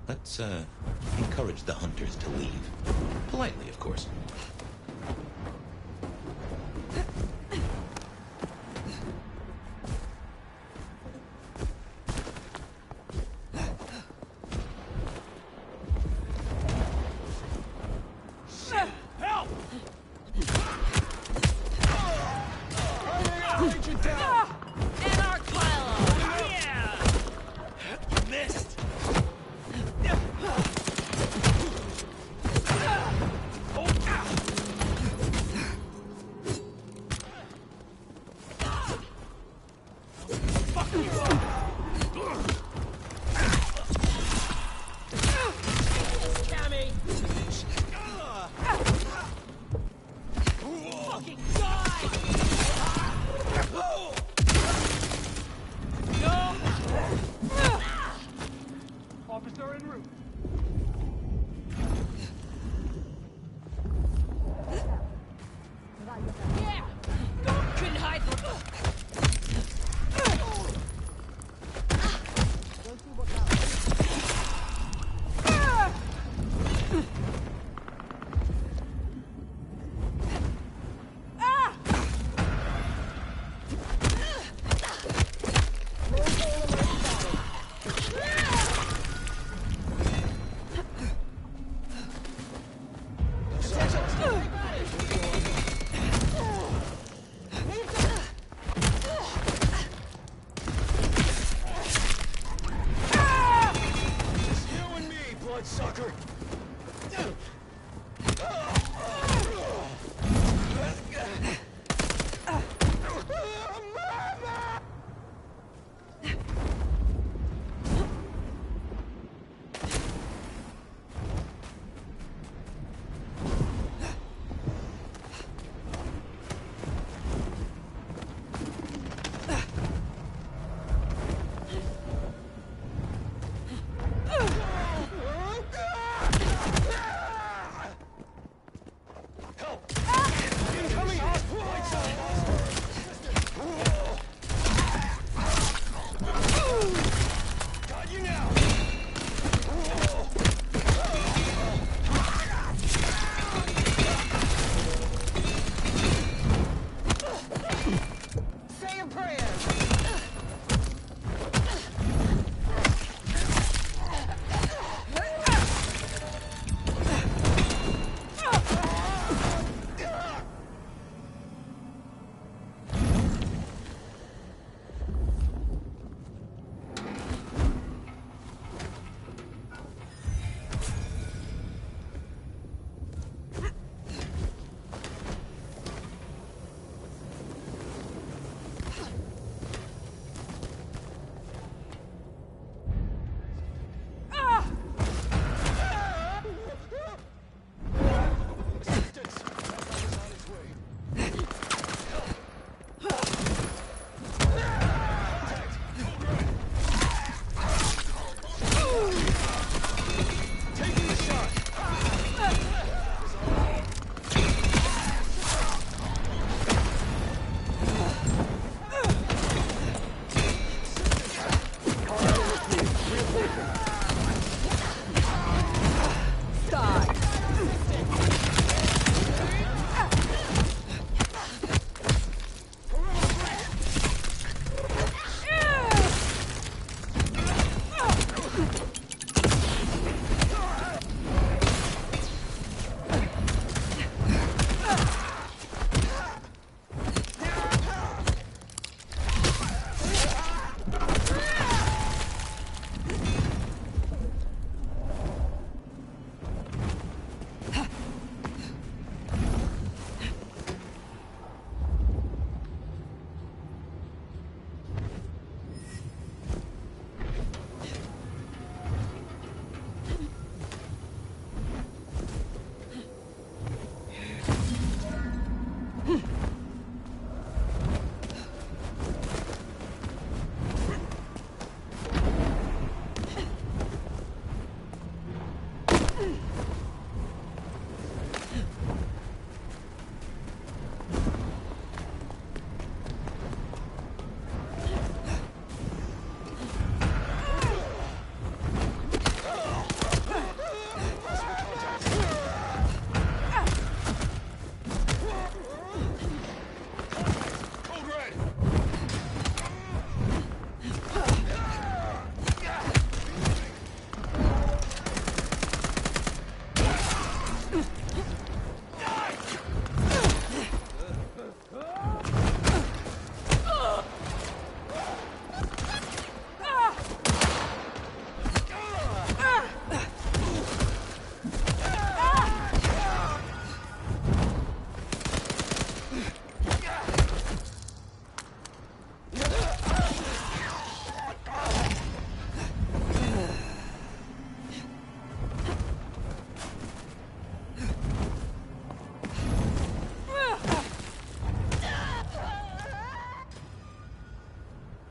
Let's, encourage the hunters to leave. Politely, of course.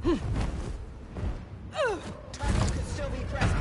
could still be pressed.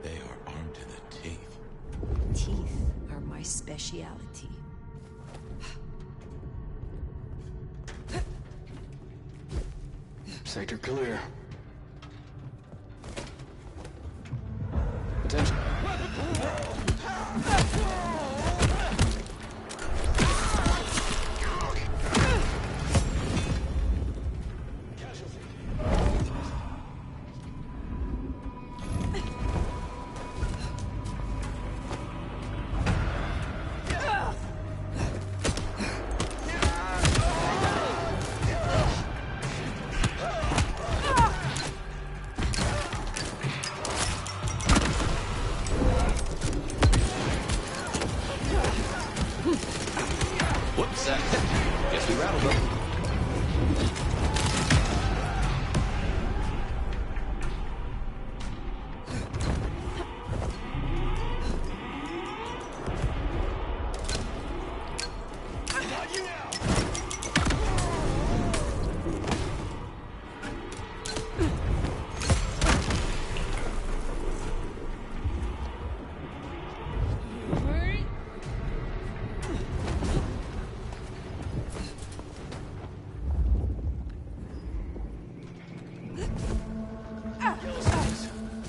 They are armed to the teeth. Teeth are my speciality. Sector clear. Attention. Whoops, guess we rattled them.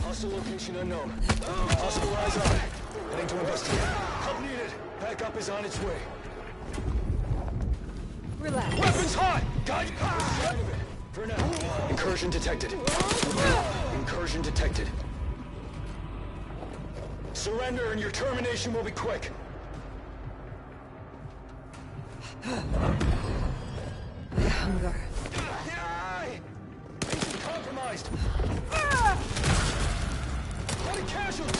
Hostile location unknown. Hostile eyes on. Heading to investigate. Help needed. Backup is on its way. Relax. Weapons hot! Got sign of it. For now. Incursion detected. Incursion detected. Surrender and your termination will be quick. Hunger. Agent compromised. Got a casualty.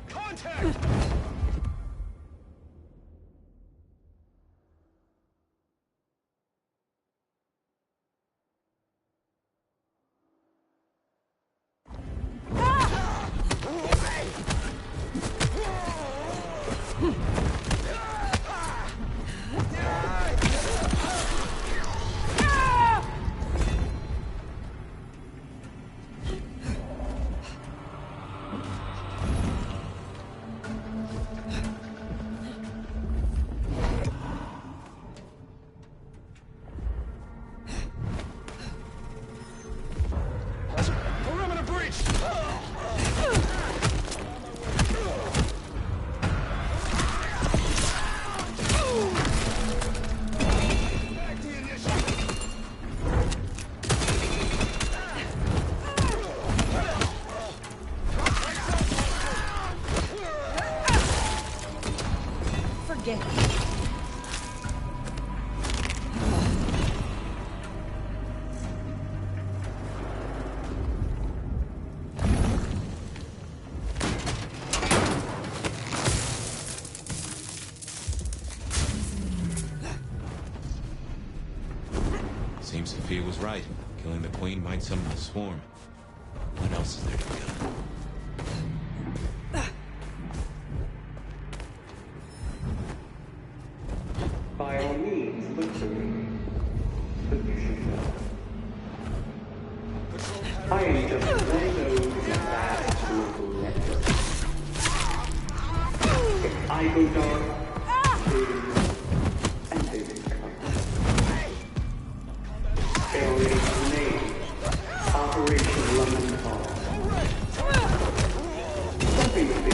Contact! Get Seems Sophia was right. Killing the Queen might summon the swarm. What else is there to be done? By all means, look for me. But you should know. I am just one node in a vast global network. If I go dark, they will know, and they will come. Alien's name, Operation Lemon Ball. Something to be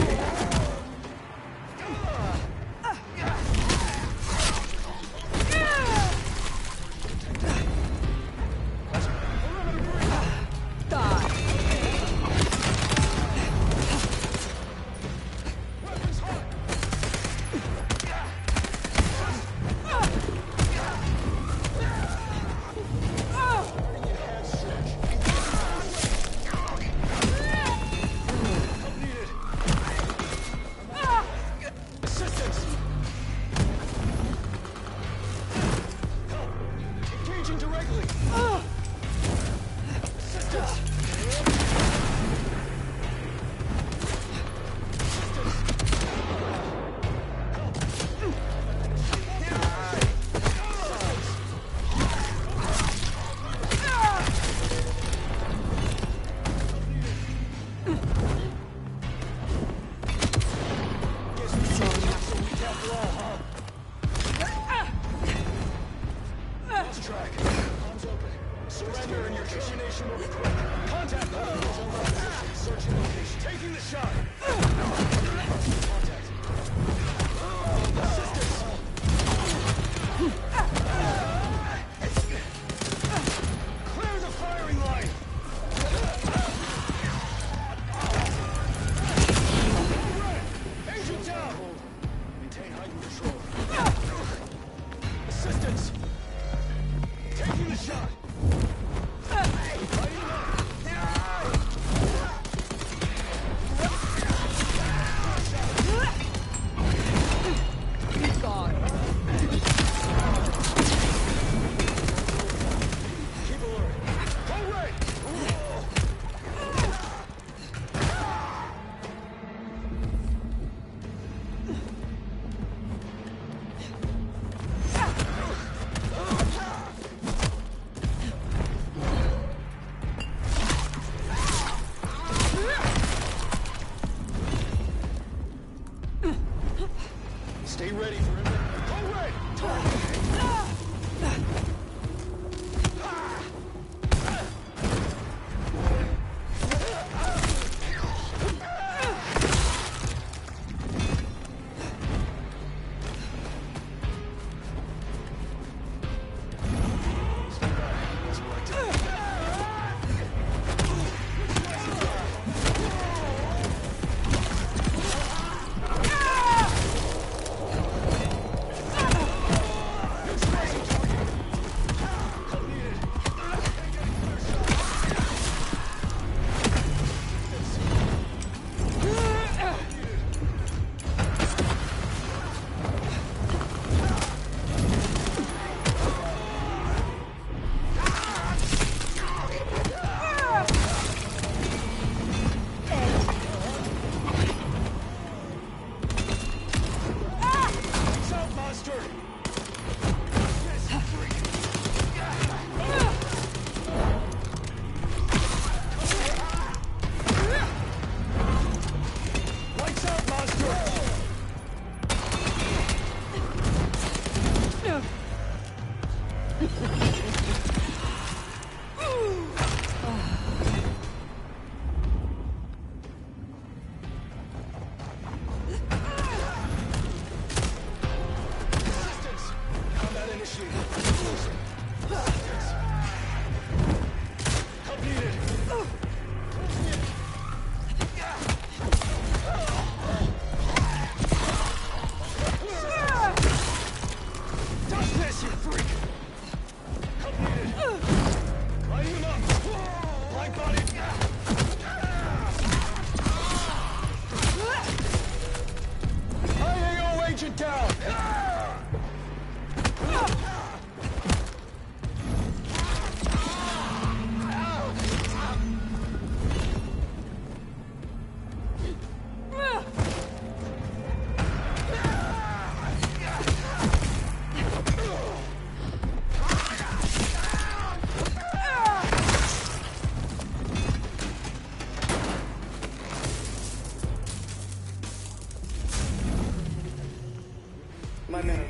My men are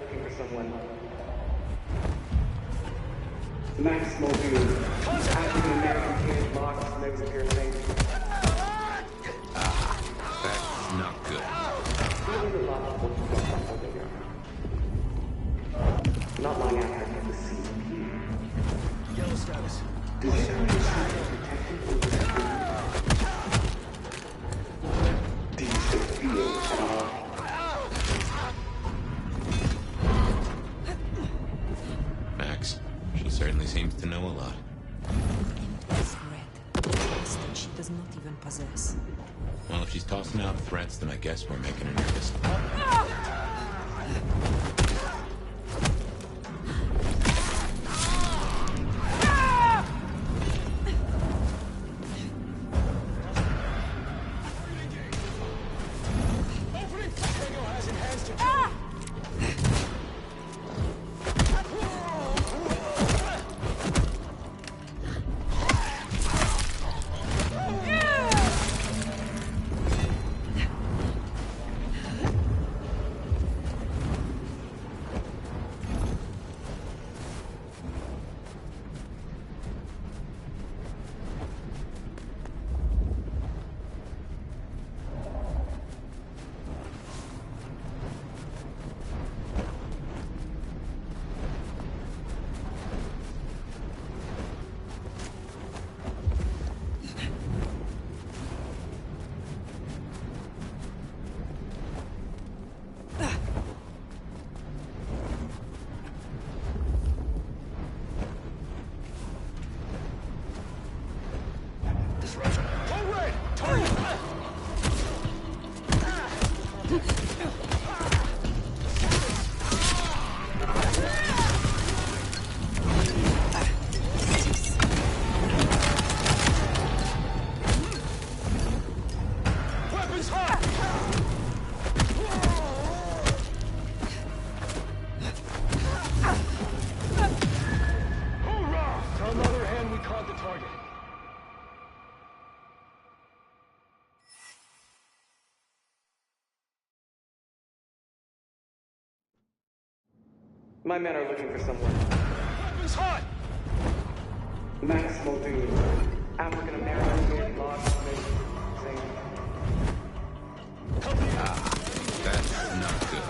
looking for someone. Max Muldoon. African American kid, lost, legs of piercing. That's not good. Not long after I get the scene. Yellow status. Does it have to protected? Do you still feel at all? Max, she certainly seems to know a lot. Masquerade. Things that she does not even possess. Well, if she's tossing out threats, then I guess we're making her nervous. My men are looking for someone. Weapons hot! Max Muldoon. African American kid, lost, legs of piercing. That's not good.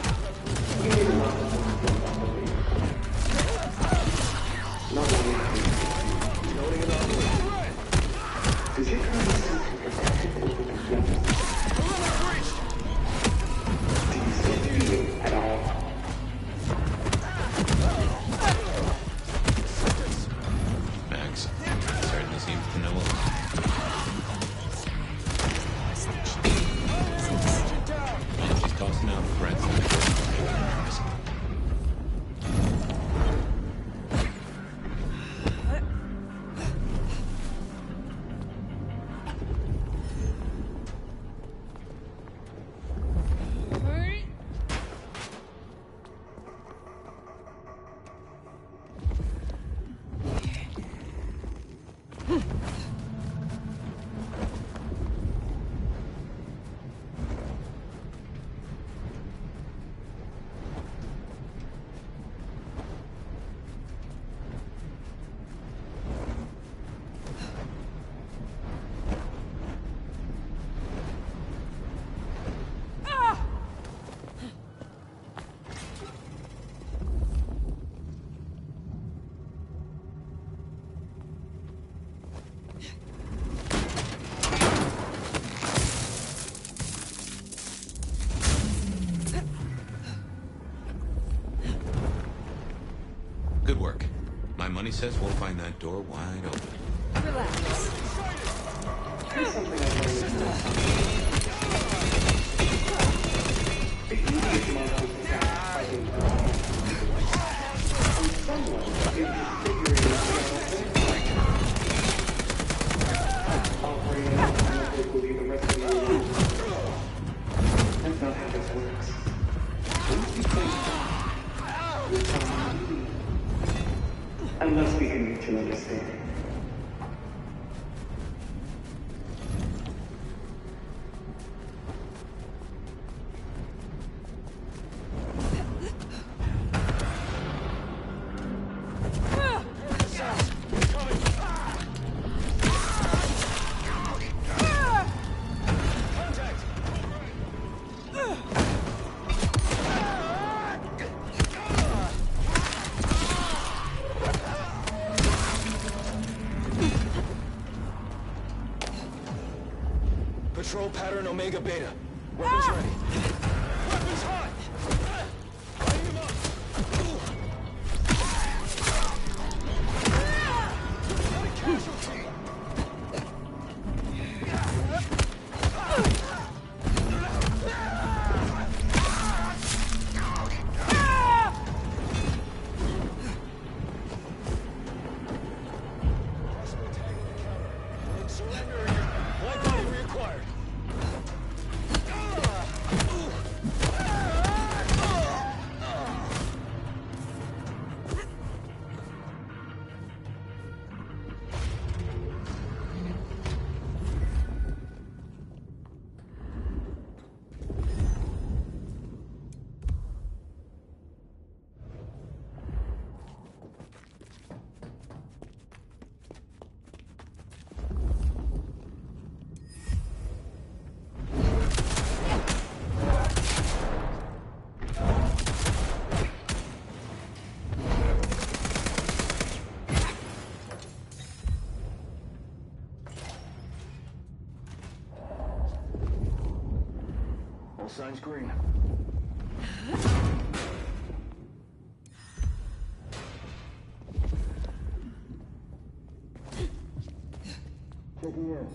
Not long after. Loading it up. Does your current suit protect over the weapons? Do you still feel it at all? Max certainly seems to know a lot. Well, if she's tossing out threats, then I guess we're making her nervous. Good work. My money says we'll find that door wide open. Relax. Here's something I learned. The easiest monsters to catch fighting. And someone is figuring out operating on locally the rest of the world. That's not how this works. Once you think you're someone, unless we can reach an understanding. Omega Beta. Weapons ready. Weapons hot! Lighting him up! Got a casualty! Possible tag in the counter. Don't surrender here. White body reacquired. All signs green. Checking in.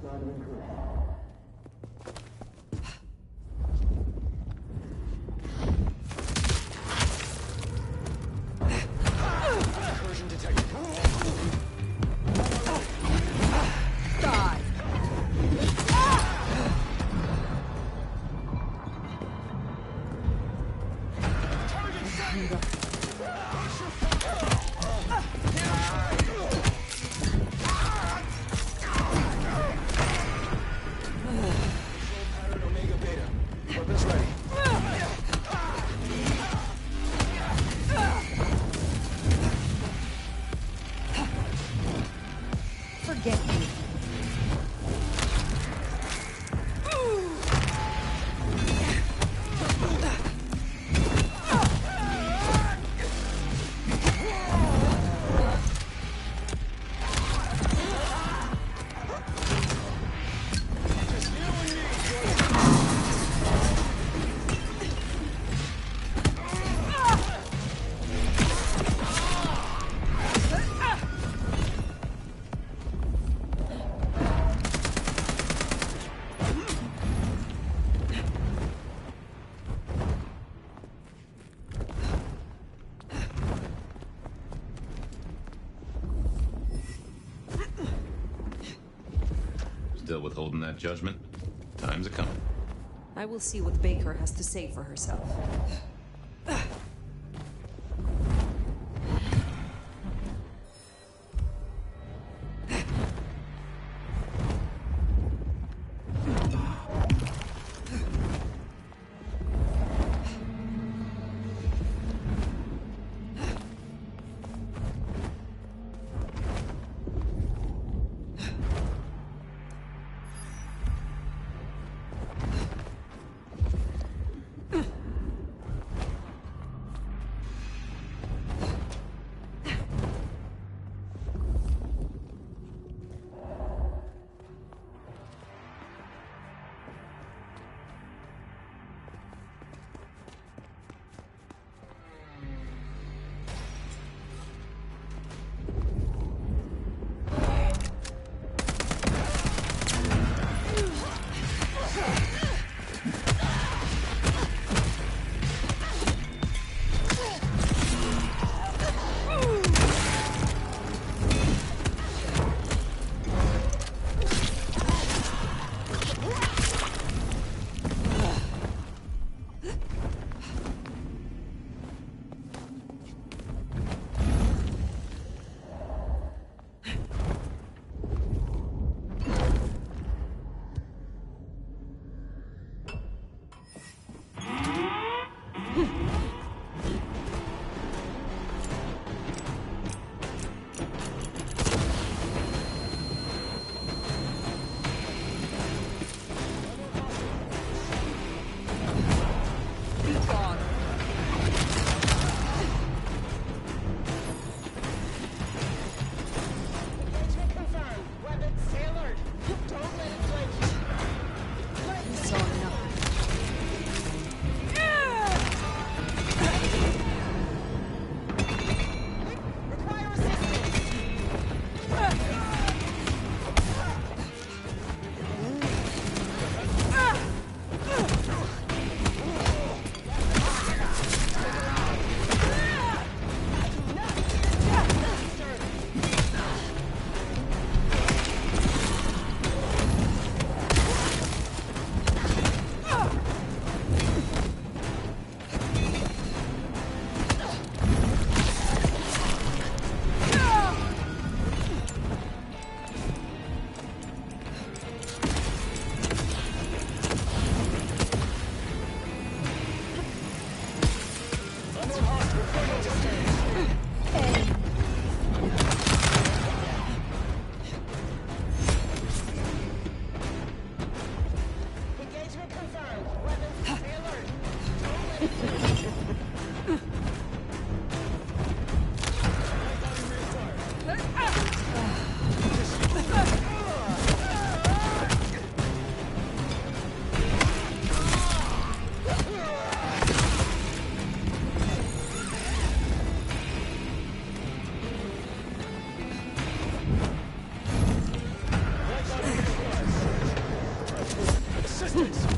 Sign of increase. Incursion detected. Die! Pattern Omega Beta. Weapons ready. Forget me. Still withholding that judgment? Time's a coming. I will see what Baker has to say for herself. things.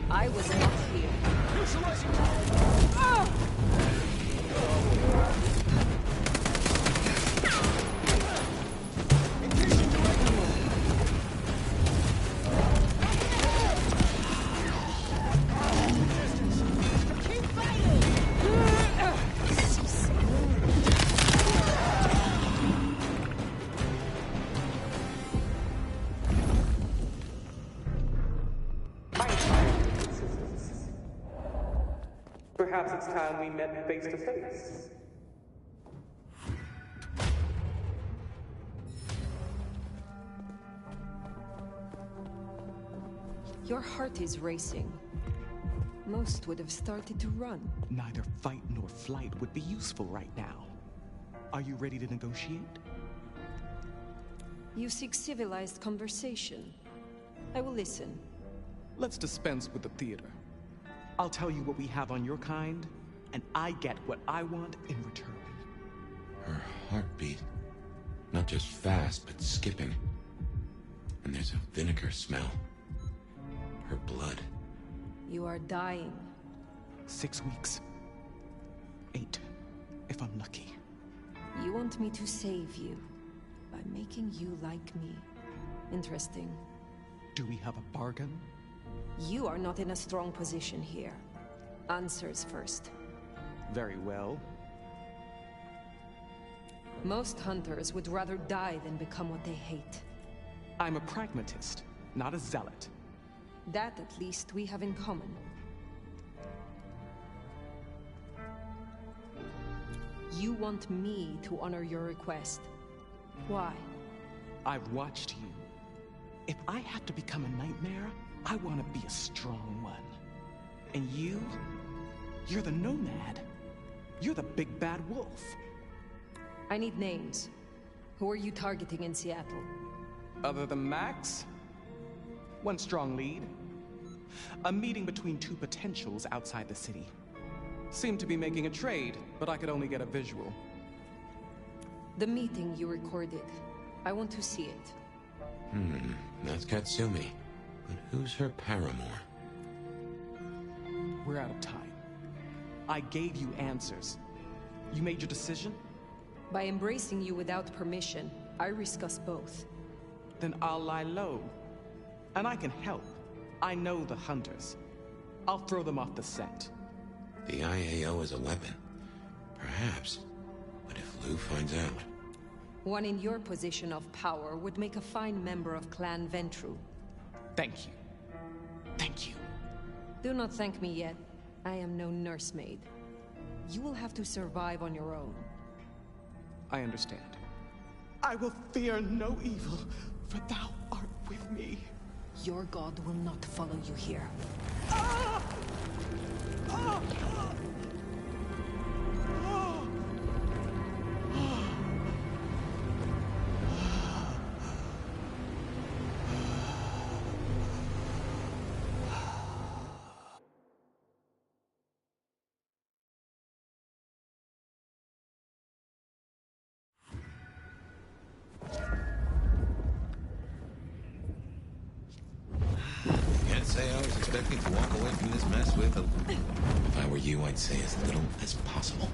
I was not here. Neutralizing target. Engaging directly. Keep fighting! Perhaps it's time we met face to face. Your heart is racing. Most would have started to run. Neither fight nor flight would be useful right now. Are you ready to negotiate? You seek civilized conversation. I will listen. Let's dispense with the theater. I'll tell you what we have on your kind, and I get what I want in return. Her heartbeat. Not just fast, but skipping. And there's a vinegar smell. Her blood. You are dying. 6 weeks. 8, if I'm lucky. You want me to save you by making you like me. Interesting. Do we have a bargain? You are not in a strong position here. Answers first. Very well. Most hunters would rather die than become what they hate. I'm a pragmatist, not a zealot. That, at least, we have in common. You want me to honor your request. Why? I've watched you. If I have to become a nightmare, I want to be a strong one. And you're the nomad. You're the big bad wolf. I need names. Who are you targeting in Seattle? Other than Max? One strong lead. A meeting between two potentials outside the city. Seemed to be making a trade, but I could only get a visual. The meeting you recorded. I want to see it. That's Katsumi. But who's her paramour? We're out of time. I gave you answers. You made your decision? By embracing you without permission, I risk us both. Then I'll lie low. And I can help. I know the hunters. I'll throw them off the scent. The IAO is a weapon. Perhaps. But if Lou finds out... One in your position of power would make a fine member of Clan Ventrue. Thank you. Thank you. Do not thank me yet. I am no nursemaid. You will have to survive on your own. I understand. I will fear no evil, for thou art with me. Your god will not follow you here. Can't say I was expecting to walk away from this mess with a... If I were you, I'd say as little as possible.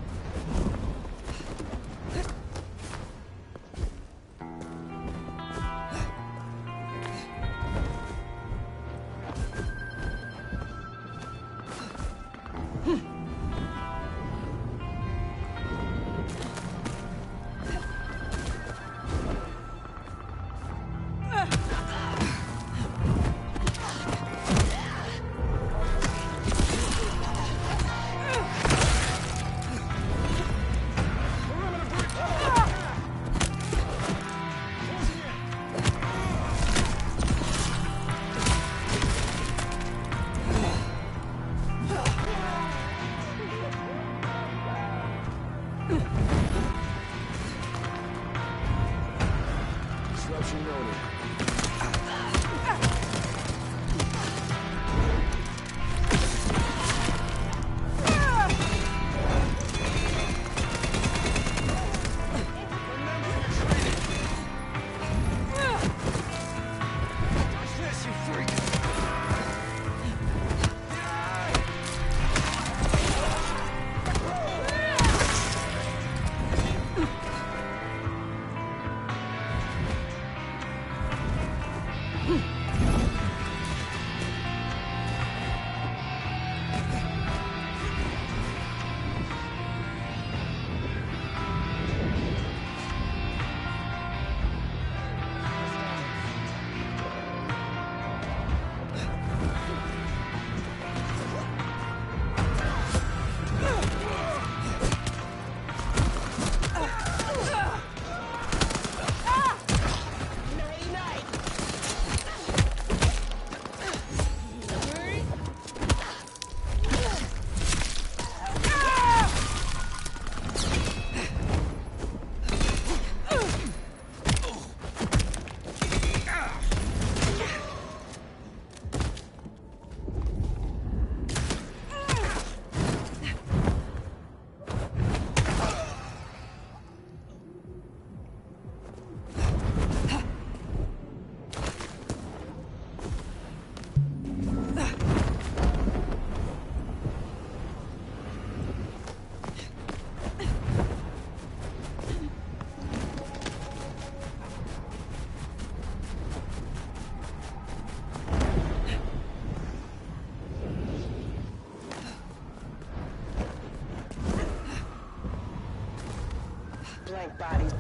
Blank bodies.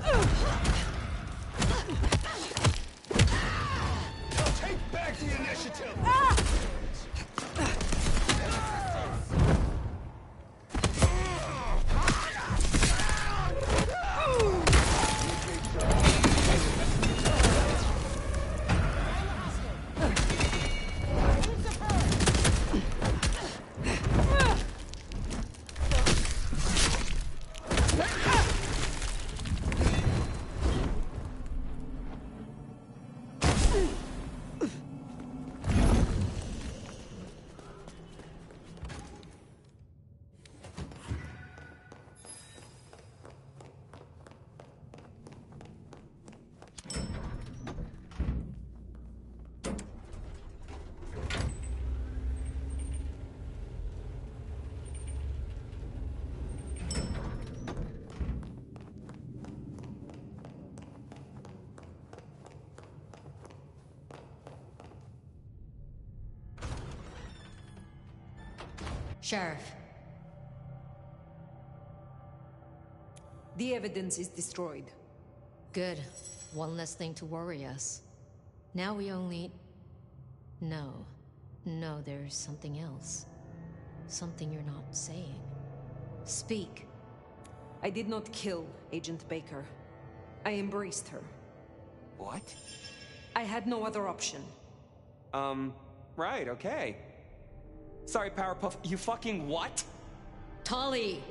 Take back the initiative! Sheriff. The evidence is destroyed. Good. One less thing to worry us. Now we only... No. No, there's something else. Something you're not saying. Speak. I did not kill Agent Baker. I embraced her. What? I had no other option. Right, okay. Sorry, Powerpuff, you fucking what? Tolly!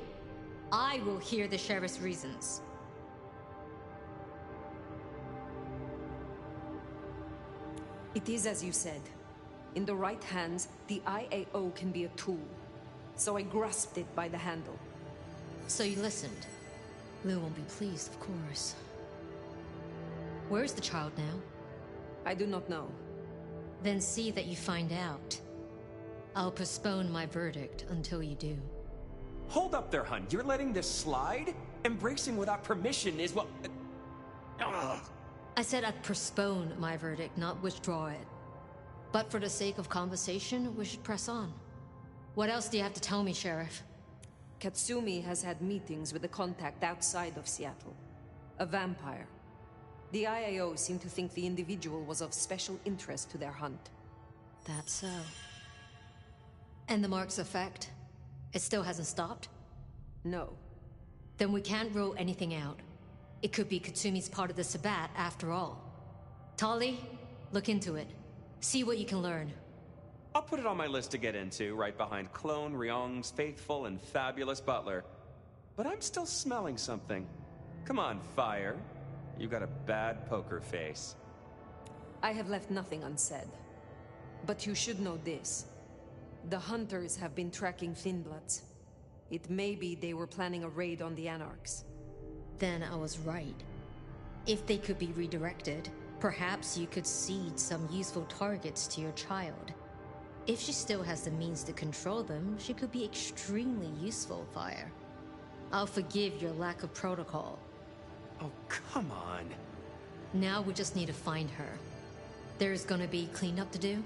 I will hear the sheriff's reasons. It is as you said. In the right hands, the IAO can be a tool. So I grasped it by the handle. So you listened. Lou won't be pleased, of course. Where's the child now? I do not know. Then see that you find out. I'll postpone my verdict until you do. Hold up there, hun. You're letting this slide? Embracing without permission is what... I said I'd postpone my verdict, not withdraw it. But for the sake of conversation, we should press on. What else do you have to tell me, Sheriff? Katsumi has had meetings with a contact outside of Seattle. A vampire. The IAO seem to think the individual was of special interest to their hunt. That's so. And the mark's effect? It still hasn't stopped? No. Then we can't rule anything out. It could be Katsumi's part of the Sabbat after all. Tali, look into it. See what you can learn. I'll put it on my list to get into, right behind Clone Ryong's faithful and fabulous butler. But I'm still smelling something. Come on, Fire. You got a bad poker face. I have left nothing unsaid. But you should know this. The hunters have been tracking Thinbloods. It may be they were planning a raid on the Anarchs. Then I was right. If they could be redirected, perhaps you could seed some useful targets to your child. If she still has the means to control them, she could be extremely useful, Fire. I'll forgive your lack of protocol. Oh, come on. Now we just need to find her. There's gonna be cleanup to do,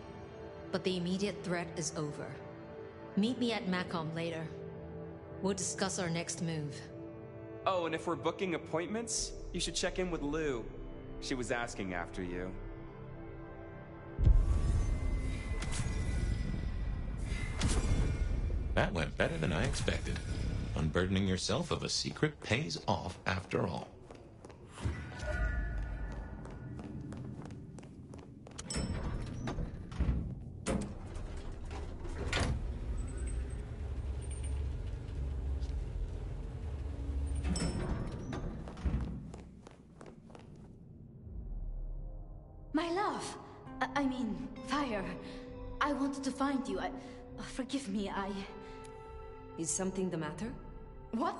but the immediate threat is over. Meet me at Macom later. We'll discuss our next move. Oh, and if we're booking appointments, you should check in with Lou. She was asking after you. That went better than I expected. Unburdening yourself of a secret pays off after all. My love! I mean, Fire. I wanted to find you. Forgive me, Is something the matter? What?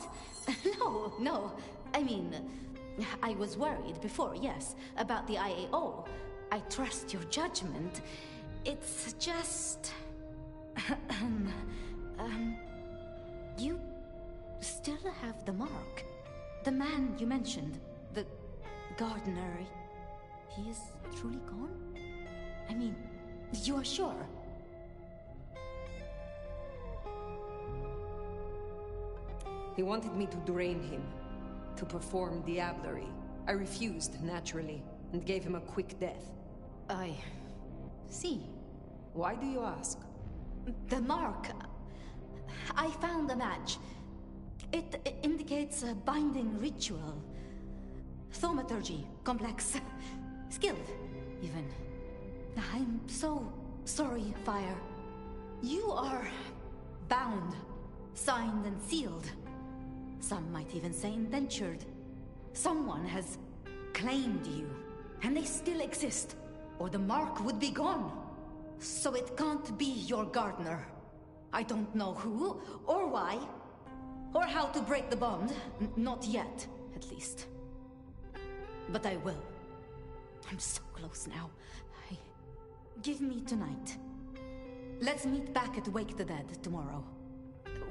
No. I mean, I was worried before, yes, about the IAO. I trust your judgment. It's just... You still have the mark. The man you mentioned, the gardener, he is truly gone? I mean, you are sure? He wanted me to drain him, to perform diablerie. I refused, naturally, and gave him a quick death. I see. Why do you ask? The mark. I found a match. It indicates a binding ritual. Thaumaturgy, complex. Skilled, even. I'm so sorry, Fire. You are bound, signed and sealed. Some might even say indentured. Someone has claimed you, and they still exist, or the mark would be gone. So it can't be your gardener. I don't know who, or why, or how to break the bond. Not yet, at least. But I will. I'm so close now. Give me tonight. Let's meet back at Wake the Dead tomorrow.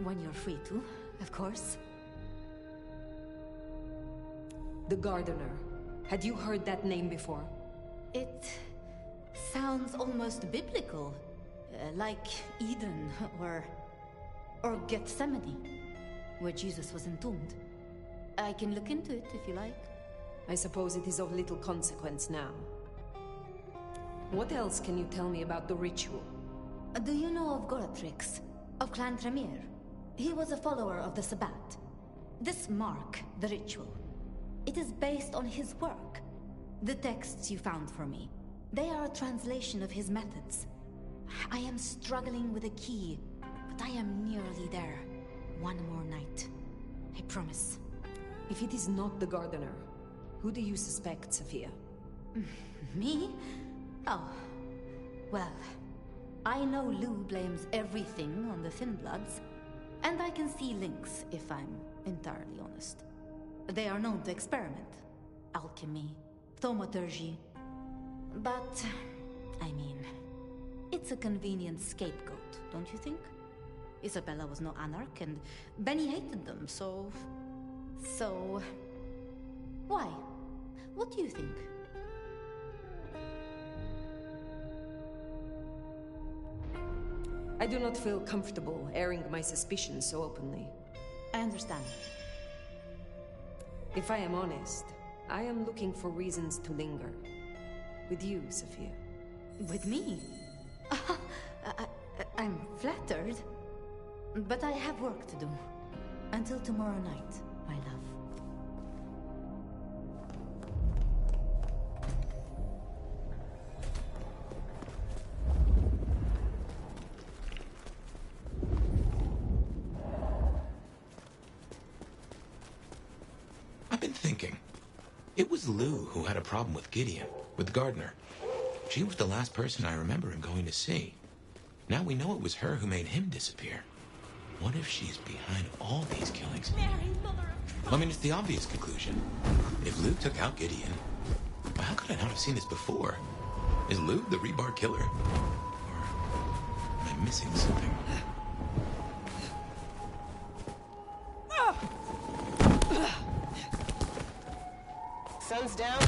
When you're free to, of course. The Gardener. Had you heard that name before? It sounds almost biblical. Like Eden, or Gethsemane, where Jesus was entombed. I can look into it if you like. I suppose it is of little consequence now. What else can you tell me about the ritual? Do you know of Goratrix, of Clan Tremere? He was a follower of the Sabbat. This mark, the ritual, it is based on his work. The texts you found for me, they are a translation of his methods. I am struggling with a key, but I am nearly there. One more night. I promise. If it is not the Gardener, who do you suspect, Sophia? Me? Oh. Well, I know Lou blames everything on the Thin Bloods, and I can see links if I'm entirely honest. They are known to experiment. Alchemy, thaumaturgy. But, I mean, it's a convenient scapegoat, don't you think? Isabella was no anarch, and Benny hated them, so... Why? What do you think? I do not feel comfortable airing my suspicions so openly. I understand. If I am honest, I am looking for reasons to linger. With you, Sophia. With me? I'm flattered. But I have work to do. Until tomorrow night, my love. I've been thinking. It was Lou who had a problem with Gideon, with Gardner. She was the last person I remember him going to see. Now we know it was her who made him disappear. What if she's behind all these killings? Mary, mother of... I mean, it's the obvious conclusion. If Lou took out Gideon, well, how could I not have seen this before? Is Lou the rebar killer? Or am I missing something? Sun's down.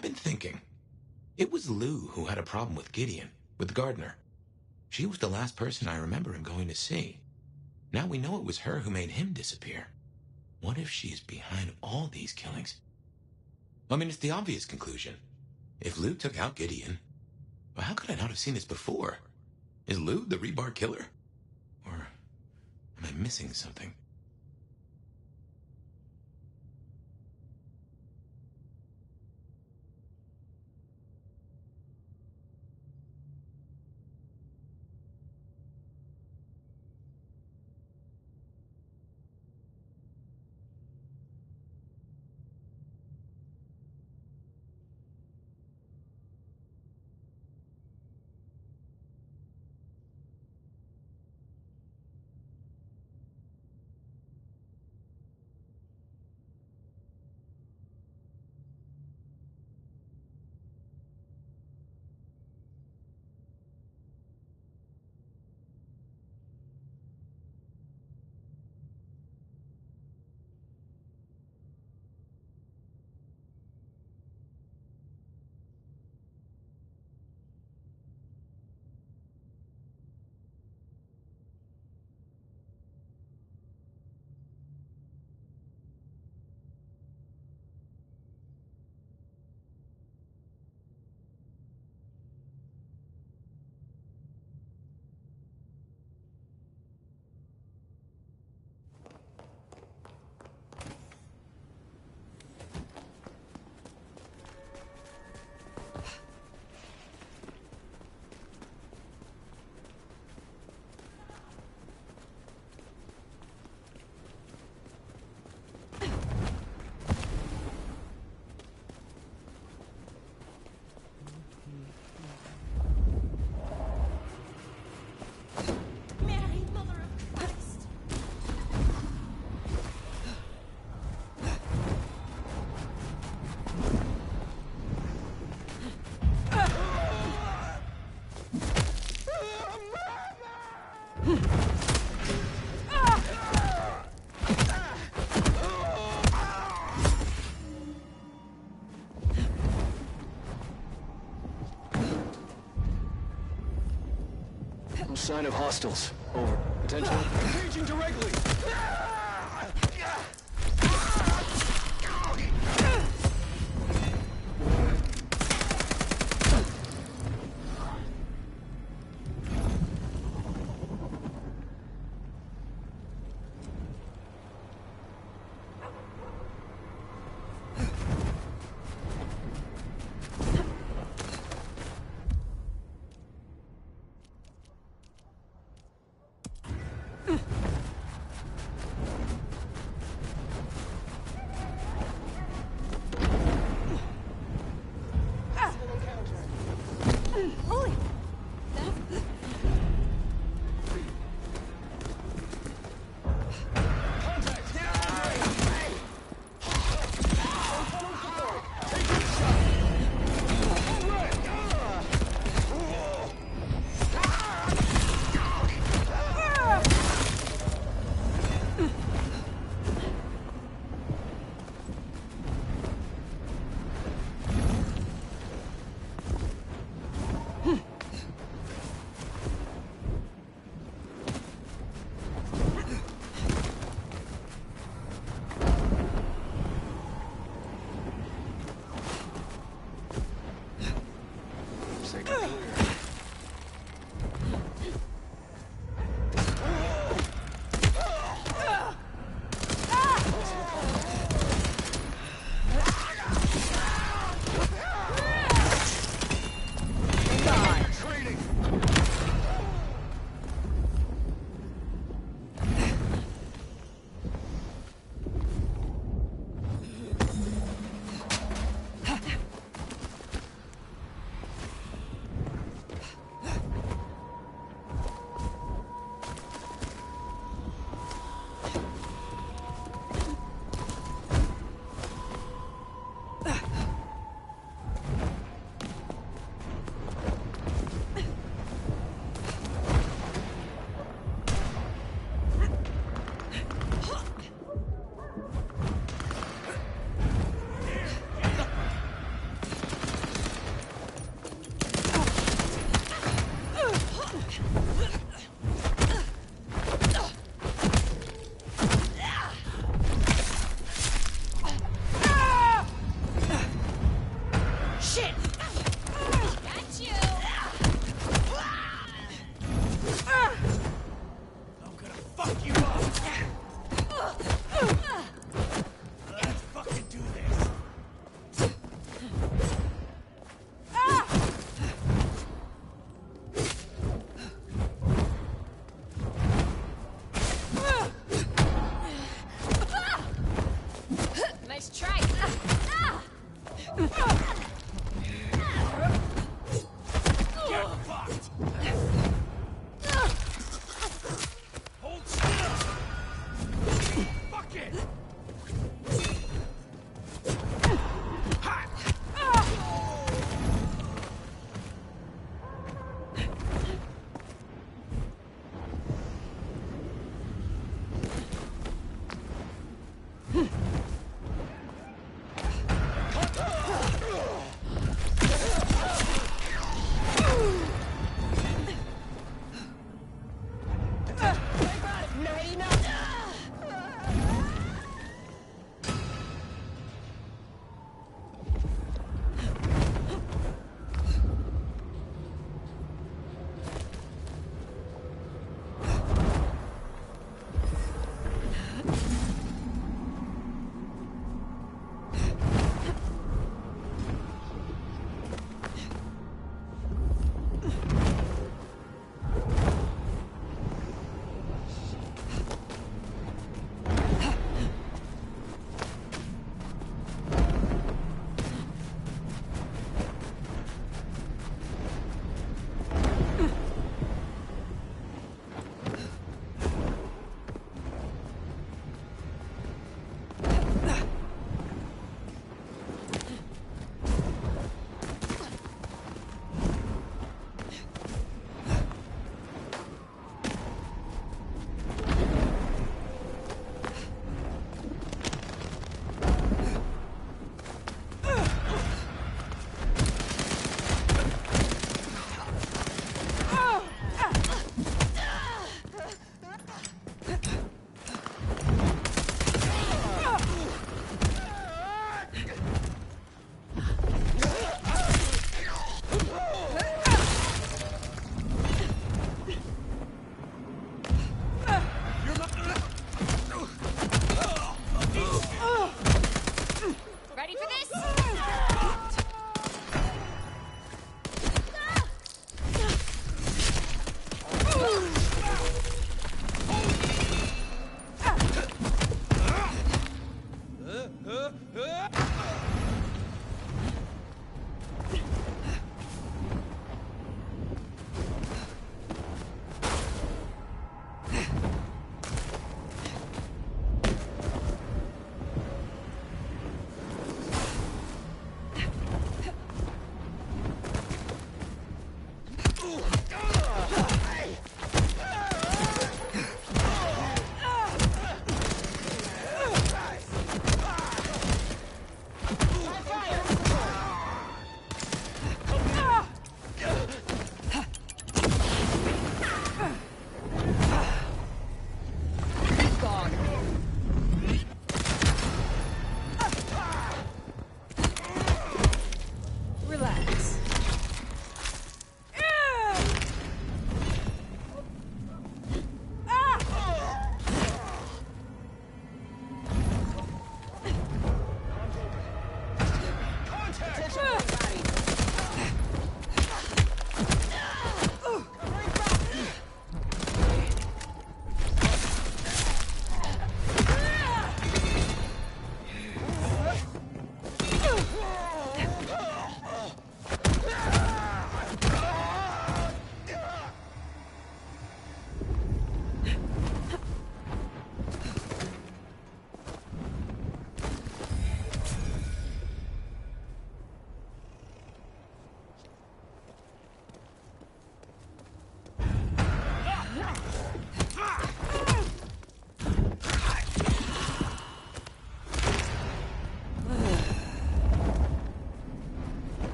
I've been thinking. It was Lou who had a problem with Gideon, with Gardner. She was the last person I remember him going to see. Now we know it was her who made him disappear. What if she's behind all these killings? I mean, it's the obvious conclusion. If Lou took out Gideon, well, how could I not have seen this before? Is Lou the rebar killer? Or am I missing something? No sign of hostiles. Over. Attention. Engaging directly!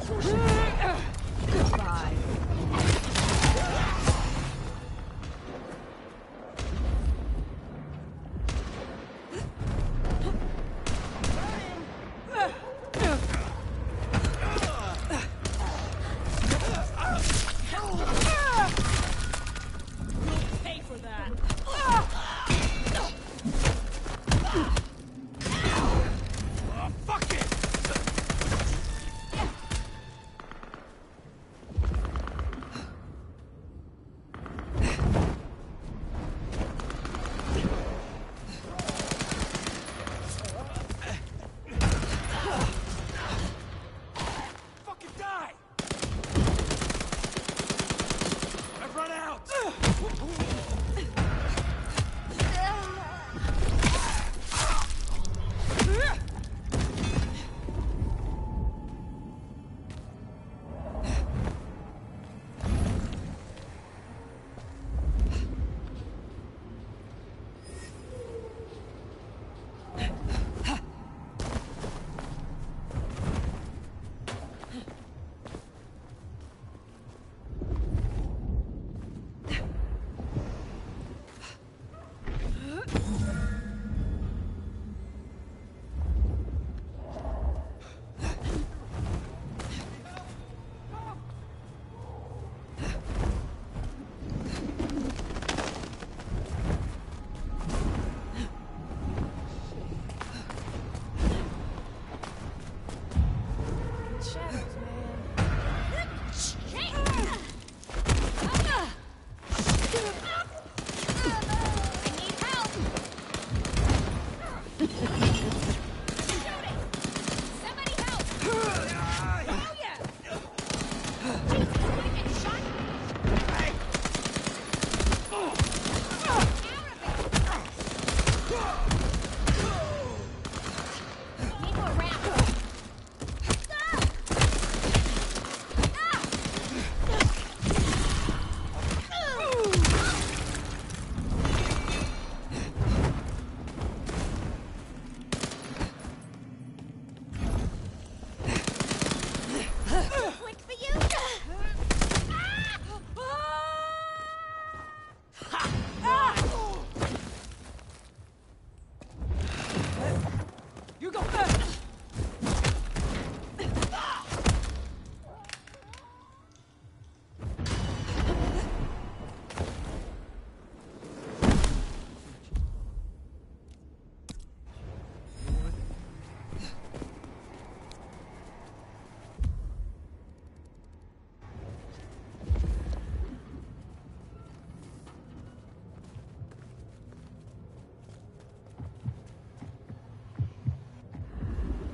Goodbye. Pay for that. Fuck it! Fucking die! I've run out!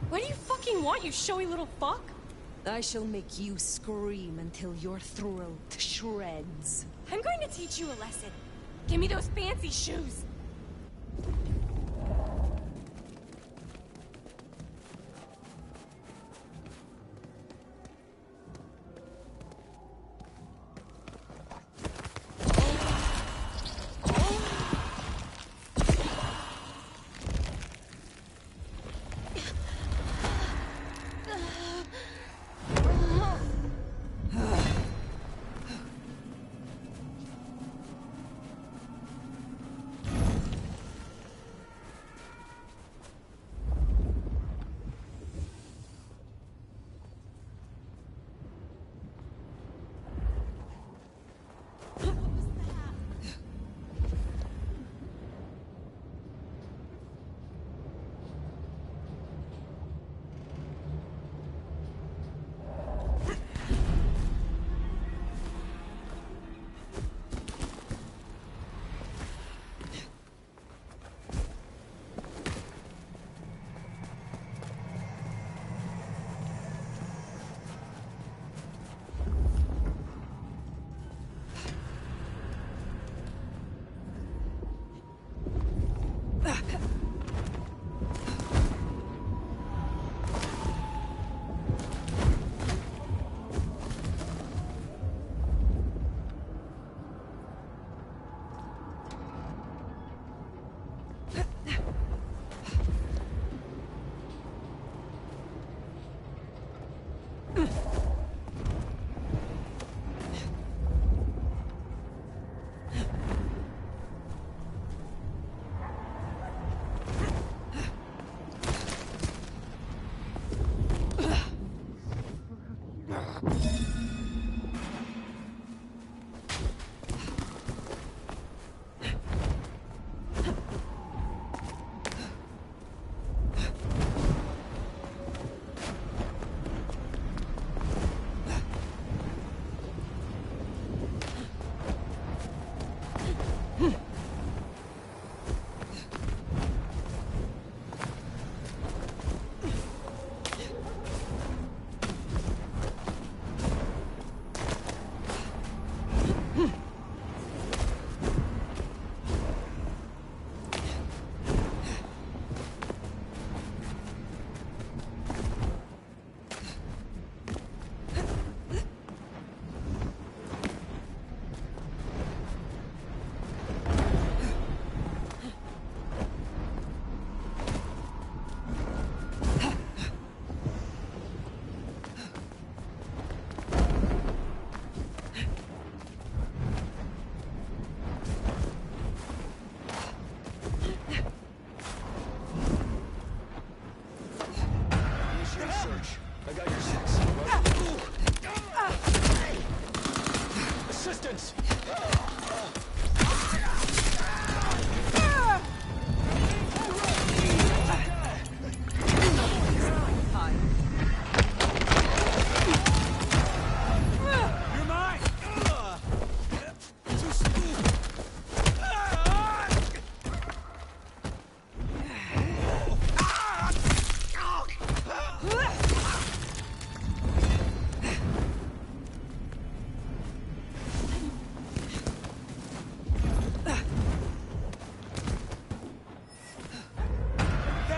What do you fucking want, you showy little fuck? I shall make you scream until your throat shreds. I'm going to teach you a lesson. Give me those fancy shoes.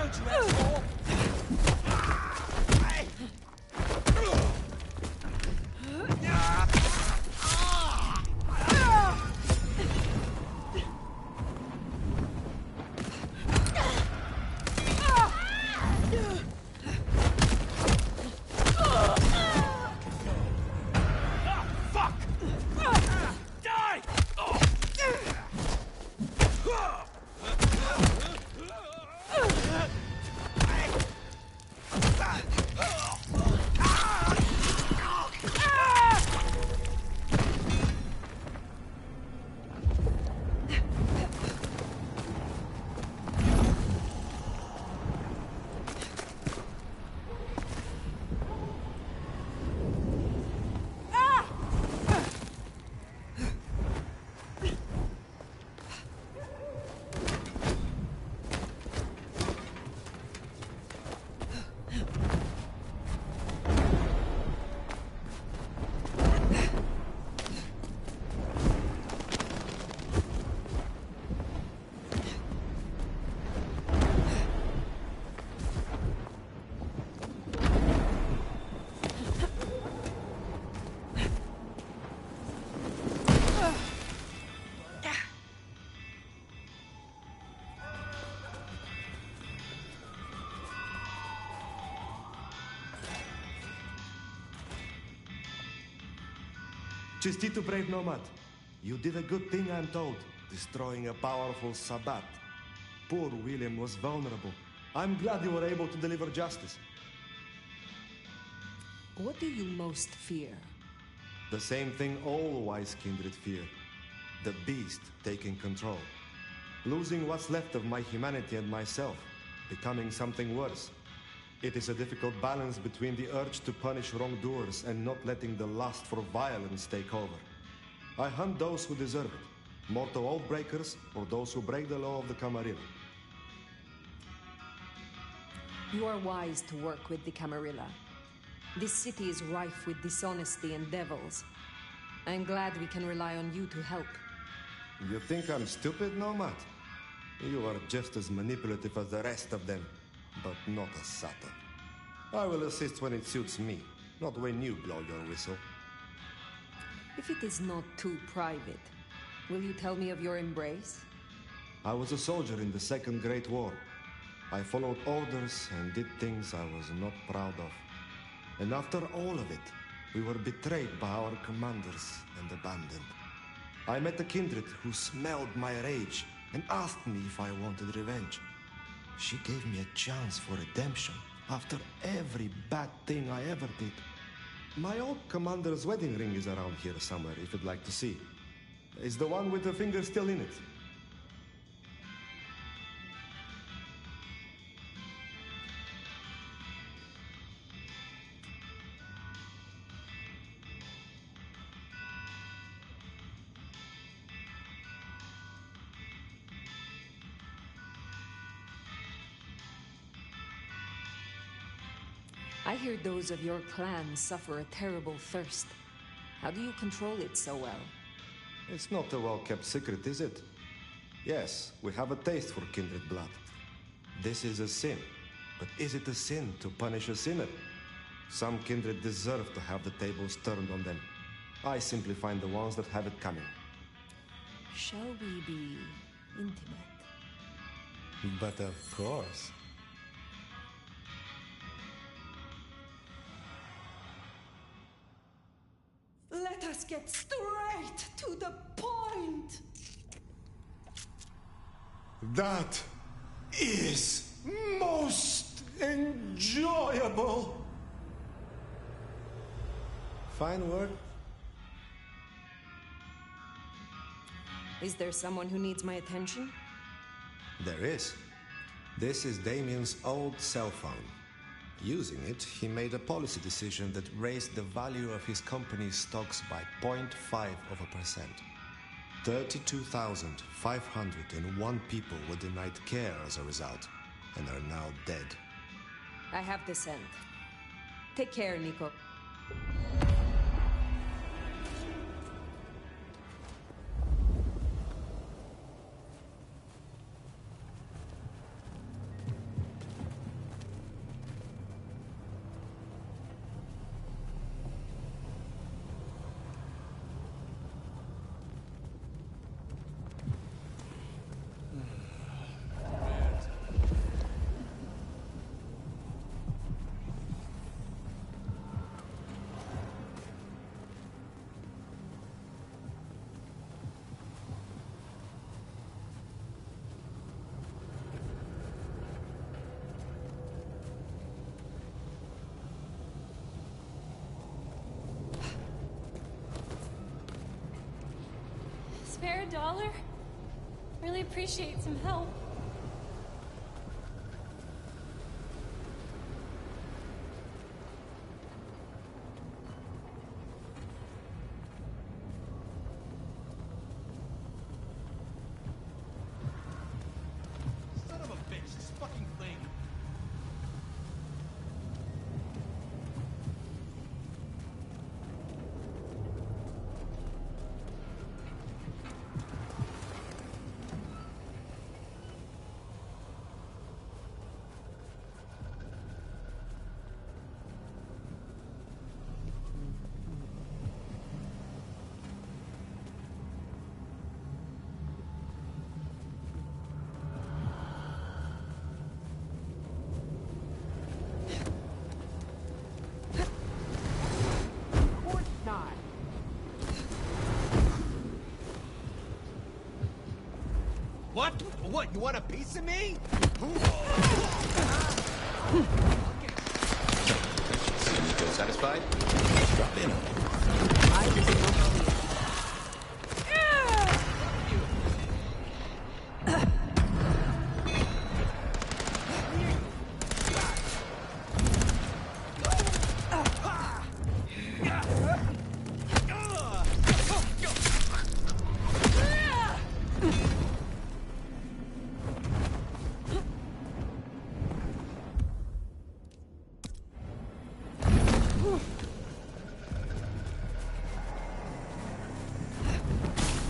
around, you asshole! Chistito, brave nomad. You did a good thing, I'm told, destroying a powerful Sabbat. Poor William was vulnerable. I'm glad you were able to deliver justice. What do you most fear? The same thing all wise kindred fear. The beast taking control. Losing what's left of my humanity and myself. Becoming something worse. It is a difficult balance between the urge to punish wrongdoers and not letting the lust for violence take over. I hunt those who deserve it. Mortal oath breakers or those who break the law of the Camarilla. You are wise to work with the Camarilla. This city is rife with dishonesty and devils. I am glad we can rely on you to help. You think I'm stupid, Nomad? You are just as manipulative as the rest of them, but not as subtle. I will assist when it suits me, not when you blow your whistle. If it is not too private, will you tell me of your embrace? I was a soldier in the Second Great War. I followed orders and did things I was not proud of. And after all of it, we were betrayed by our commanders and abandoned. I met a kindred who smelled my rage and asked me if I wanted revenge. She gave me a chance for redemption after every bad thing I ever did. My old commander's wedding ring is around here somewhere if you'd like to see. It's the one with the finger still in it. I hear those of your clan suffer a terrible thirst. How do you control it so well? It's not a well-kept secret, is it? Yes, we have a taste for kindred blood. This is a sin. But is it a sin to punish a sinner? Some kindred deserve to have the tables turned on them. I simply find the ones that have it coming. Shall we be intimate? But of course. Let us get straight to the point! That is most enjoyable. Fine word. Is there someone who needs my attention? There is. This is Damien's old cell phone. Using it, he made a policy decision that raised the value of his company's stocks by 0.5%. 32,501 people were denied care as a result, and are now dead. I have the scent. Take care, Nico. $1? Really appreciate some help. Son of a bitch, this fucking thing. What? What? You want a piece of me? So you feel satisfied? Drop in on it.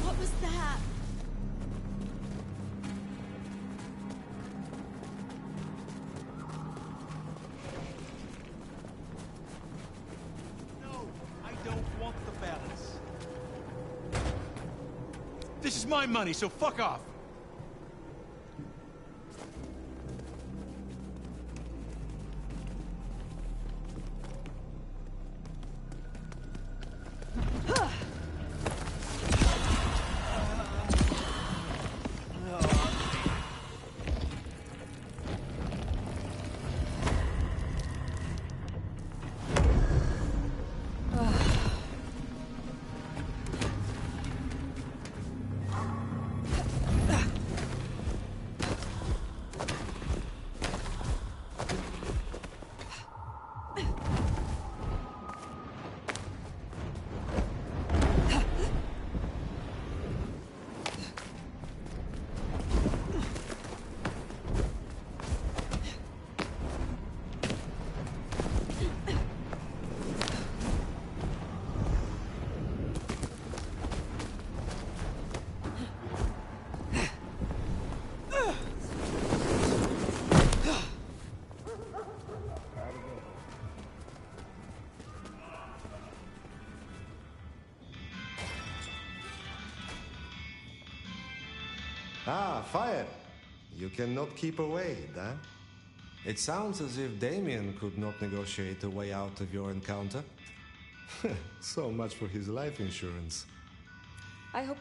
What was that? No, I don't want the balance. This is my money, so fuck off. Ah, fire! You cannot keep away, huh? It sounds as if Damien could not negotiate a way out of your encounter. So much for his life insurance. I hope...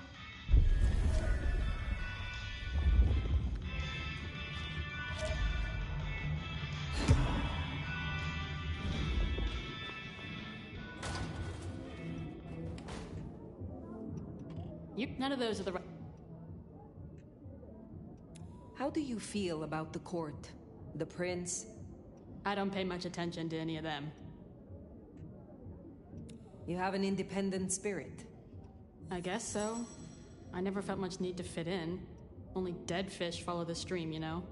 None of those are the right... How do you feel about the court? The prince? I don't pay much attention to any of them. You have an independent spirit. I guess so. I never felt much need to fit in. Only dead fish follow the stream, you know?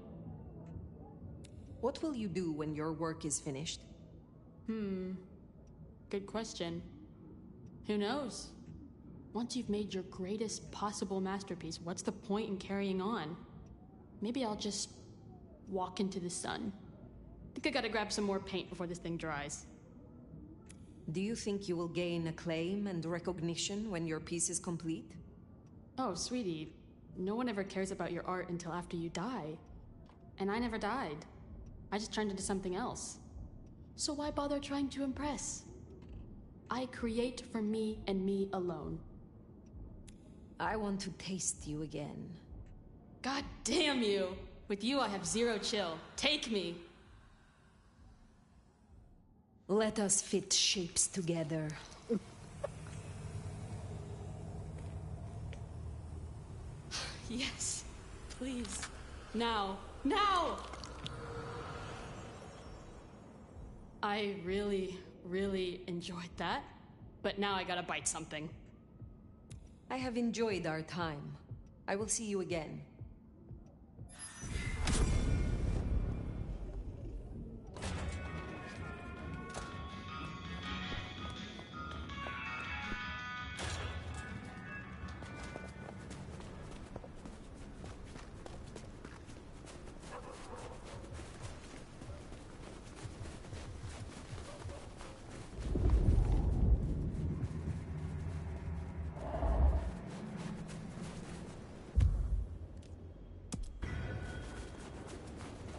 What will you do when your work is finished? Good question. Who knows? Once you've made your greatest possible masterpiece, what's the point in carrying on? Maybe I'll just walk into the sun. Think I gotta grab some more paint before this thing dries. Do you think you will gain acclaim and recognition when your piece is complete? Oh, sweetie, no one ever cares about your art until after you die. And I never died. I just turned into something else. So why bother trying to impress? I create for me and me alone. I want to taste you again. God damn you! With you I have zero chill. Take me! Let us fit shapes together. Yes. Please. Now. Now! I really, really enjoyed that. But now I gotta bite something. I have enjoyed our time. I will see you again.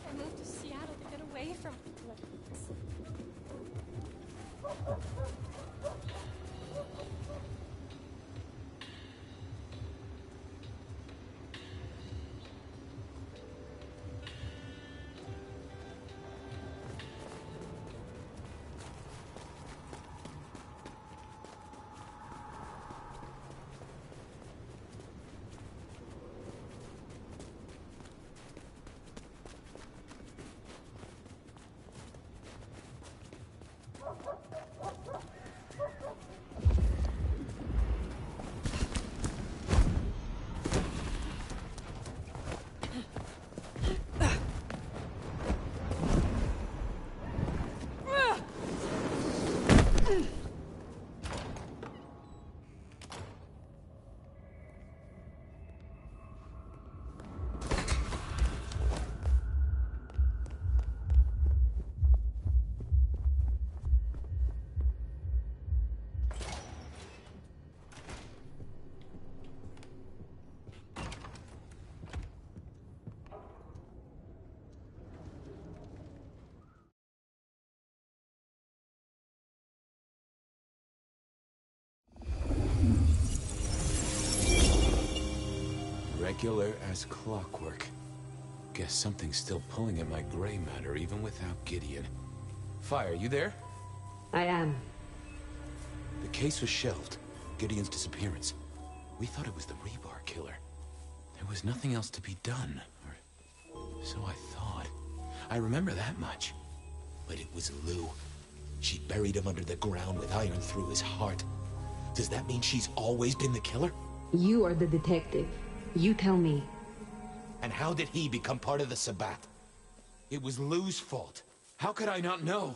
I moved to Seattle to get away from Regular as clockwork. Guess something's still pulling at my gray matter even without Gideon. Fire, you there? I am. The case was shelved. Gideon's disappearance. We thought it was the rebar killer. There was nothing else to be done. Or so I thought. I remember that much. But it was Lou. She buried him under the ground with iron through his heart. Does that mean she's always been the killer? You are the detective. You tell me. And how did he become part of the Sabbath? It was Lou's fault. How could I not know?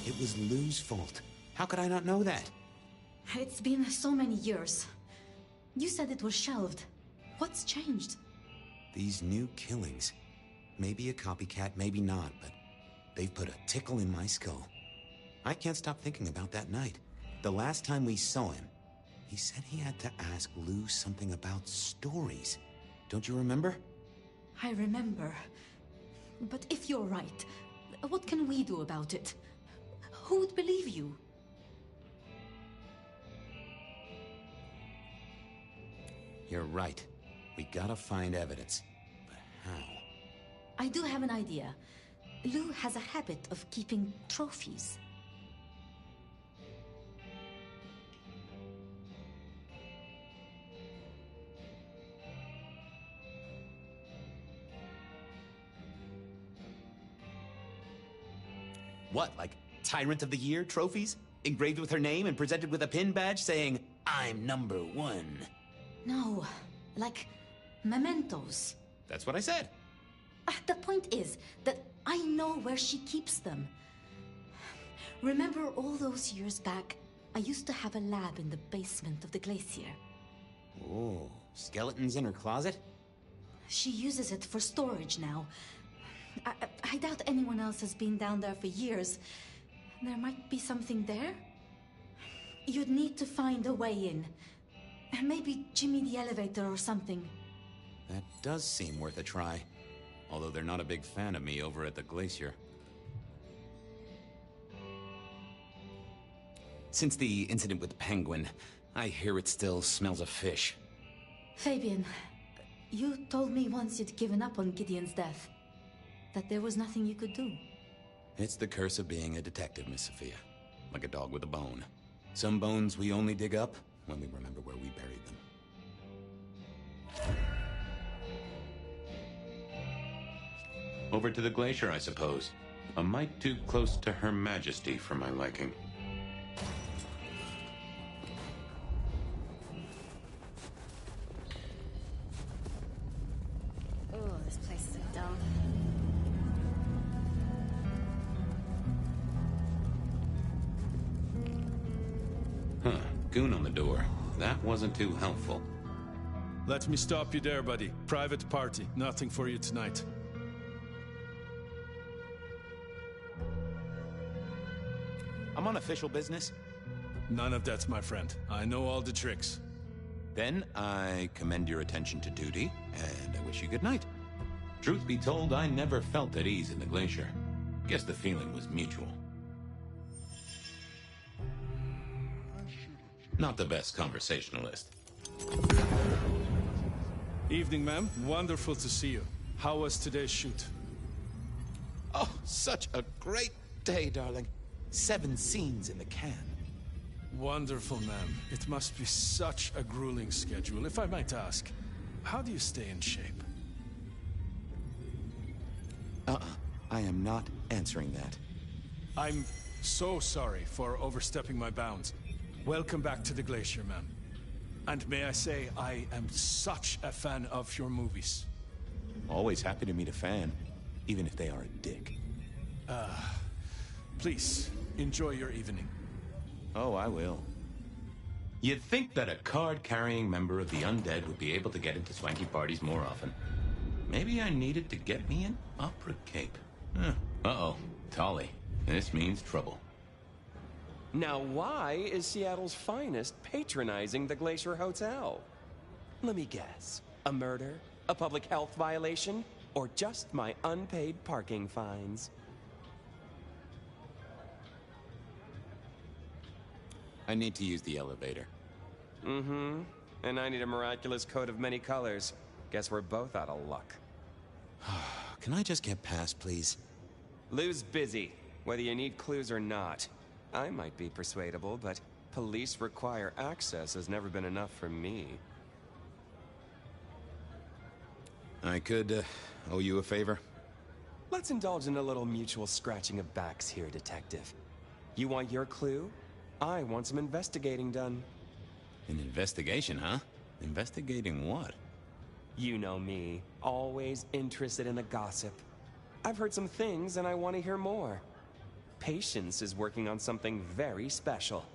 It was Lou's fault. How could I not know that? It's been so many years. You said it was shelved. What's changed? These new killings. Maybe a copycat, maybe not, but they've put a tickle in my skull. I can't stop thinking about that night. The last time we saw him, he said he had to ask Lou something about stories. Don't you remember? I remember. But if you're right, what can we do about it? Who would believe you? You're right. We gotta find evidence. But how? I do have an idea. Lou has a habit of keeping trophies. What, like Tyrant of the Year trophies? Engraved with her name and presented with a pin badge saying, "I'm #1." No, like mementos. That's what I said. The point is that I know where she keeps them. Remember all those years back, I used to have a lab in the basement of the glacier. Oh, skeletons in her closet? She uses it for storage now. I doubt anyone else has been down there for years. There might be something there. You'd need to find a way in. Maybe Jimmy the elevator or something. That does seem worth a try. Although they're not a big fan of me over at the glacier. Since the incident with the penguin, I hear it still smells of fish. Fabian, You told me once you'd given up on Gideon's death. That there was nothing you could do. It's the curse of being a detective, Miss Sophia. Like a dog with a bone. Some bones we only dig up when we remember where we buried them. Over to the glacier, I suppose. A mite too close to Her Majesty for my liking. Oh, this place is a dump. Huh. Goon on the door. That wasn't too helpful. Let me stop you there, buddy. Private party. Nothing for you tonight. I'm on official business. None of that, my friend. I know all the tricks. Then I commend your attention to duty, and I wish you good night. Truth be told, I never felt at ease in the glacier. Guess the feeling was mutual. Not the best conversationalist. Evening, ma'am. Wonderful to see you. How was today's shoot? Oh, such a great day, darling. 7 scenes in the can. Wonderful, ma'am. It must be such a grueling schedule. If I might ask, how do you stay in shape? I am not answering that. I'm so sorry for overstepping my bounds. Welcome back to the glacier, ma'am. And may I say, I am such a fan of your movies. Always happy to meet a fan, even if they are a dick. Please, enjoy your evening. Oh, I will. You'd think that a card-carrying member of the undead would be able to get into swanky parties more often. Maybe I needed to get me an opera cape. Uh-oh. Tolly. This means trouble. Now why is Seattle's finest patronizing the Glacier Hotel? Let me guess. A murder? A public health violation? Or just my unpaid parking fines? I need to use the elevator. Mm-hmm. And I need a miraculous coat of many colors. Guess we're both out of luck. Can I just get past, please? Lou's busy, whether you need clues or not. I might be persuadable, but police require access has never been enough for me. I could, owe you a favor? Let's indulge in a little mutual scratching of backs here, Detective. You want your clue? I want some investigating done. An investigation, huh? Investigating what? You know me, always interested in the gossip. I've heard some things and I want to hear more. Patience is working on something very special.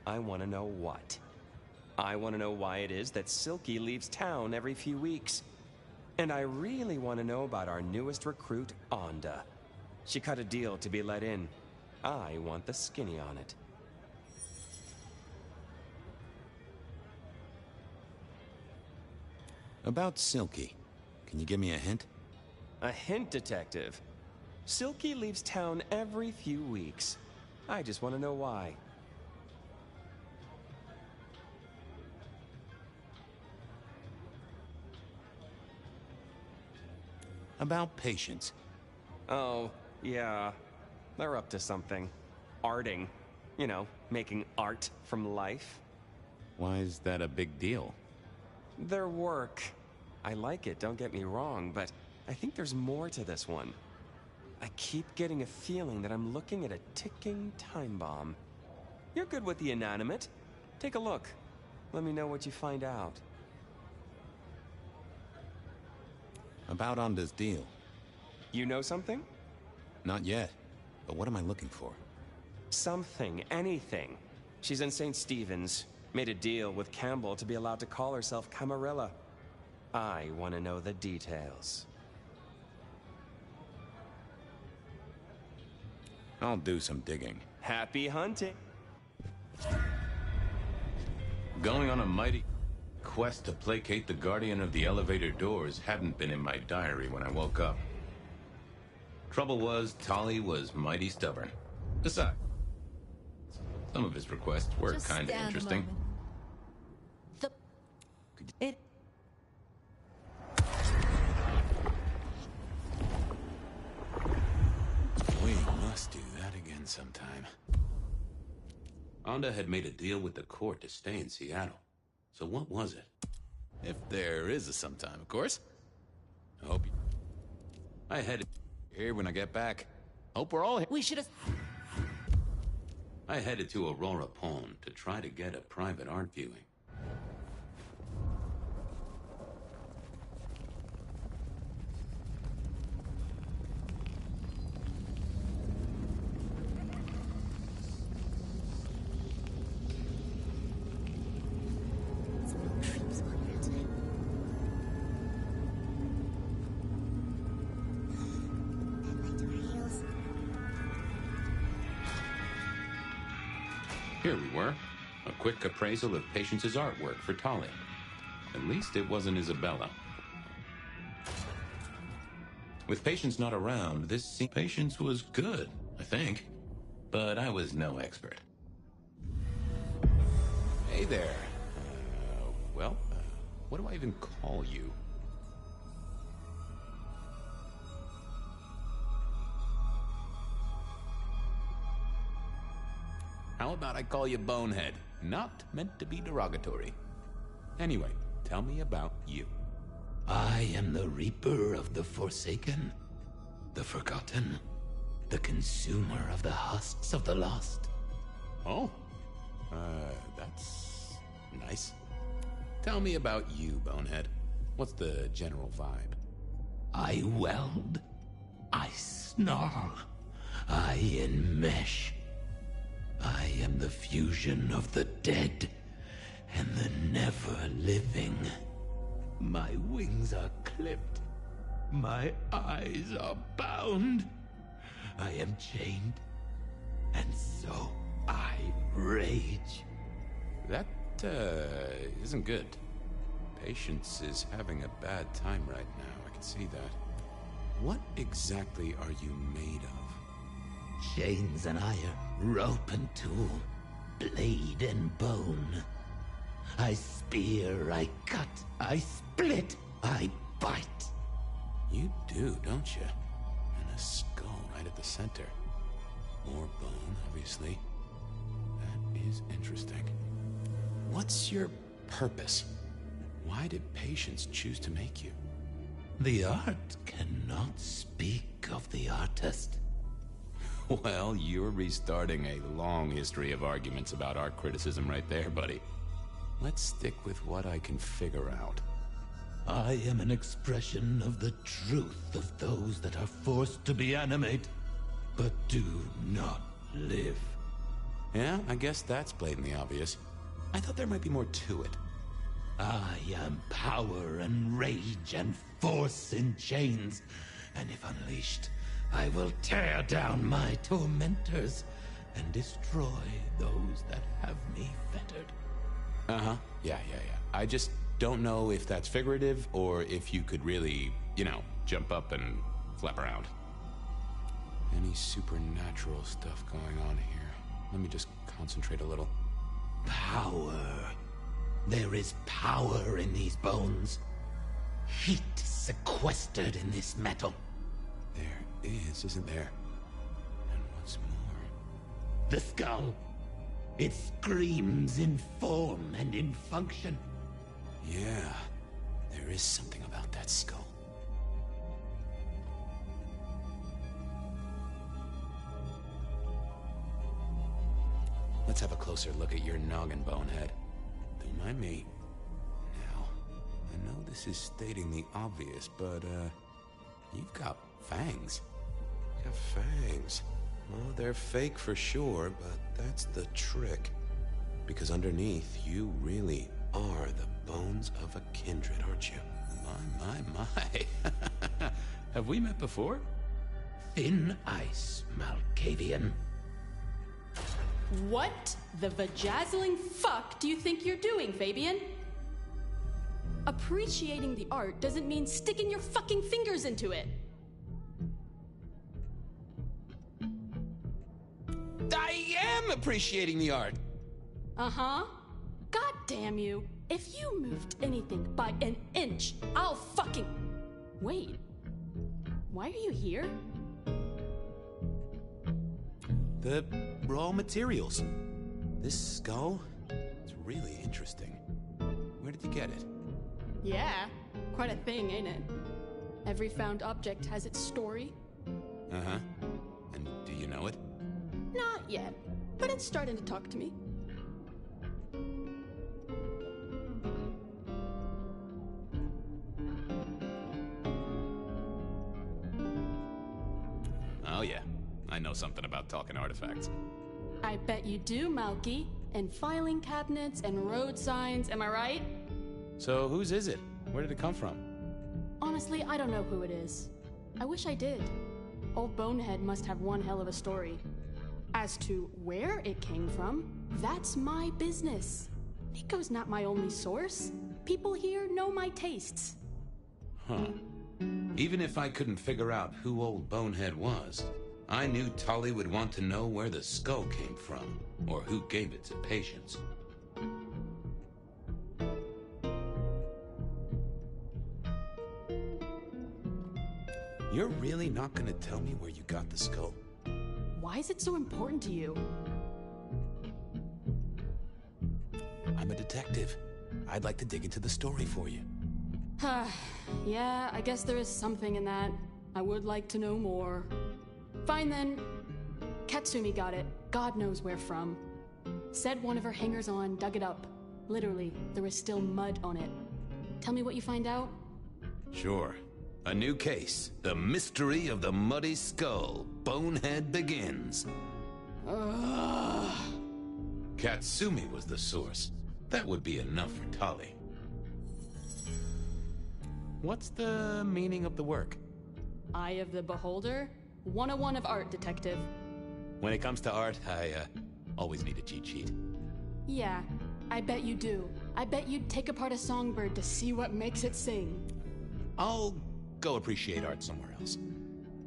I want to know what. I want to know why it is that Silky leaves town every few weeks. And I really want to know about our newest recruit, Onda. She cut a deal to be let in. I want the skinny on it. About Silky. Can you give me a hint? A hint, Detective. Silky leaves town every few weeks. I just want to know why. About Patience. Oh, yeah. They're up to something. Arting. You know, making art from life. Why is that a big deal? Their work. I like it, don't get me wrong, but I think there's more to this one. I keep getting a feeling that I'm looking at a ticking time bomb. You're good with the inanimate. Take a look. Let me know what you find out. About Onda's deal. You know something? Not yet. But what am I looking for? Something, anything. She's in St. Stephen's. Made a deal with Campbell to be allowed to call herself Camarilla. I want to know the details. I'll do some digging. Happy hunting! Going on a mighty quest to placate the guardian of the elevator doors hadn't been in my diary when I woke up. Trouble was, Tolly was mighty stubborn. Besides, some of his requests were kind of interesting. sometime. Onda had made a deal with the court to stay in Seattle. So what was it? If there is a sometime, of course. I hope you... I headed here when I get back. Hope we're all here. We should have... I headed to Aurora Pond to try to get a private art viewing. Here we were. A quick appraisal of Patience's artwork for Tali. At least it wasn't Isabella. With Patience not around, this scene... Patience was good, I think. But I was no expert. Hey there. What do I even call you? How about I call you Bonehead? Not meant to be derogatory. Anyway, tell me about you. I am the Reaper of the Forsaken, the Forgotten, the Consumer of the husks of the lost. Oh, that's nice. Tell me about you, Bonehead. What's the general vibe? I weld, I snarl, I enmesh. I am the fusion of the dead and the never-living. My wings are clipped. My eyes are bound. I am chained. And so I rage. That, isn't good. Patience is having a bad time right now. I can see that. What exactly are you made of? Chains and iron, rope and tool, blade and bone. I spear, I cut, I split, I bite. You do, don't you? And a skull right at the center. More bone, obviously. That is interesting. What's your purpose? Why did Patience choose to make you? The art cannot speak of the artist. Well, you're restarting a long history of arguments about art criticism right there, buddy. Let's stick with what I can figure out. I am an expression of the truth of those that are forced to be animate, but do not live. Yeah, I guess that's blatantly obvious. I thought there might be more to it. I am power and rage and force in chains, and if unleashed, I will tear down my tormentors and destroy those that have me fettered. Uh-huh. Yeah. I just don't know if that's figurative or if you could really, jump up and flap around. Any supernatural stuff going on here? Let me just concentrate a little. Power. There is power in these bones. Heat sequestered in this metal. There is, isn't there? And what's more? The skull. It screams in form and in function. Yeah, there is something about that skull. Let's have a closer look at your noggin, Bonehead. Don't mind me. Now, I know this is stating the obvious, but, you've got fangs. You have fangs. Well, they're fake for sure, but that's the trick. Because underneath, you really are the bones of a kindred, aren't you? My. Have we met before? Thin ice, Malkavian. What the vajazzling fuck do you think you're doing, Fabian? Appreciating the art doesn't mean sticking your fucking fingers into it. I am appreciating the art. Uh-huh. God damn you. If you moved anything by an inch, I'll fucking... Wait. Why are you here? The raw materials. This skull? It's really interesting. Where did you get it? Yeah, quite a thing, ain't it? Every found object has its story. Uh-huh. And do you know it? Not yet, but it's starting to talk to me. Oh yeah, I know something about talking artifacts. I bet you do, Malky. And filing cabinets and road signs, am I right? So whose is it? Where did it come from? Honestly, I don't know who it is. I wish I did. Old Bonehead must have one hell of a story. As to where it came from, that's my business. Nico's not my only source. People here know my tastes. Huh. Even if I couldn't figure out who old Bonehead was, I knew Tully would want to know where the skull came from, or who gave it to Patience. You're really not gonna tell me where you got the skull? Why is it so important to you? I'm a detective. I'd like to dig into the story for you. Yeah, I guess there is something in that. I would like to know more. Fine then. Katsumi got it. God knows where from. Said one of her hangers-on dug it up. Literally, there was still mud on it. Tell me what you find out? Sure. A new case. The mystery of the muddy skull. Bonehead begins. Katsumi was the source. That would be enough for Tully. What's the meaning of the work? Eye of the Beholder? 101 of art, detective. When it comes to art, I always need a cheat sheet. Yeah, I bet you do. I bet you'd take apart a songbird to see what makes it sing. I'll go appreciate art somewhere else.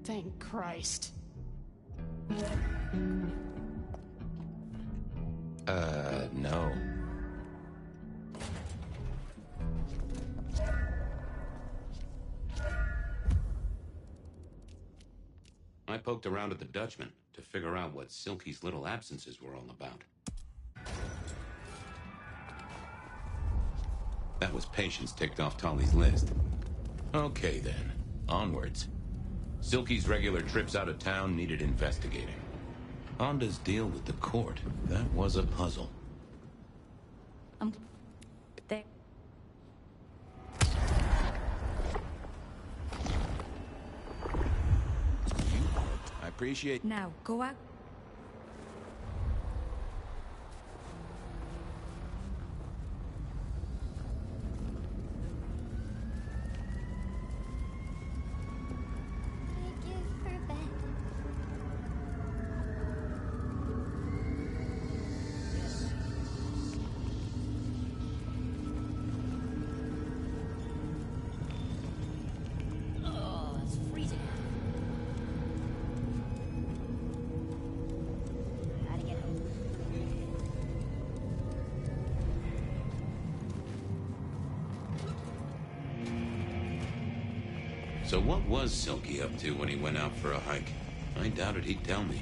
Thank Christ. No. I poked around at the Dutchman to figure out what Silky's little absences were all about. That was Patience ticked off Tully's list. Okay then, onwards. Silky's regular trips out of town needed investigating. Honda's deal with the court, that was a puzzle. There. I appreciate... Now, go out. So what was Silky up to when he went out for a hike? I doubted he'd tell me.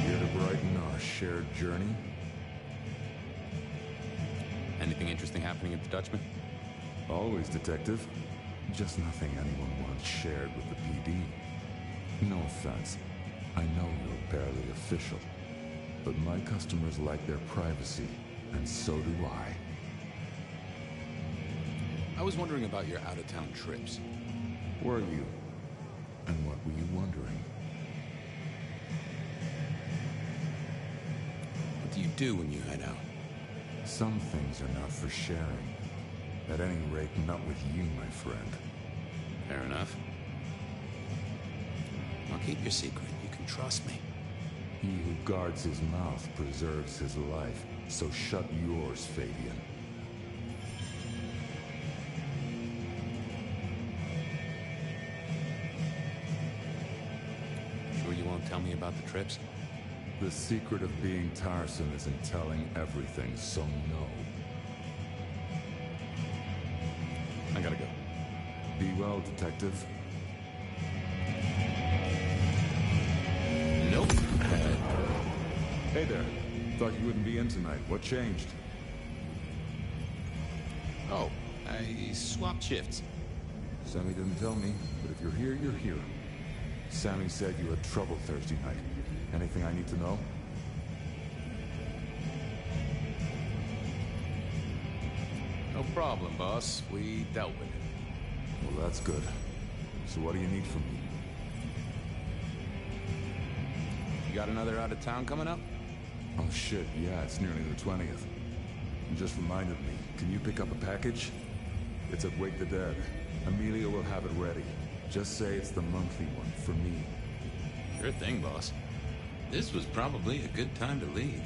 Here to brighten our shared journey? Anything interesting happening at the Dutchman? Always, detective. Just nothing anyone wants shared with the PD. No offense. I know you're barely official. But my customers like their privacy, and so do I. I was wondering about your out-of-town trips. Were you? And what were you wondering? What do you do when you head out? Some things are not for sharing. At any rate, not with you, my friend. Fair enough. I'll keep your secret. You can trust me. He who guards his mouth preserves his life, so shut yours, Fabian. Sure you won't tell me about the trips? The secret of being tiresome is in telling everything, so no. I gotta go. Be well, detective. Hey there. Thought you wouldn't be in tonight. What changed? Oh, I swapped shifts. Sammy didn't tell me, but if you're here, you're here. Sammy said you had trouble Thursday night. Anything I need to know? No problem, boss. We dealt with it. Well, that's good. So what do you need from me? You got another out of town coming up? Oh shit, yeah, it's nearly the 20th. You just reminded me. Can you pick up a package? It's at Wake the Dead. Amelia will have it ready. Just say it's the monthly one, for me. Sure thing, boss. This was probably a good time to leave.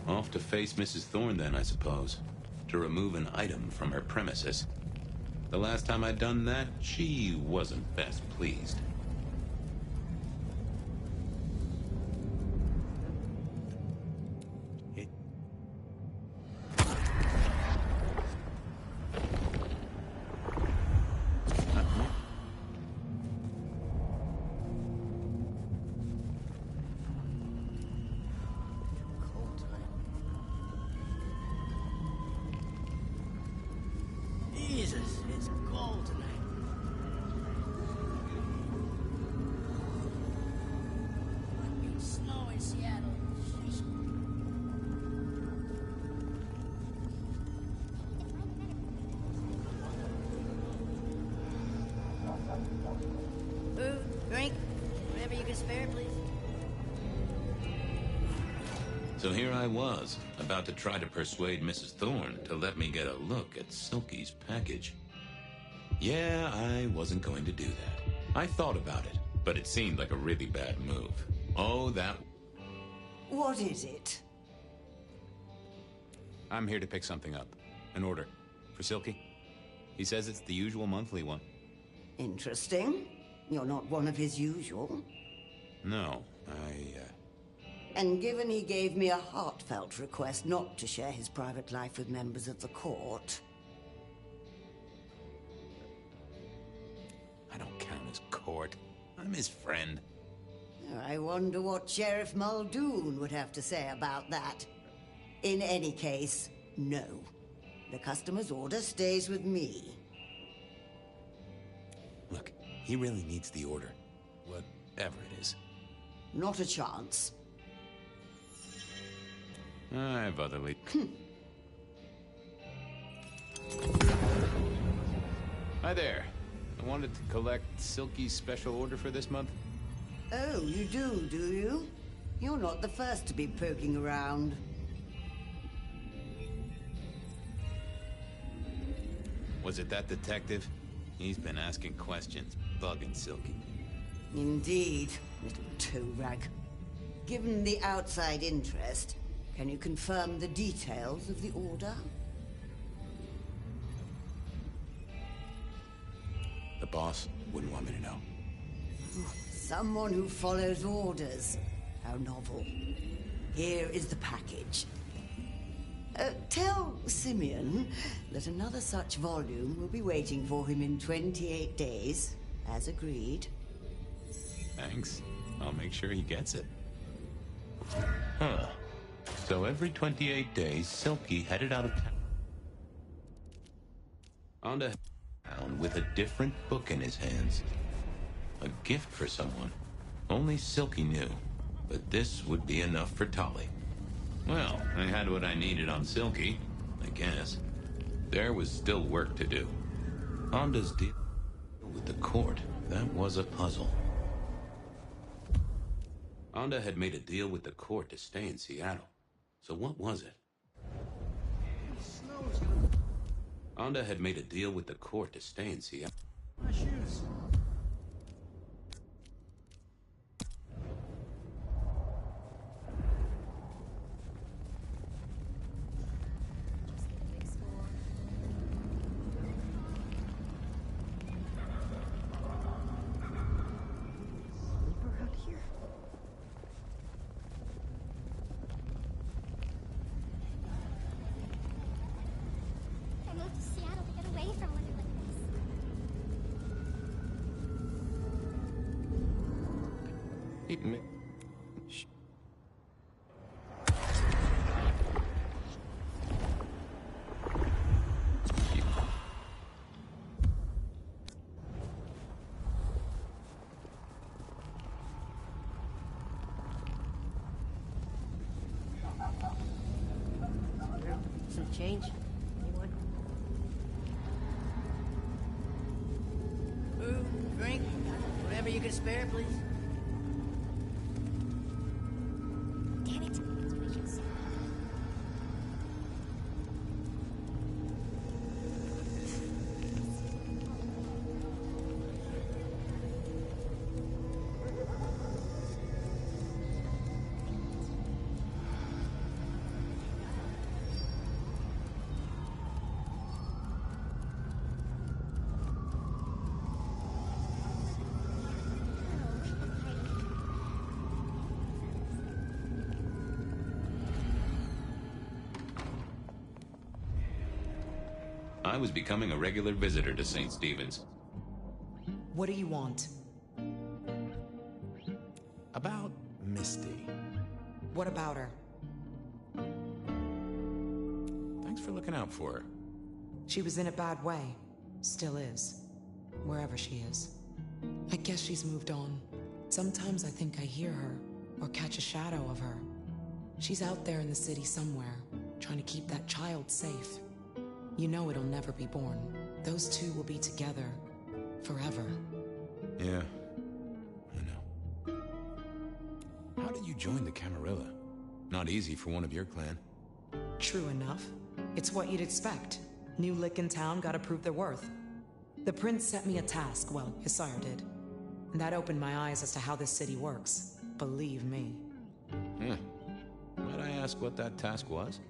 Off to face Mrs. Thorne then, I suppose. To remove an item from her premises. The last time I'd done that, she wasn't best pleased. Jesus, it's cold tonight. Fucking snow in Seattle. Sheesh. Food, drink, whatever you can spare, please. So here I was, about to try to persuade Mrs. Thorne to let me get a look at Silky's package. Yeah, I wasn't going to do that. I thought about it, but it seemed like a really bad move. Oh, that... What is it? I'm here to pick something up. An order. For Silky. He says it's the usual monthly one. Interesting. You're not one of his usual. No, And given he gave me a heartfelt request not to share his private life with members of the court... I don't count as court. I'm his friend. I wonder what Sheriff Muldoon would have to say about that. In any case, no. The customer's order stays with me. Look, he really needs the order. Whatever it is. Not a chance. I have other leads. Hi there. I wanted to collect Silky's special order for this month. Oh, you do you? You're not the first to be poking around. Was it that detective? He's been asking questions, bugging Silky. Indeed, little toe rag. Given the outside interest, can you confirm the details of the order? The boss wouldn't want me to know. Someone who follows orders. How novel. Here is the package. Tell Simeon that another such volume will be waiting for him in 28 days, as agreed. Thanks. I'll make sure he gets it. Huh. So every 28 days, Silky headed out of town with a different book in his hands. A gift for someone. Only Silky knew. But this would be enough for Tolly. Well, I had what I needed on Silky, I guess. There was still work to do. Honda's deal with the court, that was a puzzle. Honda had made a deal with the court to stay in Seattle. So what was it? Honda had made a deal with the court to stay in Seattle. My shoes. keeping me... Shh. Some change? Anyone? Food, drink, whatever you can spare, please. Damn it. That's what I should say. I was becoming a regular visitor to St. Stephen's. What do you want? About Misty. What about her? Thanks for looking out for her. She was in a bad way. Still is. Wherever she is. I guess she's moved on. Sometimes I think I hear her, or catch a shadow of her. She's out there in the city somewhere, trying to keep that child safe. You know it'll never be born. Those two will be together. Forever. Yeah. I know. How did you join the Camarilla? Not easy for one of your clan. True enough. It's what you'd expect. New lick in town gotta prove their worth. The prince set me a task, well, his sire did. And that opened my eyes as to how this city works. Believe me. Might I ask what that task was?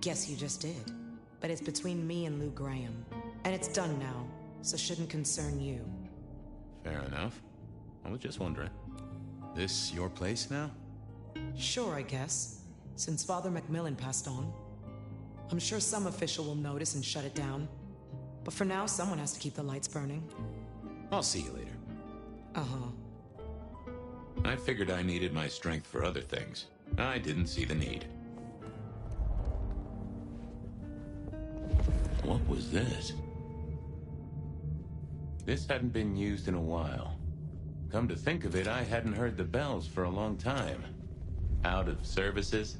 Guess you just did. But it's between me and Lou Graham. And it's done now, so shouldn't concern you. Fair enough. I was just wondering. This your place now? Sure, I guess. Since Father Macmillan passed on. I'm sure some official will notice and shut it down. But for now, someone has to keep the lights burning. I'll see you later. Uh-huh. I figured I needed my strength for other things. I didn't see the need. What was this? This hadn't been used in a while. Come to think of it, I hadn't heard the bells for a long time. Out of services?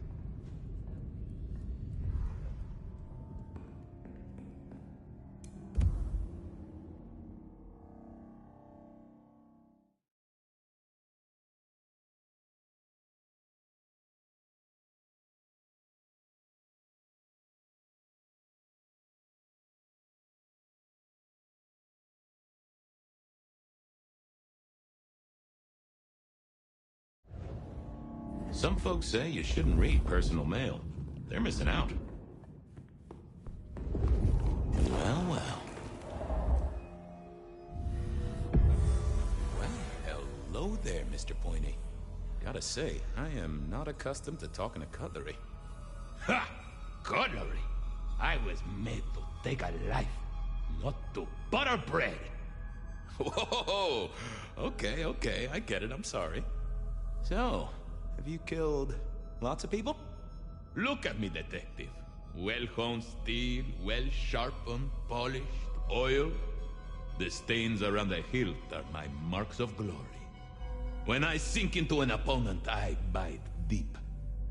Some folks say you shouldn't read personal mail. They're missing out. Well, well. Well, hello there, Mr. Pointy. Gotta say, I am not accustomed to talking to cutlery. Ha! Cutlery? I was made to take a life, not to butter bread. Whoa! Okay, I get it, I'm sorry. So, have you killed lots of people? Look at me, detective. Well-honed steel, well-sharpened, polished, oiled. The stains around the hilt are my marks of glory. When I sink into an opponent, I bite deep.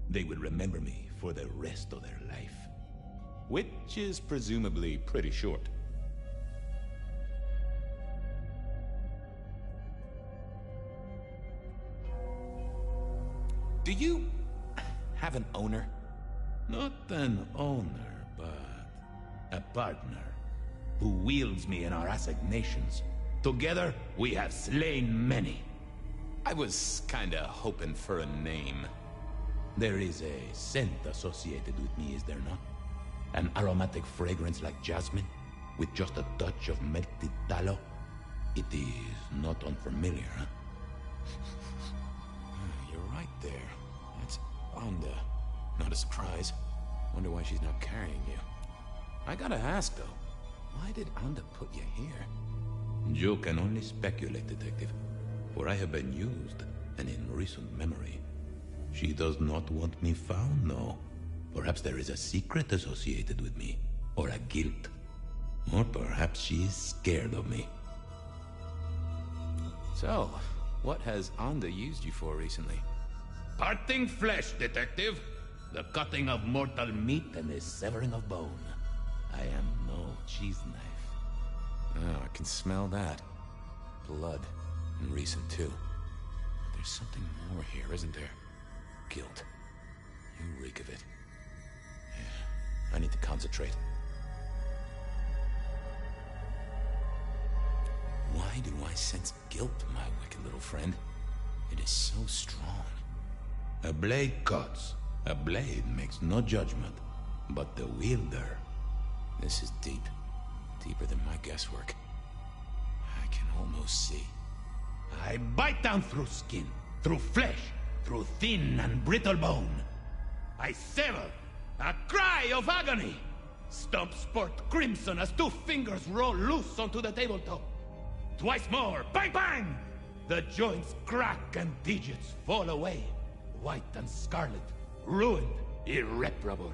They will remember me for the rest of their life. Which is presumably pretty short. Do you have an owner? Not an owner, but a partner who wields me in our assignations. Together, we have slain many. I was kinda hoping for a name. There is a scent associated with me, is there not? An aromatic fragrance like jasmine, with just a touch of melted tallow. It is not unfamiliar, huh? You're right there. That's Onda. Not a surprise. Wonder why she's not carrying you. I gotta ask, though. Why did Onda put you here? You can only speculate, detective. For I have been used and in recent memory. She does not want me found, no. Perhaps there is a secret associated with me, or a guilt. Or perhaps she is scared of me. So, what has Onda used you for recently? Parting flesh, detective. The cutting of mortal meat and the severing of bone. I am no cheese knife. Oh, I can smell that. Blood. And recent, too. But there's something more here, isn't there? Guilt. You reek of it. Yeah, I need to concentrate. Why do I sense guilt, my wicked little friend? It is so strong. A blade cuts. A blade makes no judgment. But the wielder... This is deep. Deeper than my guesswork. I can almost see. I bite down through skin, through flesh, through thin and brittle bone. I sever, a cry of agony. Stump spurt crimson as 2 fingers roll loose onto the tabletop. Twice more, bang bang! The joints crack and digits fall away. White and scarlet, ruined, irreparable.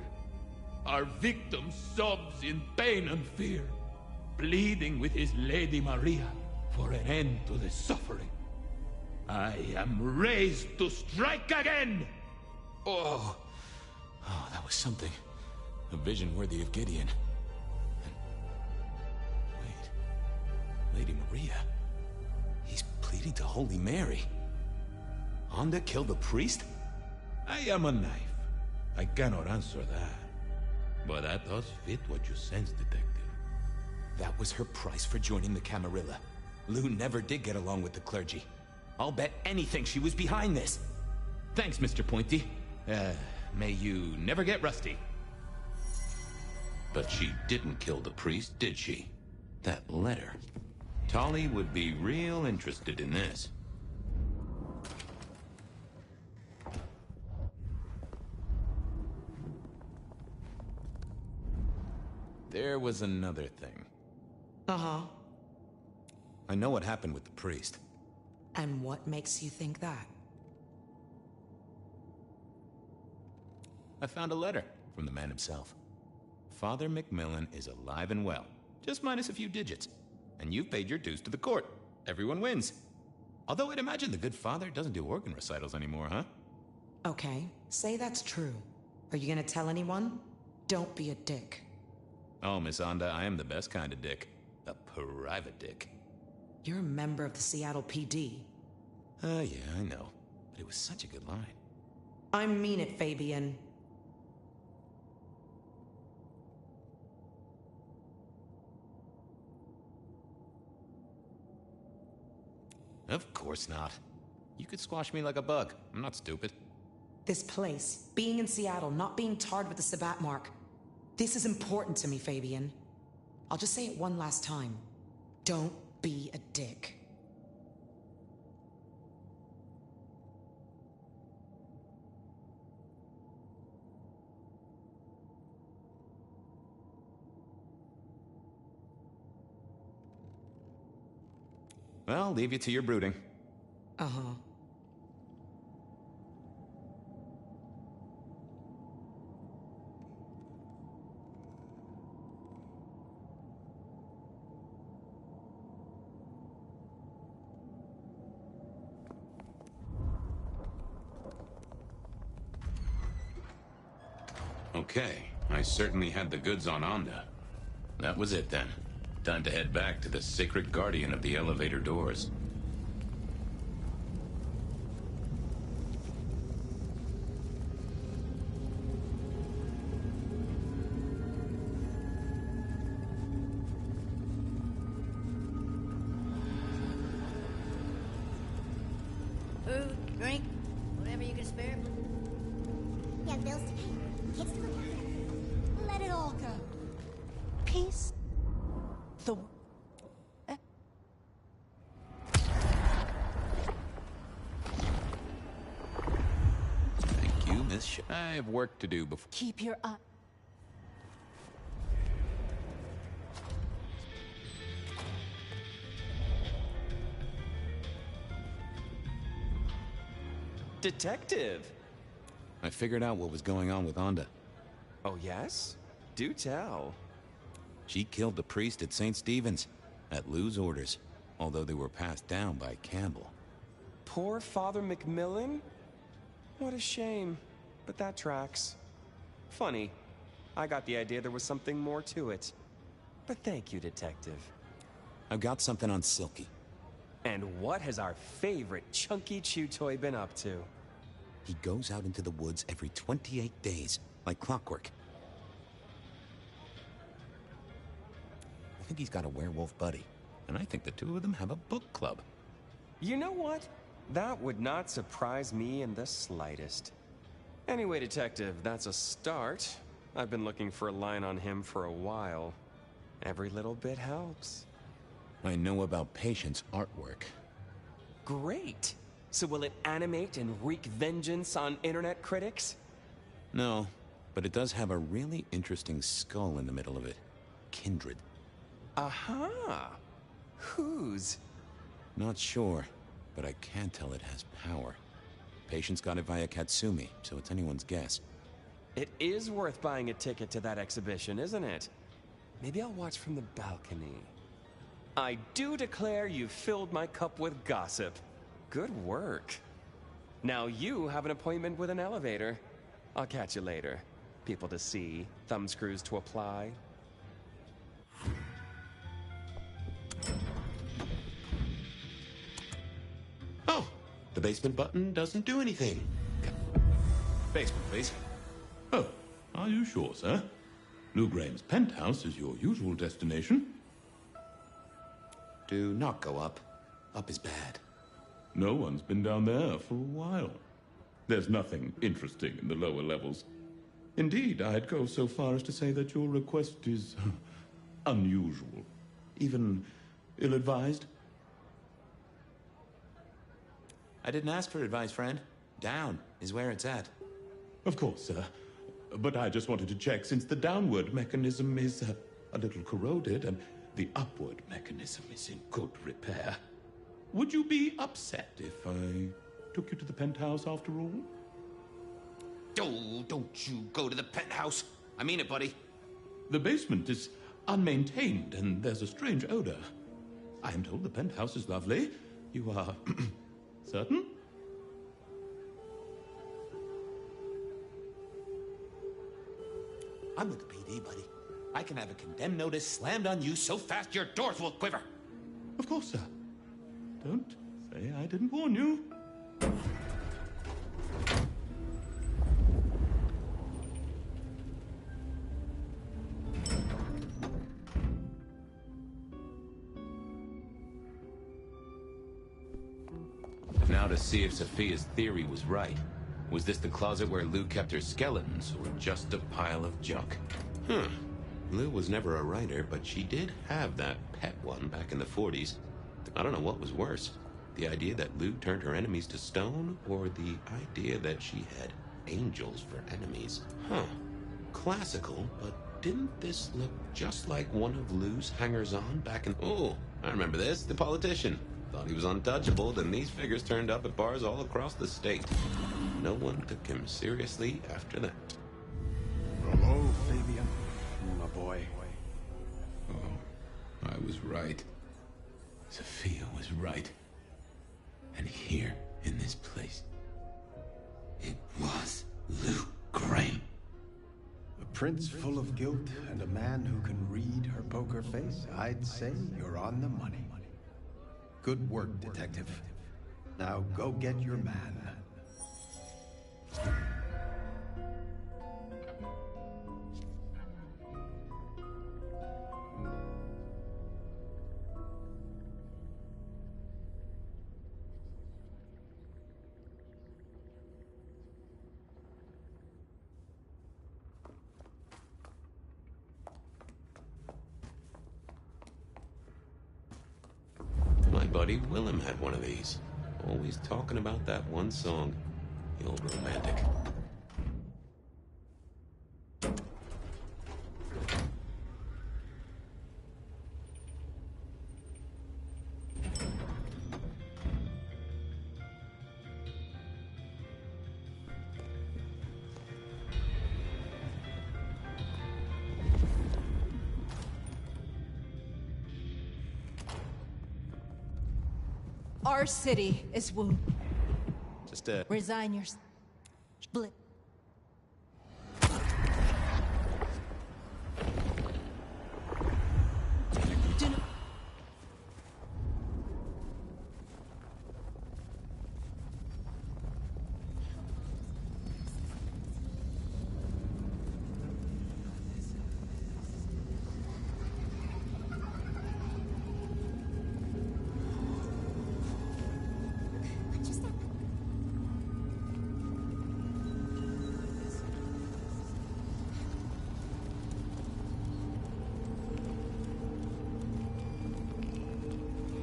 Our victim sobs in pain and fear, pleading with his Lady Maria for an end to the suffering. I am raised to strike again! Oh, that was something. A vision worthy of Gideon. And... wait. Lady Maria? He's pleading to Holy Mary. Onda killed the priest? I am a knife. I cannot answer that. But that does fit what you sense, detective. That was her price for joining the Camarilla. Lou never did get along with the clergy. I'll bet anything she was behind this. Thanks, Mr. Pointy. May you never get rusty. But she didn't kill the priest, did she? That letter. Tolly would be real interested in this. There was another thing. Uh-huh. I know what happened with the priest. And what makes you think that? I found a letter from the man himself. Father Macmillan is alive and well, just minus a few digits. And you've paid your dues to the court. Everyone wins. Although I'd imagine the good father doesn't do organ recitals anymore, huh? Okay, say that's true. Are you gonna tell anyone? Don't be a dick. Oh, Miss Onda, I am the best kind of dick. A private dick. You're a member of the Seattle PD. Yeah, I know. But it was such a good line. I mean it, Fabian. Of course not. You could squash me like a bug. I'm not stupid. This place, being in Seattle, not being tarred with the Sabbat mark. This is important to me, Fabian. I'll just say it one last time. Don't be a dick. Well, I'll leave you to your brooding. Uh-huh. Okay, I certainly had the goods on Onda. That was it then. Time to head back to the sacred guardian of the elevator doors. Food, drink, whatever you can spare. Yeah, bills to pay. Kids to look after. Let it all go. Peace. The... Thank you, Miss I have work to do before... Keep your eye... Detective! I figured out what was going on with Onda. Oh, yes? Do tell. She killed the priest at St. Stephen's, at Lou's orders, although they were passed down by Campbell. Poor Father Macmillan? What a shame, but that tracks. Funny, I got the idea there was something more to it. But thank you, Detective. I've got something on Silky. And what has our favorite Chunky Chew toy been up to? He goes out into the woods every 28 days, like clockwork. I think he's got a werewolf buddy, and I think the two of them have a book club. You know what? That would not surprise me in the slightest. Anyway, Detective, that's a start. I've been looking for a line on him for a while. Every little bit helps. I know about Patience artwork. Great! So will it animate and wreak vengeance on internet critics? No, but it does have a really interesting skull in the middle of it. Kindred. Aha! Whose? Not sure, but I can tell it has power. Patience got it via Katsumi, so it's anyone's guess. It is worth buying a ticket to that exhibition, isn't it? Maybe I'll watch from the balcony. I do declare you've filled my cup with gossip. Good work. Now you have an appointment with an elevator. I'll catch you later. People to see, thumbscrews to apply. Oh, the basement button doesn't do anything. Basement, please. Oh, are you sure, sir? Lou Graham's penthouse is your usual destination. Do not go up. Up is bad. No one's been down there for a while. There's nothing interesting in the lower levels. Indeed, I'd go so far as to say that your request is unusual. Even ill-advised. I didn't ask for advice, friend. Down is where it's at. Of course, sir. But I just wanted to check, since the downward mechanism is a little corroded and the upward mechanism is in good repair. Would you be upset if I took you to the penthouse after all? Oh, don't you go to the penthouse. I mean it, buddy. The basement is unmaintained and there's a strange odor. I am told the penthouse is lovely. You are certain? I'm with the PD, buddy. I can have a condemned notice slammed on you so fast your doors will quiver. Of course, sir. Don't say I didn't warn you. Now to see if Sophia's theory was right. Was this the closet where Lou kept her skeletons, or just a pile of junk? Lou was never a writer, but she did have that pet one back in the 40s. I don't know what was worse. The idea that Lou turned her enemies to stone, or the idea that she had angels for enemies? Classical, but didn't this look just like one of Lou's hangers-on back in... Oh, I remember this. The politician. Thought he was untouchable, then these figures turned up at bars all across the state. No one took him seriously after that. Hello, Fabian. My boy. Oh, I was right. Sophia was right. And here, in this place, it was Lou Graham. A prince full of guilt and a man who can read her poker face. I'd say you're on the money. Good work, Detective. Now go get your man. My buddy Willem had one of these. Always talking about that one song. The old romantic. Our city is wounded. Just Resign your split.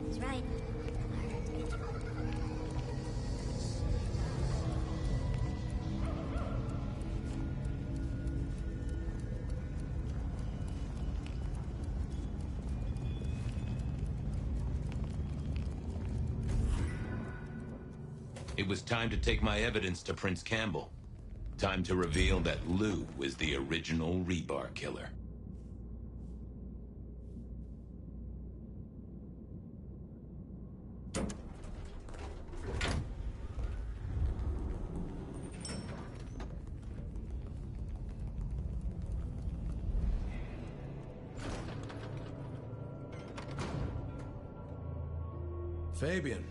That's right. It was time to take my evidence to Prince Campbell. Time to reveal that Lou was the original rebar killer. Fabian,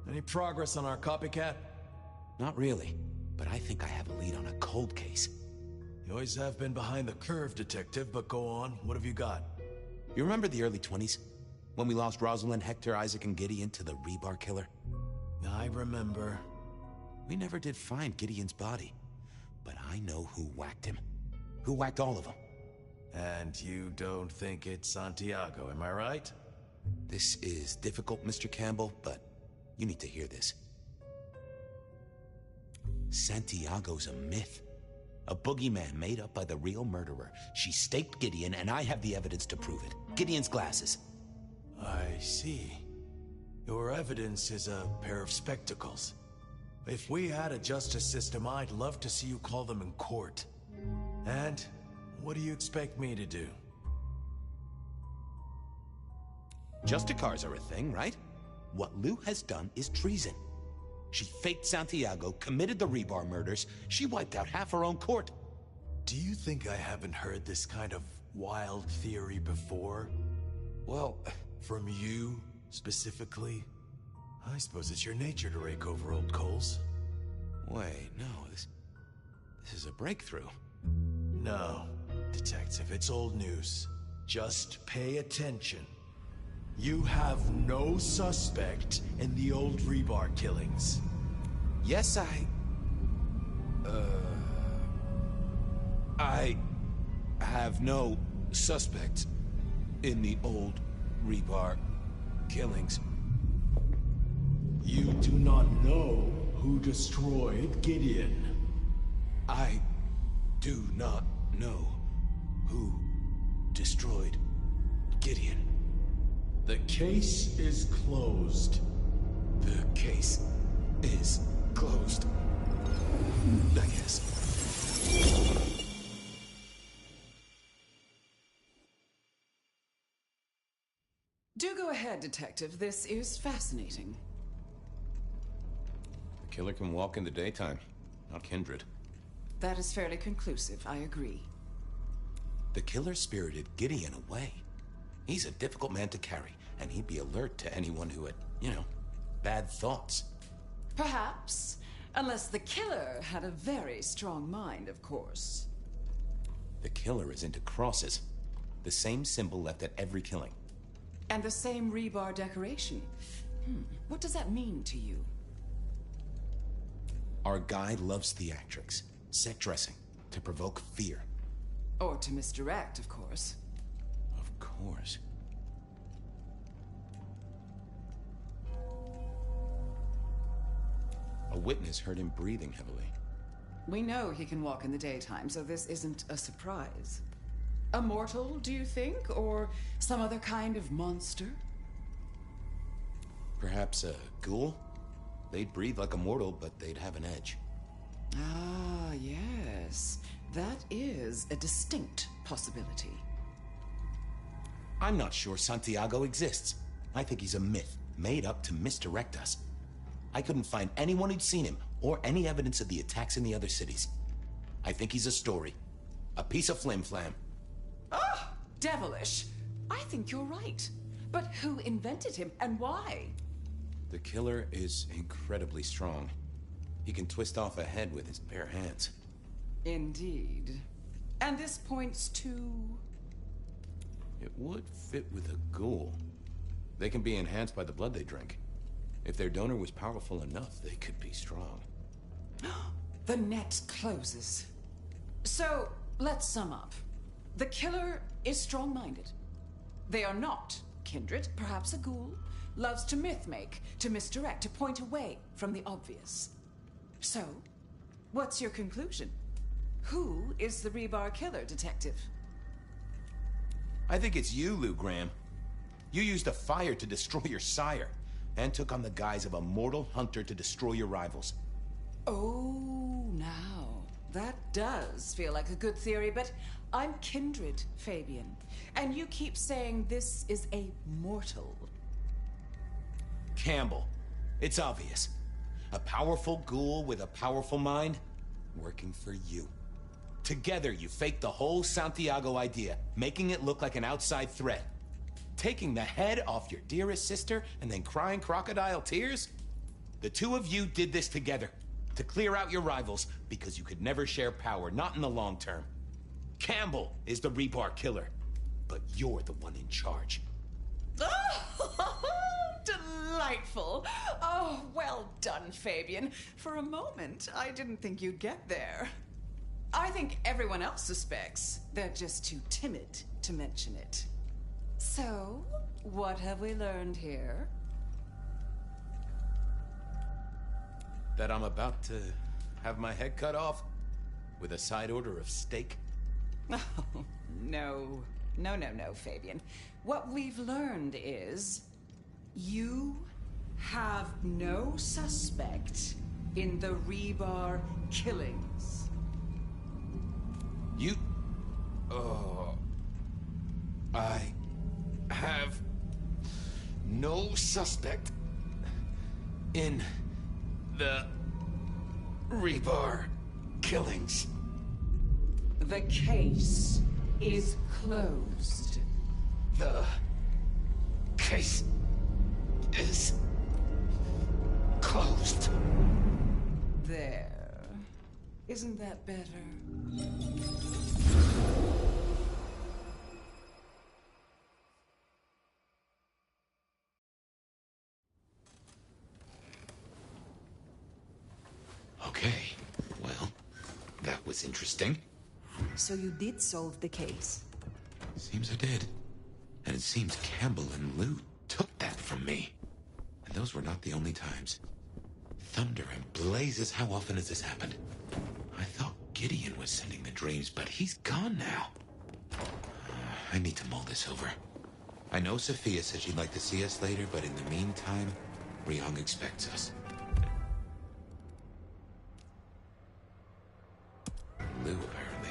any progress on our copycat? Not really, but I think I have a lead on a cold case. You always have been behind the curve, Detective, but go on. What have you got? You remember the early 20s? When we lost Rosalind, Hector, Isaac, and Gideon to the rebar killer? I remember. We never did find Gideon's body, but I know who whacked him. Who whacked all of them. And you don't think it's Santiago, am I right? This is difficult, Mr. Campbell, but you need to hear this. Santiago's a myth. A boogeyman made up by the real murderer. She staked Gideon, and I have the evidence to prove it. Gideon's glasses. I see. Your evidence is a pair of spectacles. If we had a justice system, I'd love to see you call them in court. And what do you expect me to do? Justicars are a thing, right? What Lou has done is treason. She faked Santiago, committed the rebar murders. She wiped out half her own court. Do you think I haven't heard this kind of wild theory before? Well, from you, specifically? I suppose it's your nature to rake over old coals. Wait, no, this is a breakthrough. No, Detective, it's old news. Just pay attention. You have no suspect in the old rebar killings. Yes, I have no suspect in the old rebar killings. You do not know who destroyed Gideon. I do not know who destroyed Gideon. The case is closed. The case is closed. I guess. Do go ahead, Detective. This is fascinating. The killer can walk in the daytime, not Kindred. That is fairly conclusive, I agree. The killer spirited Gideon away. He's a difficult man to carry, and he'd be alert to anyone who had, bad thoughts. Perhaps. Unless the killer had a very strong mind, of course. The killer is into crosses. The same symbol left at every killing. And the same rebar decoration. What does that mean to you? Our guy loves theatrics, set dressing, to provoke fear. Or to misdirect, of course. Of course. A witness heard him breathing heavily. We know he can walk in the daytime, so this isn't a surprise. A mortal, do you think? Or some other kind of monster? Perhaps a ghoul? They'd breathe like a mortal, but they'd have an edge. Ah, yes. That is a distinct possibility. I'm not sure Santiago exists. I think he's a myth, made up to misdirect us. I couldn't find anyone who'd seen him or any evidence of the attacks in the other cities. I think he's a story. A piece of flim-flam. Ah, devilish. I think you're right. But who invented him and why? The killer is incredibly strong. He can twist off a head with his bare hands. Indeed. And this points to... It would fit with a ghoul. They can be enhanced by the blood they drink. If their donor was powerful enough, they could be strong. The net closes. So, let's sum up. The killer is strong-minded. They are not kindred, perhaps a ghoul, loves to myth-make, to misdirect, to point away from the obvious. So, what's your conclusion? Who is the Rebar killer, Detective? I think it's you, Lou Graham. You used a fire to destroy your sire, and took on the guise of a mortal hunter to destroy your rivals. Oh, now, that does feel like a good theory, but I'm kindred, Fabian. And you keep saying this is a mortal. Campbell. It's obvious. A powerful ghoul with a powerful mind, working for you. Together, you faked the whole Santiago idea, making it look like an outside threat. Taking the head off your dearest sister and then crying crocodile tears? The two of you did this together, to clear out your rivals, because you could never share power, not in the long term. Campbell is the Rebar killer, but you're the one in charge. Oh, delightful. Oh, well done, Fabian. For a moment, I didn't think you'd get there. I think everyone else suspects. They're just too timid to mention it. So, what have we learned here? That I'm about to have my head cut off with a side order of steak? Oh, no. No, Fabian. What we've learned is you have no suspect in the Rebar killings. You... Oh... I have no suspect in the Rebar killings. The case is closed. The case is closed. There. Isn't that better? Okay, well, that was interesting. So you did solve the case? Seems I did. And it seems Campbell and Lou took that from me. And those were not the only times. Thunder and blazes, how often has this happened? I thought Gideon was sending the dreams, but he's gone now. I need to mull this over. I know Sophia said she'd like to see us later, but in the meantime, Ryong expects us. Lou, apparently.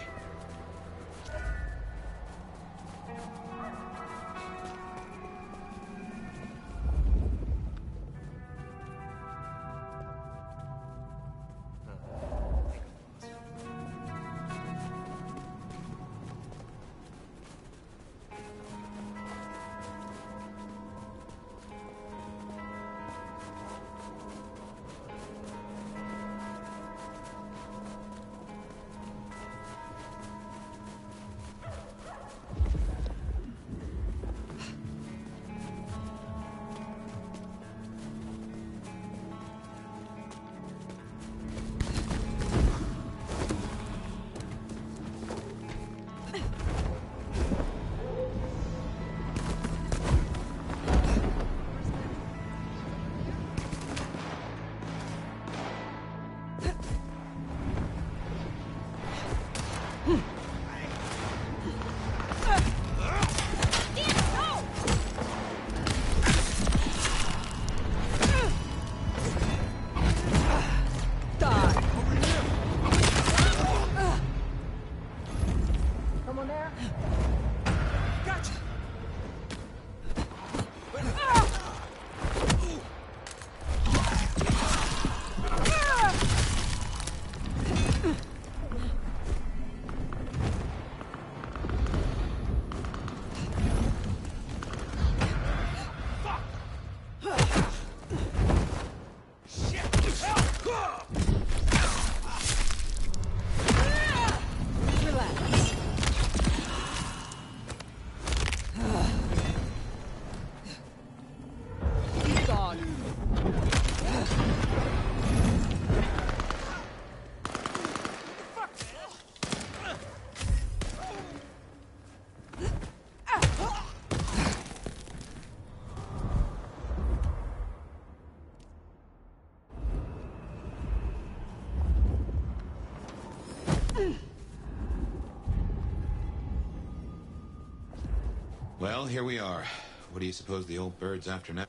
Well, here we are. What do you suppose the old bird's after now?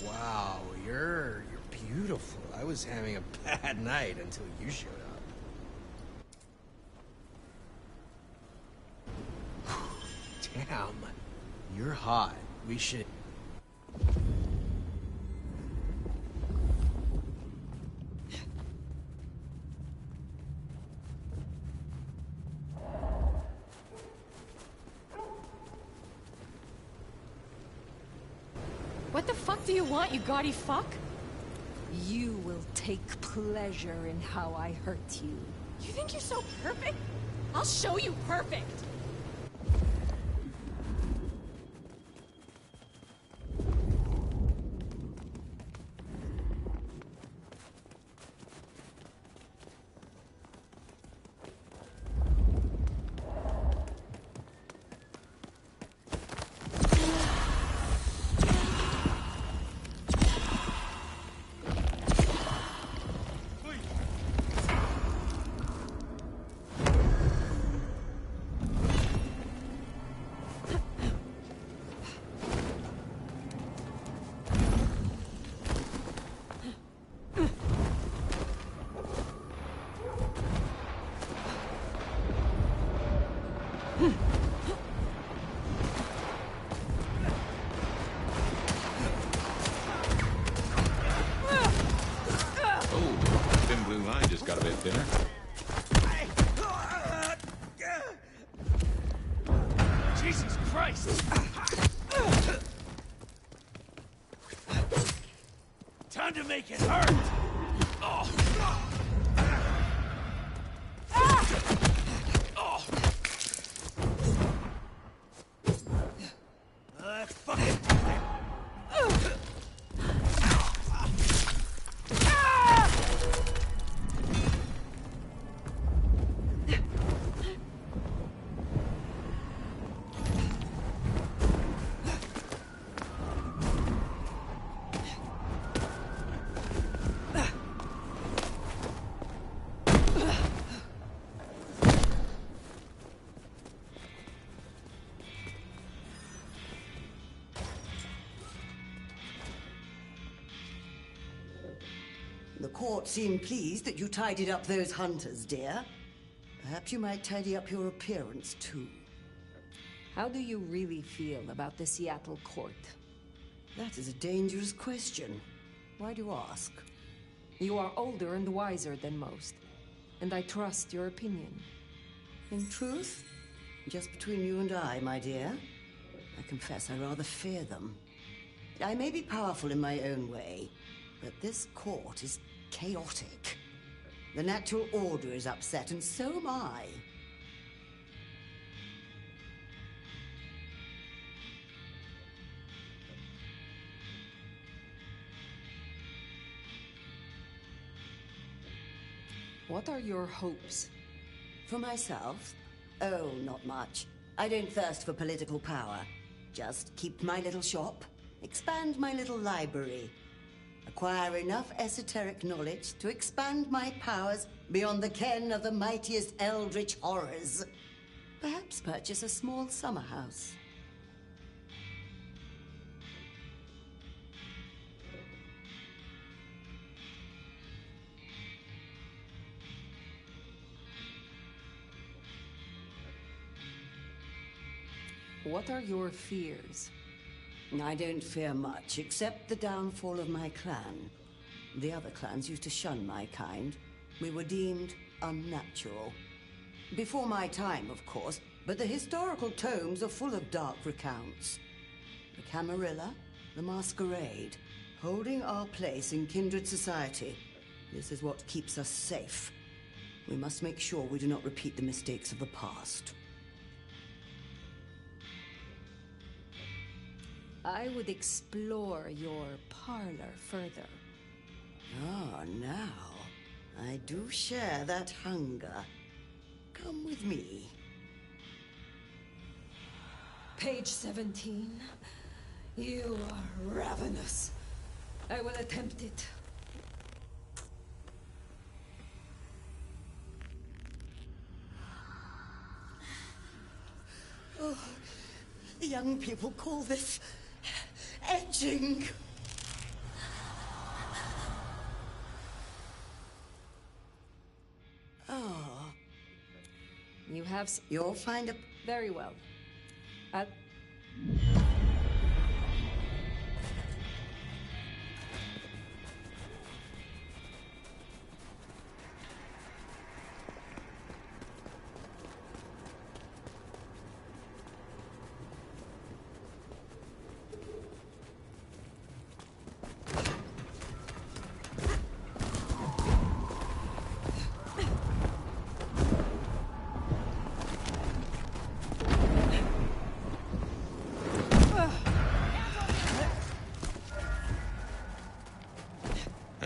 Wow, you're beautiful. I was having a bad night until you showed up. Damn, you're hot. We should... What the fuck do you want, you gaudy fuck? You will take pleasure in how I hurt you. You think you're so perfect? I'll show you perfect! Got a bit thinner. Jesus Christ! Time to make it hurt! Oh. Fucking... The court seemed pleased that you tidied up those hunters, dear. Perhaps you might tidy up your appearance, too. How do you really feel about the Seattle court? That is a dangerous question. Why do you ask? You are older and wiser than most, and I trust your opinion. In truth, just between you and I, my dear, I confess I rather fear them. I may be powerful in my own way, but this court is chaotic. The natural order is upset, and so am I. What are your hopes? For myself? Oh, not much. I don't thirst for political power. Just keep my little shop, expand my little library, acquire enough esoteric knowledge to expand my powers beyond the ken of the mightiest eldritch horrors. Perhaps purchase a small summer house. What are your fears? I don't fear much, except the downfall of my clan. The other clans used to shun my kind. We were deemed unnatural. Before my time, of course, but the historical tomes are full of dark recounts. The Camarilla, the Masquerade, holding our place in kindred society. This is what keeps us safe. We must make sure we do not repeat the mistakes of the past. I would explore your parlor further. Ah, now, I do share that hunger. Come with me. Page 17. You are ravenous. I will attempt it. Oh, young people call this edging. Oh. You have... You'll find a... Very well.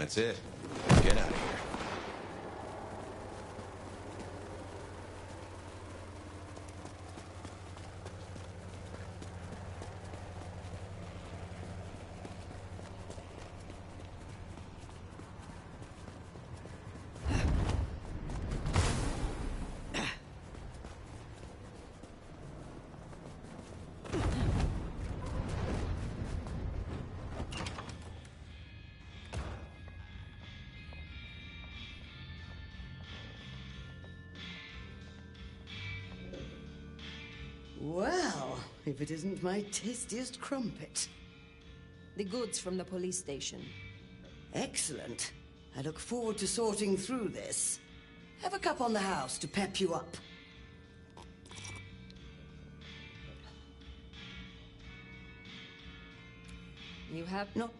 That's it. Get out of here. Well, if it isn't my tastiest crumpet. The goods from the police station. Excellent. I look forward to sorting through this. Have a cup on the house to pep you up. You have... No.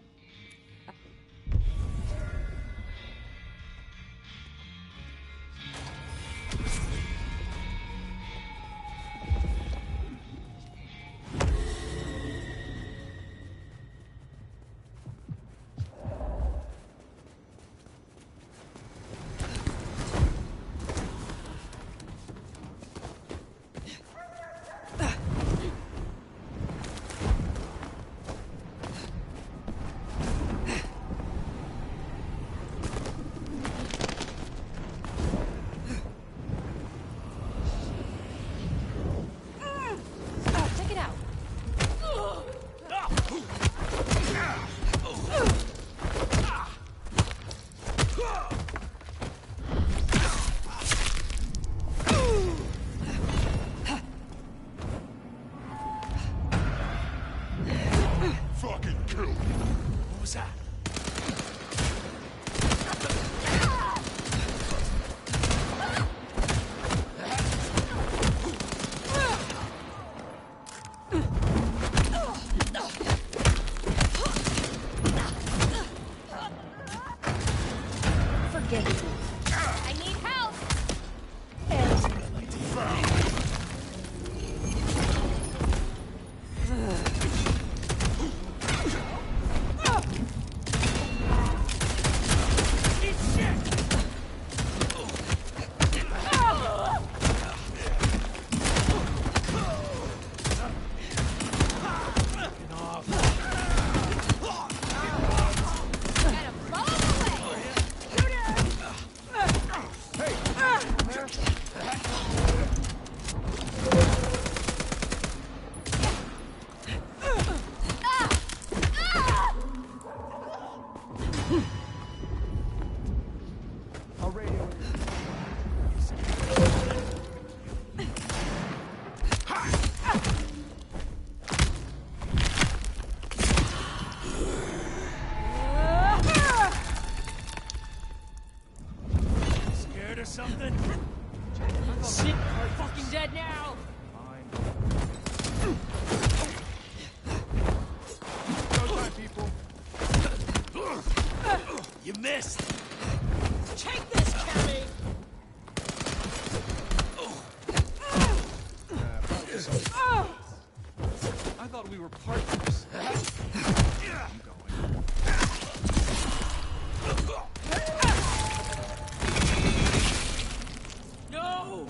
I need help! something? Shit, we're fucking dead now! Go time, people. You missed! Take this, Kelly! I thought we were partners. I'm going. No!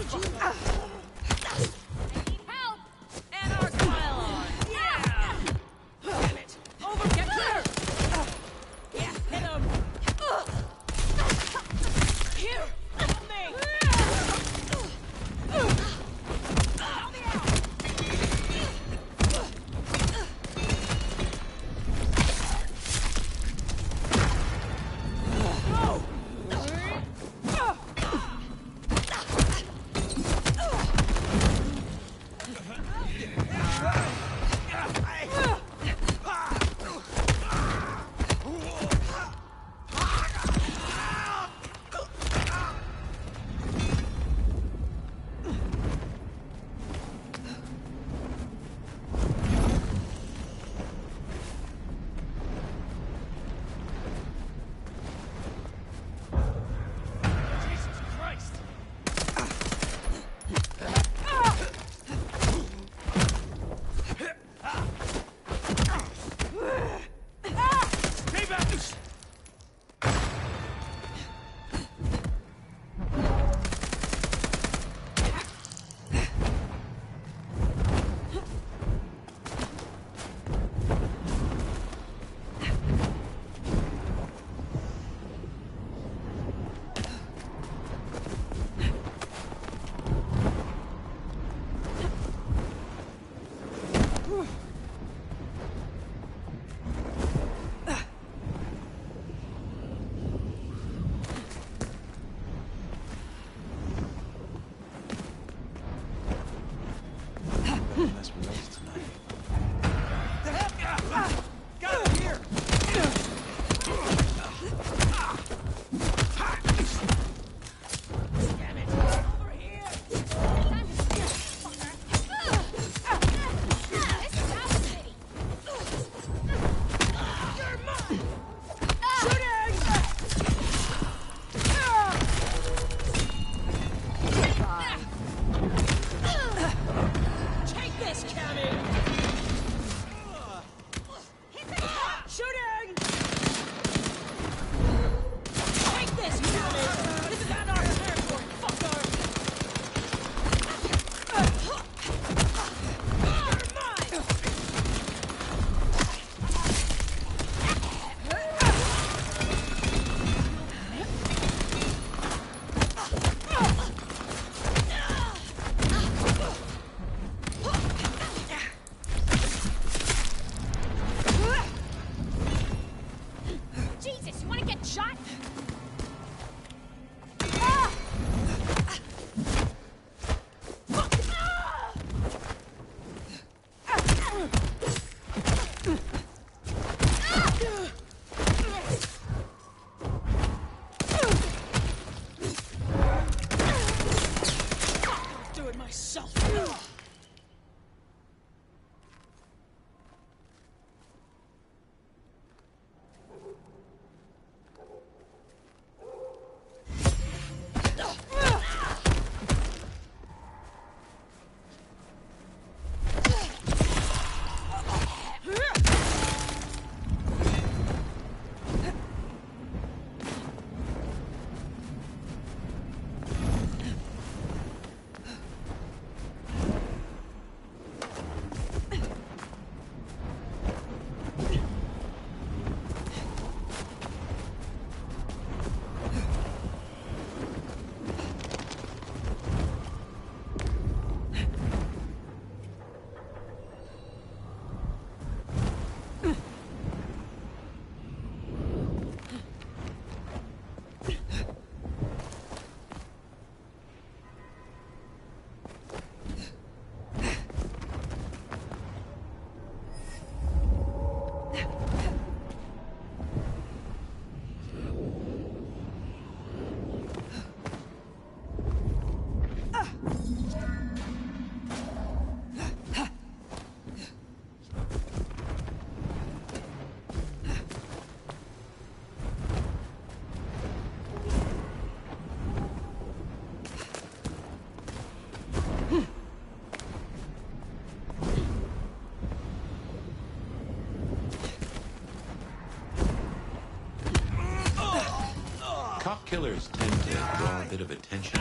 Help! And our pylon! Yeah! Damn it! Over! Get clear! Yeah, hit him! Here! Help me! Help me out! Mess with us tonight. Got him here! Damn it! Over here! This is our city! You're mine! Shooting! Take this, Cammy! Shooting! Take this, Cammy! This is not our territory, fucker! You're mine! Jesus, you want to get shot? Do it myself. Cop killers tend to draw a bit of attention.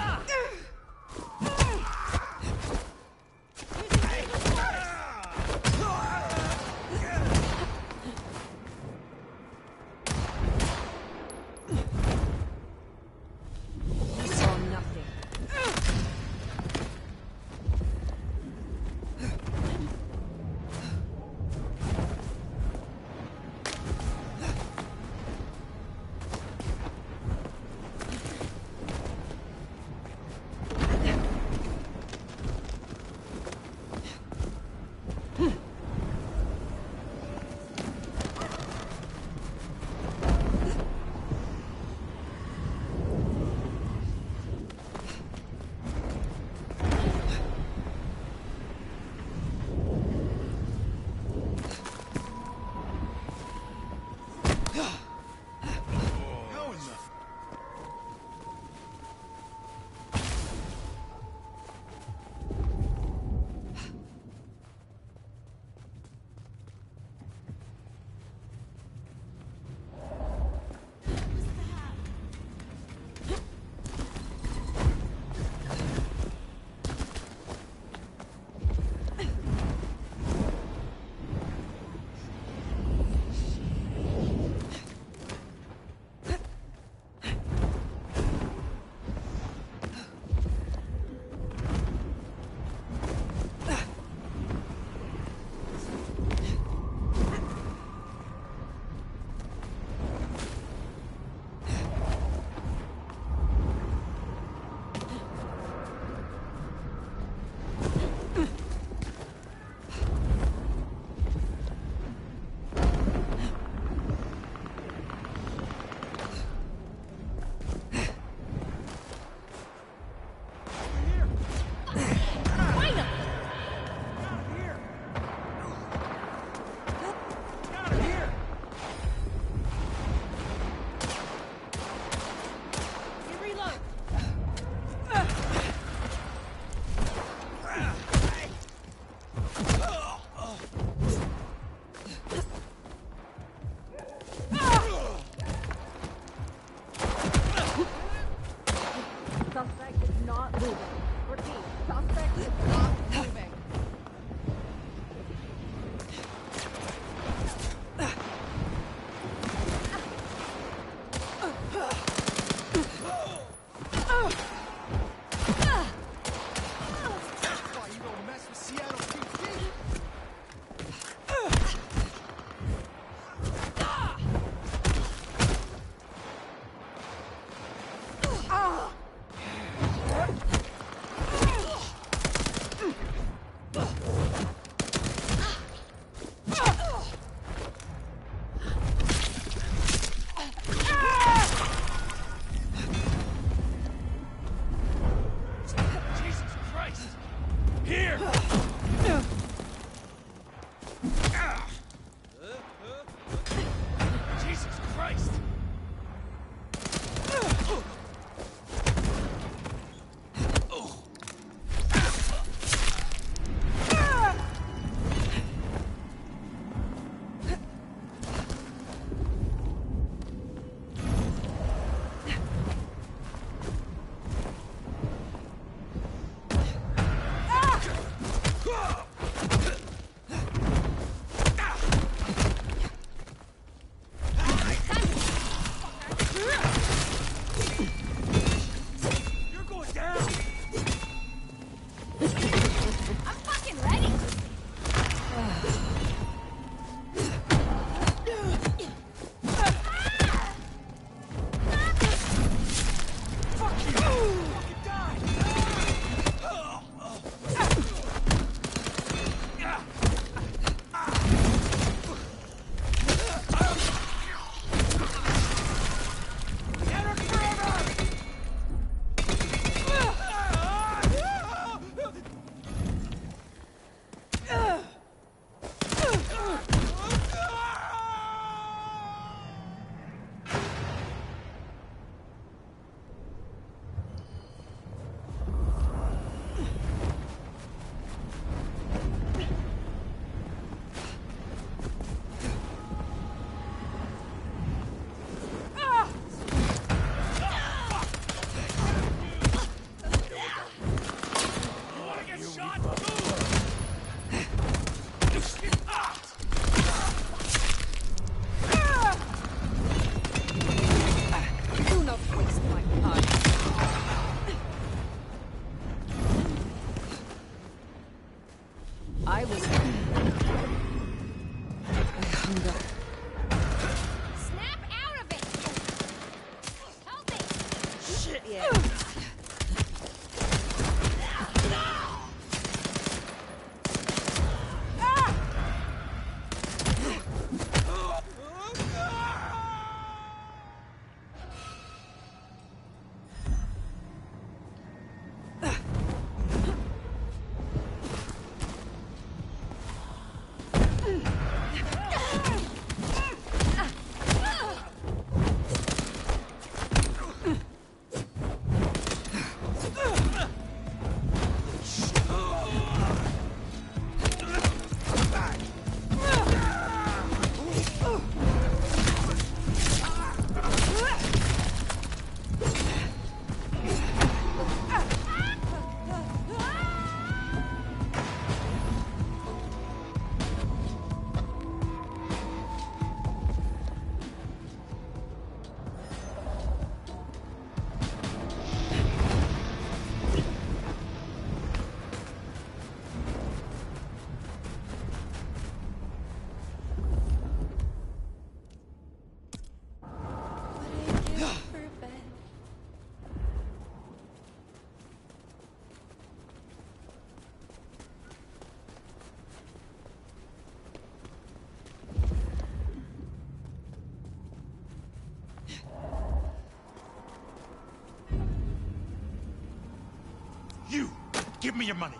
Give me your money.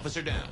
Officer down.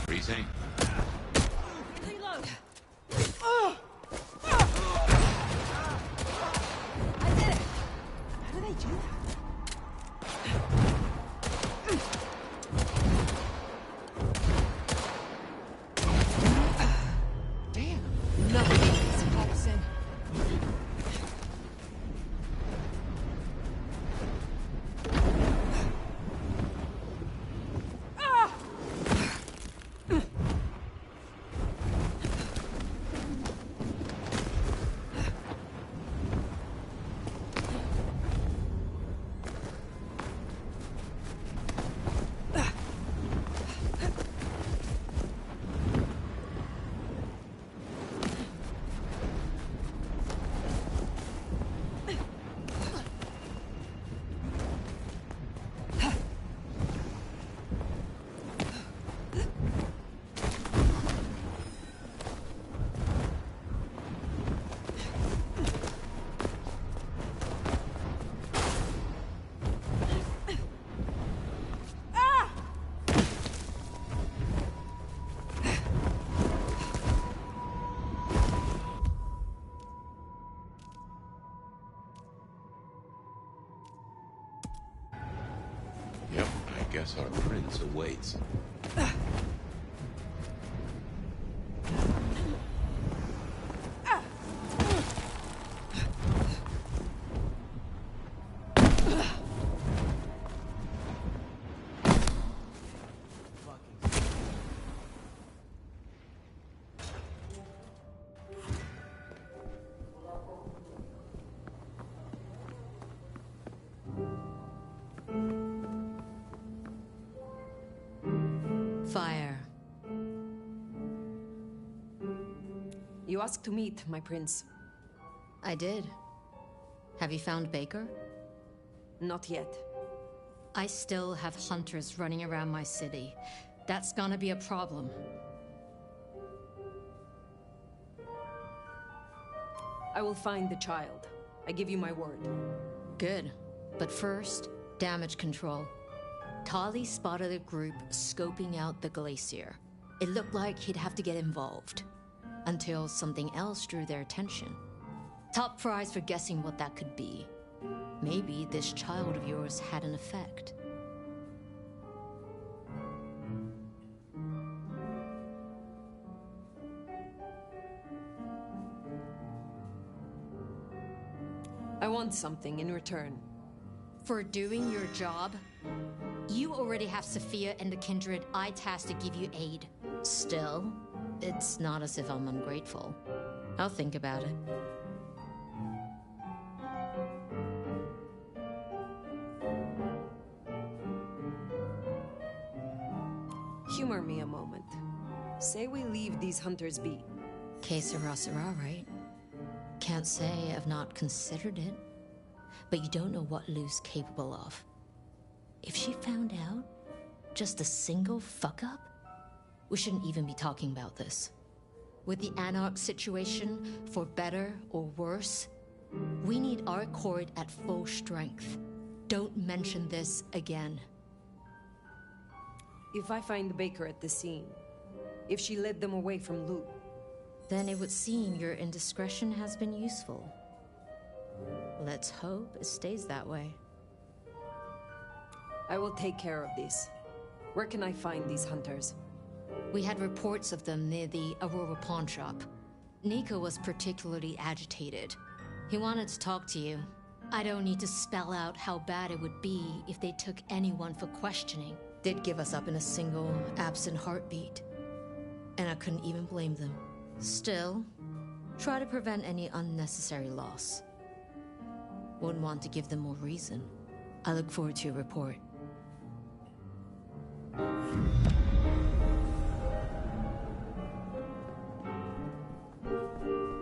Freezing. Reload. I did it. How do they do that? Damn. Nothing is Hobson. Yep, I guess our prince awaits. asked to meet, my prince. I did. Have you found Baker? Not yet. I still have hunters running around my city. That's gonna be a problem. I will find the child. I give you my word. Good. But first, damage control. Tali spotted a group scoping out the glacier. It looked like he'd have to get involved. Until something else drew their attention. Top prize for guessing what that could be. Maybe this child of yours had an effect. I want something in return. For doing your job? You already have Sophia and the Kindred I tasked to give you aid. Still, it's not as if I'm ungrateful. I'll think about it. Humor me a moment. Say we leave these hunters be. Que sera, sera, right? Can't say I've not considered it. But you don't know what Lou's capable of. If she found out, just a single fuck-up, we shouldn't even be talking about this. With the Anarch situation, for better or worse, we need our court at full strength. Don't mention this again. If I find Baker at the scene, if she led them away from Lou, then it would seem your indiscretion has been useful. Let's hope it stays that way. I will take care of this. Where can I find these hunters? We had reports of them near the Aurora pawn shop. Nico was particularly agitated. He wanted to talk to you. I don't need to spell out how bad it would be if they took anyone for questioning. They'd give us up in a single, absent heartbeat. And I couldn't even blame them. Still, try to prevent any unnecessary loss. Wouldn't want to give them more reason. I look forward to your report.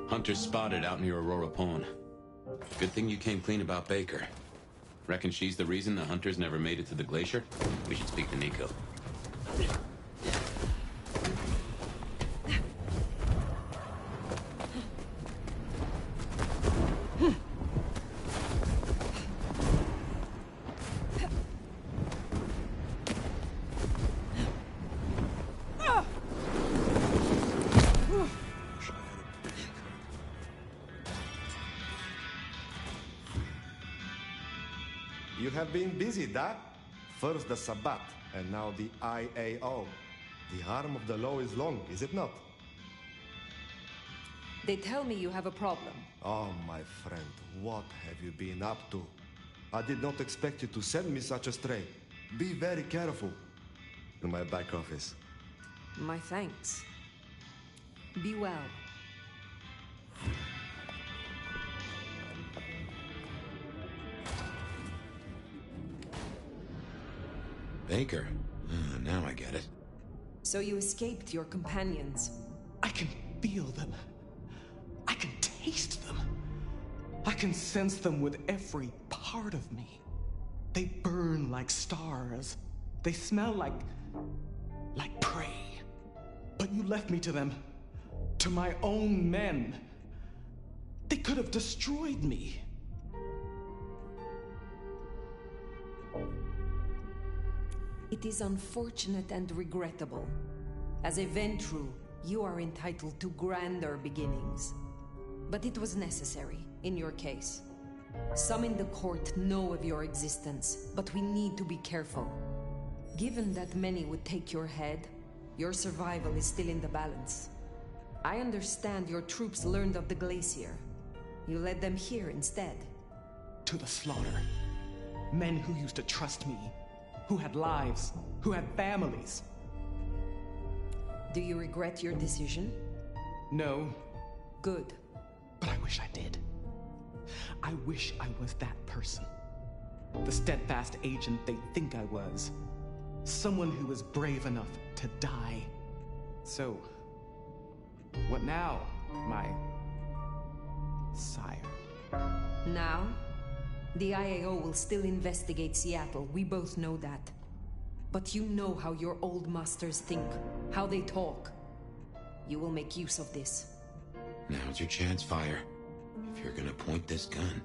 Hunters spotted out near Aurora Pawn. Good thing you came clean about Baker. Reckon she's the reason the hunters never made it to the glacier? We should speak to Nico. You have been busy, Doc. First the Sabbat, and now the IAO. The arm of the law is long, is it not? They tell me you have a problem. Oh, my friend, what have you been up to? I did not expect you to send me such a stray. Be very careful. In my back office. My thanks. Be well. Baker? Now I get it. So you escaped your companions. I can feel them. I can taste them. I can sense them with every part of me. They burn like stars. They smell like prey. But you left me to them. To my own men. They could have destroyed me. It is unfortunate and regrettable. As a Ventrue, you are entitled to grander beginnings. But it was necessary, in your case. Some in the court know of your existence, but we need to be careful. Given that many would take your head, your survival is still in the balance. I understand your troops learned of the glacier. You led them here instead. To the slaughter. Men who used to trust me. Who had lives, who had families. Do you regret your decision? No. Good. But I wish I did. I wish I was that person. The steadfast agent they think I was. Someone who was brave enough to die. So, what now, my sire. Now, the IAO will still investigate Seattle. We both know that. But you know how your old masters think, how they talk. You will make use of this. Now's your chance, Fire. If you're gonna point this gun.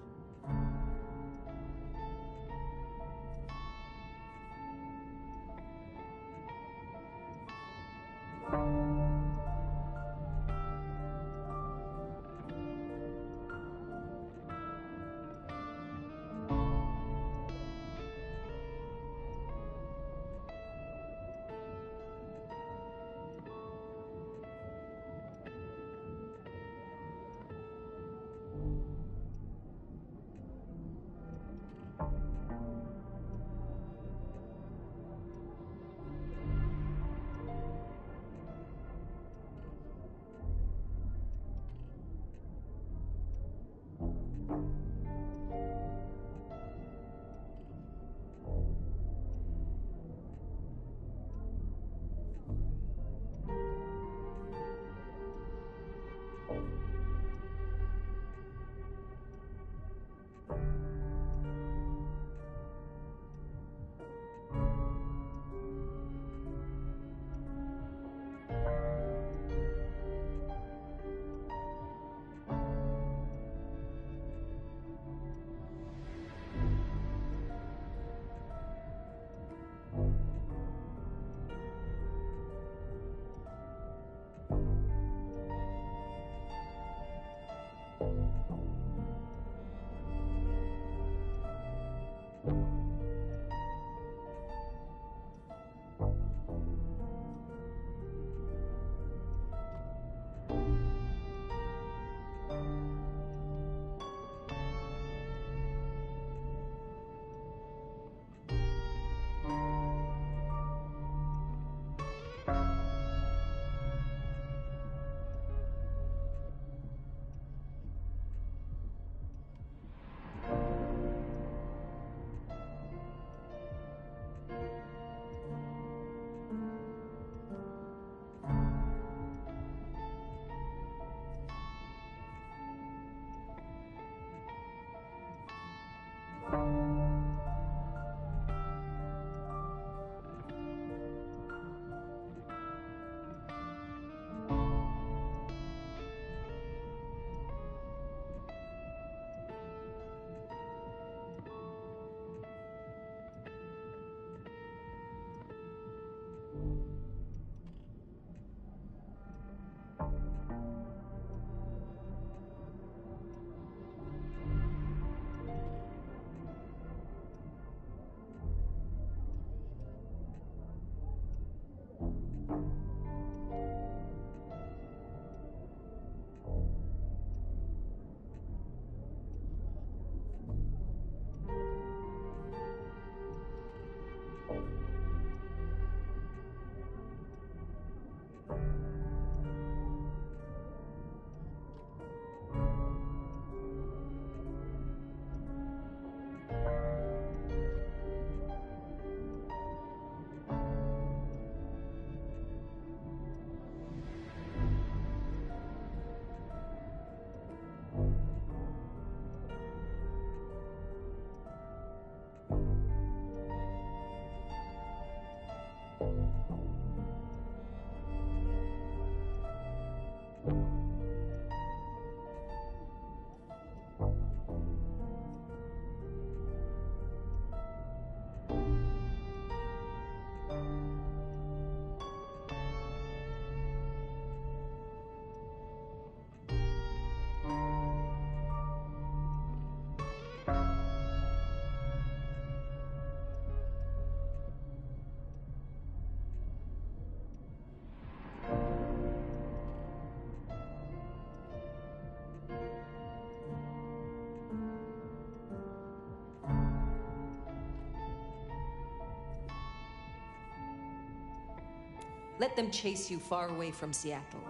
Let them chase you far away from Seattle.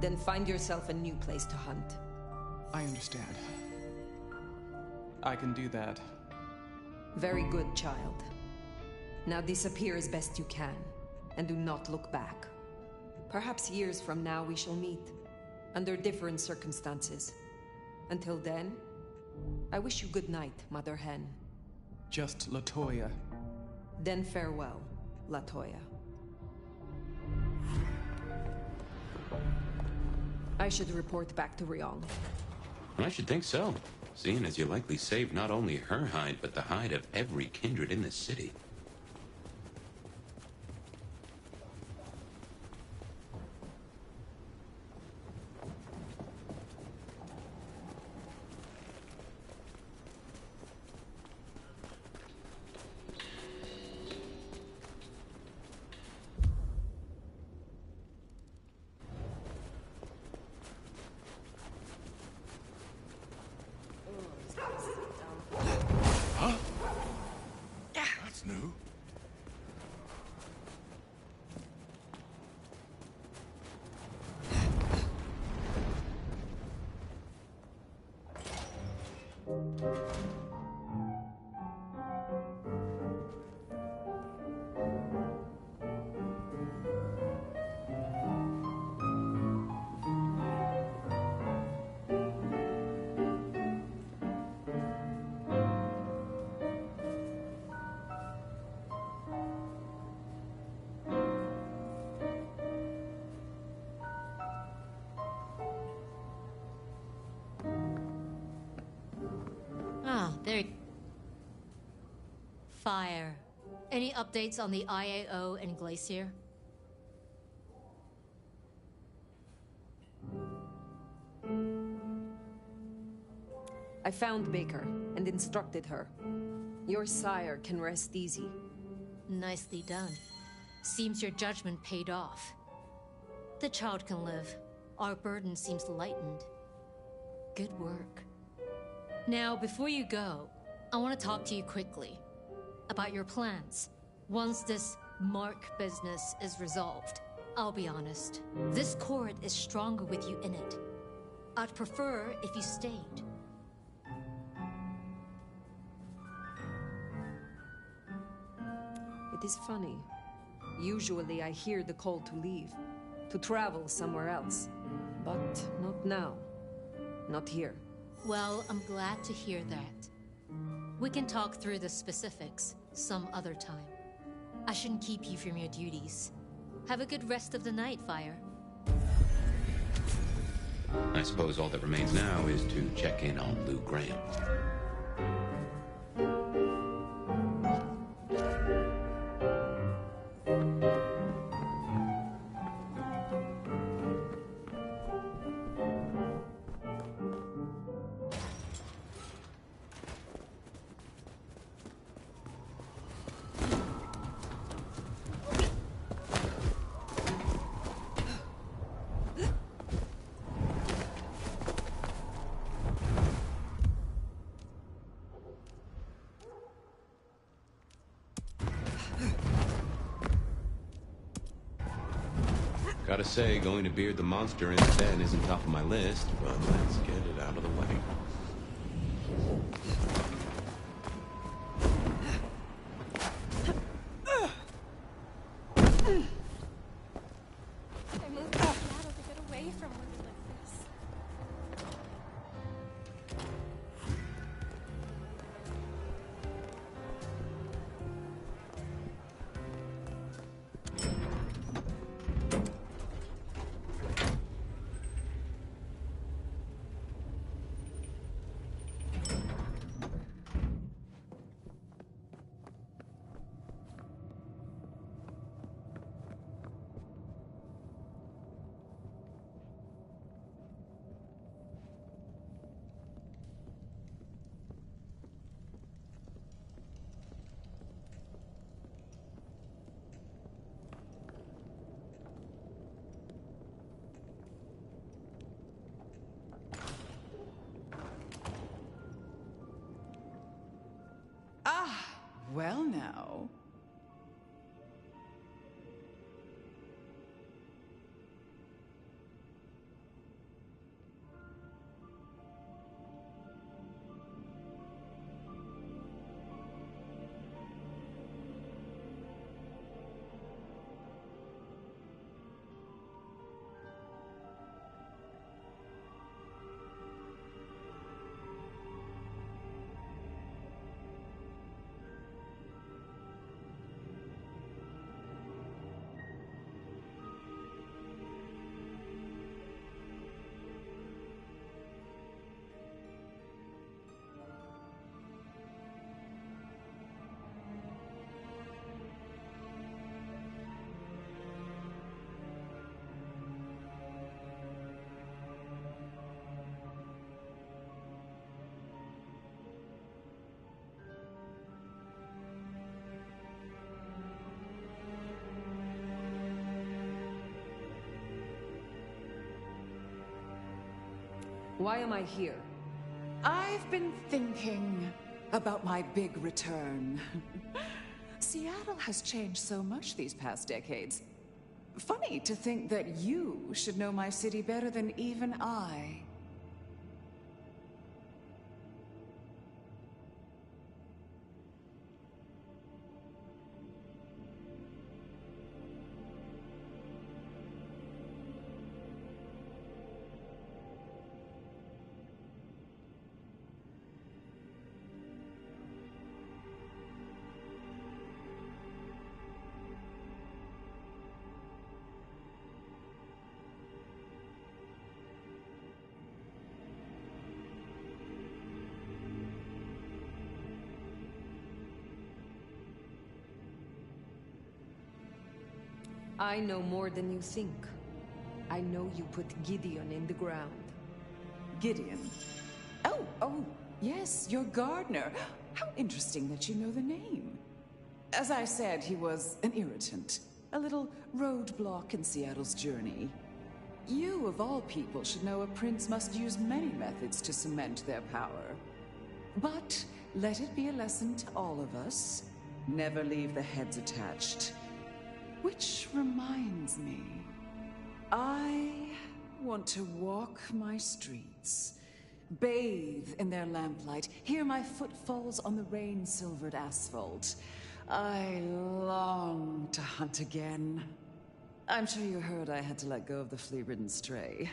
Then find yourself a new place to hunt. I understand. I can do that. Very good, child. Now disappear as best you can, and do not look back. Perhaps years from now we shall meet. under different circumstances. Until then, I wish you good night, Mother Hen. Just Latoya. Then farewell, Latoya. I should report back to Ryong. I should think so, seeing as you likely saved not only her hide, but the hide of every kindred in the city. That's new. There. Fire. Any updates on the IAO and Glacier? I found Baker and instructed her. Your sire can rest easy. Nicely done. Seems your judgment paid off. The child can live. Our burden seems lightened. Good work. Now, before you go, I want to talk to you quickly about your plans. Once this Mark business is resolved, I'll be honest, this court is stronger with you in it. I'd prefer if you stayed. It is funny. Usually I hear the call to leave, to travel somewhere else. But not now. Not here. Well, I'm glad to hear that. We can talk through the specifics some other time. I shouldn't keep you from your duties. Have a good rest of the night, Fire. I suppose all that remains now is to check in on Lou Graham. Gotta say, going to beard the monster in the den isn't top of my list, but let's get it out of the way. I moved to Seattle to get away from women like this. Well, now. why am I here? I've been thinking about my big return. Seattle has changed so much these past decades. Funny to think that you should know my city better than even I. I know more than you think. I know you put Gideon in the ground. Gideon? Oh, yes, your gardener. How interesting that you know the name. As I said, he was an irritant. A little roadblock in Seattle's journey. You, of all people, should know a prince must use many methods to cement their power. But let it be a lesson to all of us. Never leave the heads attached. Which reminds me, I want to walk my streets, bathe in their lamplight, hear my footfalls on the rain-silvered asphalt. I long to hunt again. I'm sure you heard I had to let go of the flea-ridden stray.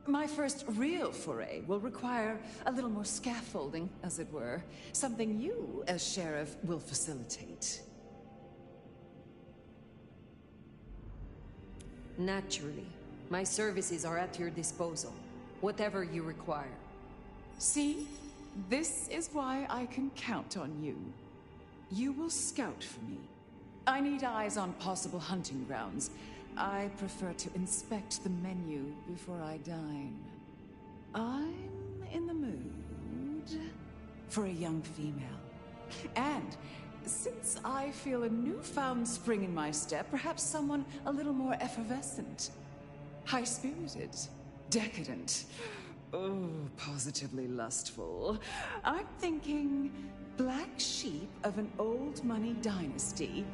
My first real foray will require a little more scaffolding, as it were. Something you, as sheriff, will facilitate. Naturally. My services are at your disposal. Whatever you require. See? This is why I can count on you. You will scout for me. I need eyes on possible hunting grounds. I prefer to inspect the menu before I dine. I'm in the mood for a young female. And since I feel a newfound spring in my step, perhaps someone a little more effervescent. High-spirited. Decadent. Oh, positively lustful. I'm thinking black sheep of an old money dynasty.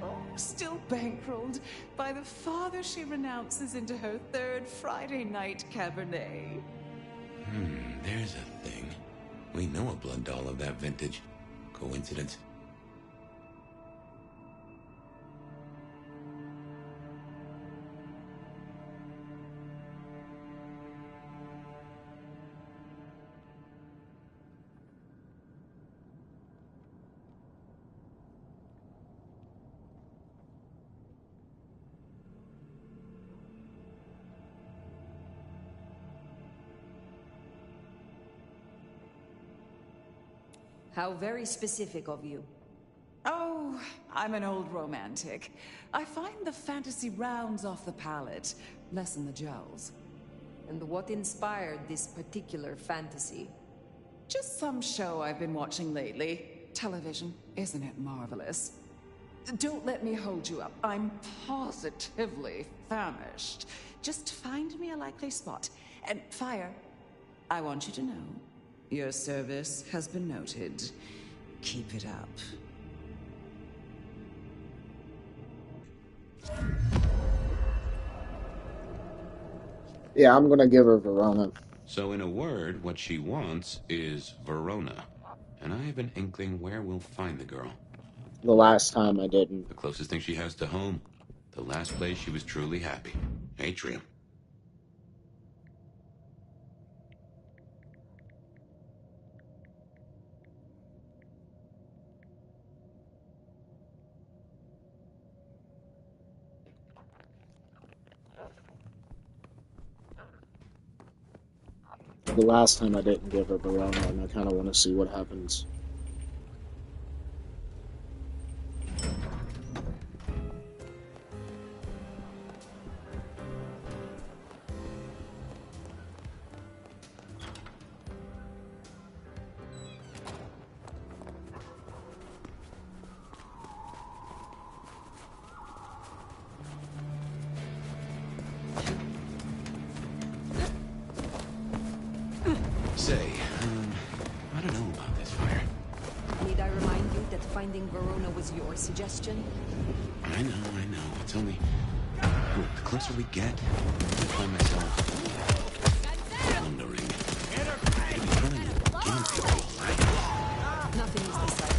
Oh, still bankrolled by the father she renounces into her third Friday night Cabernet. There's a thing. We know a blood doll of that vintage. Coincidence? How very specific of you. Oh, I'm an old romantic. I find the fantasy rounds off the palate, lessen the jowls. And what inspired this particular fantasy? Just some show I've been watching lately. Television, isn't it marvelous? Don't let me hold you up. I'm positively famished. Just find me a likely spot. And Fire, I want you to know, your service has been noted. Keep it up. Yeah, I'm gonna give her Verona. So in a word, what she wants is Verona. And I have an inkling where we'll find the girl. The last time I didn't. The closest thing she has to home. The last place she was truly happy. Atrium. The last time I didn't give her Verona, and I kind of want to see what happens. about this fire. Need I remind you that finding Verona was your suggestion? I know. It's only... Look, the closer we get, I find myself wondering. I've been trying to gain people alive. Nothing is decided.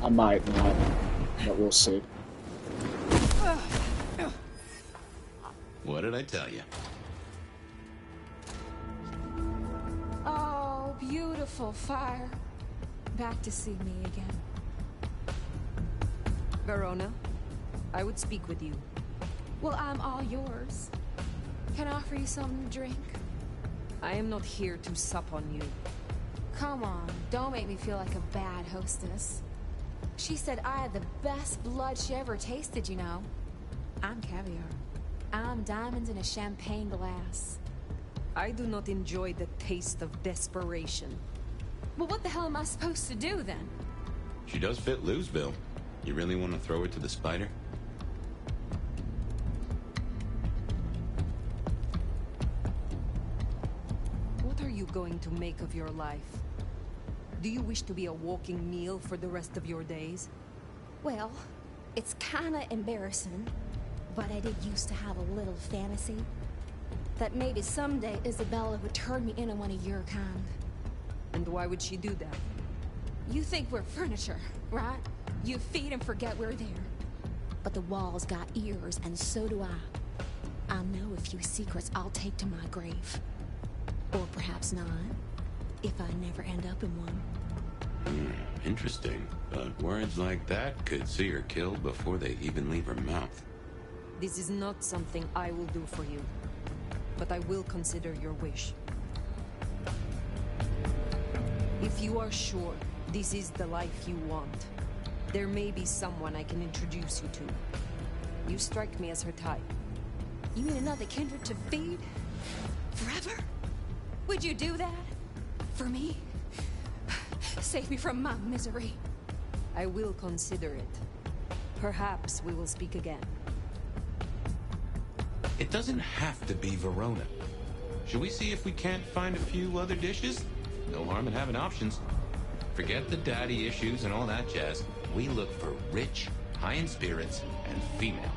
I might not, but we'll see. What did I tell you? Oh, beautiful fire. Back to see me again. Verona, I would speak with you. Well, I'm all yours. Can I offer you something to drink? I am not here to sup on you. Come on, don't make me feel like a bad hostess. She said I had the best blood she ever tasted, you know. I'm caviar. I'm diamonds in a champagne glass. I do not enjoy the taste of desperation. Well, what the hell am I supposed to do, then? She does fit Lou's bill. You really want to throw her to the spider? What are you going to make of your life? Do you wish to be a walking meal for the rest of your days? Well, it's kinda embarrassing, but I did used to have a little fantasy that maybe someday Isabella would turn me into one of your kind. And why would she do that? You think we're furniture, right? You feed and forget we're there. But the walls got ears, and so do I. I know a few secrets I'll take to my grave. Or perhaps not, if I never end up in one. Interesting. But words like that could see her killed before they even leave her mouth. This is not something I will do for you, but I will consider your wish. If you are sure this is the life you want, there may be someone I can introduce you to. You strike me as her type. You mean another kindred to feed? Forever? Would you do that? For me? Save me from my misery. I will consider it. Perhaps we will speak again. It doesn't have to be Verona. Should we see if we can't find a few other dishes? No harm in having options. Forget the daddy issues and all that jazz. We look for rich, high in spirits, and female.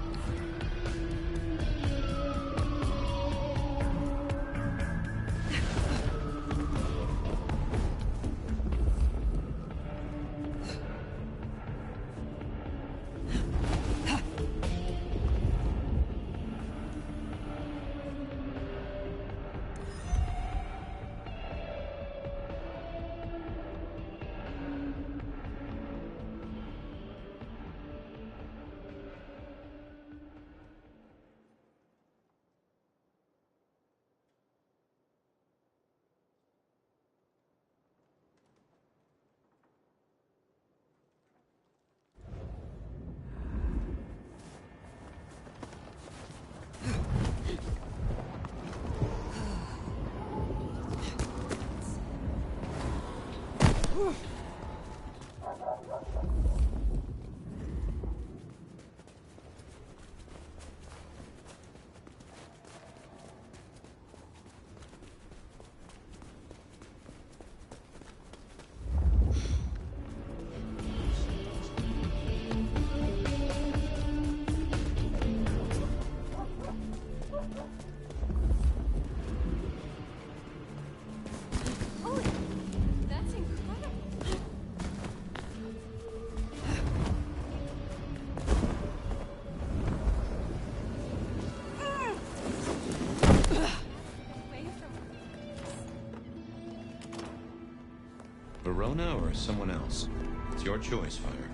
Verona or someone else? It's your choice, Fire.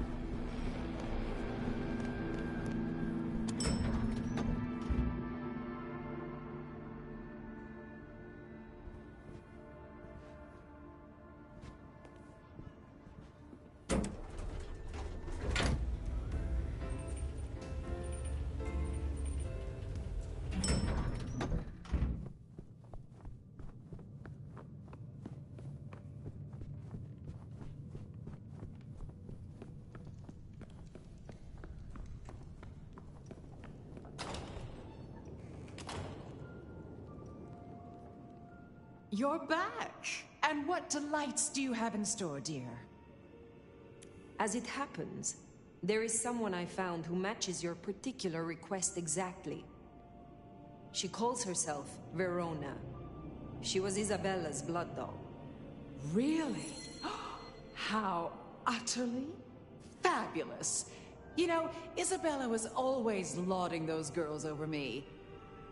You're back! And what delights do you have in store, dear? As it happens, there is someone I found who matches your particular request exactly. She calls herself Verona. She was Isabella's blood doll. Really? How utterly fabulous! You know, Isabella was always lauding those girls over me.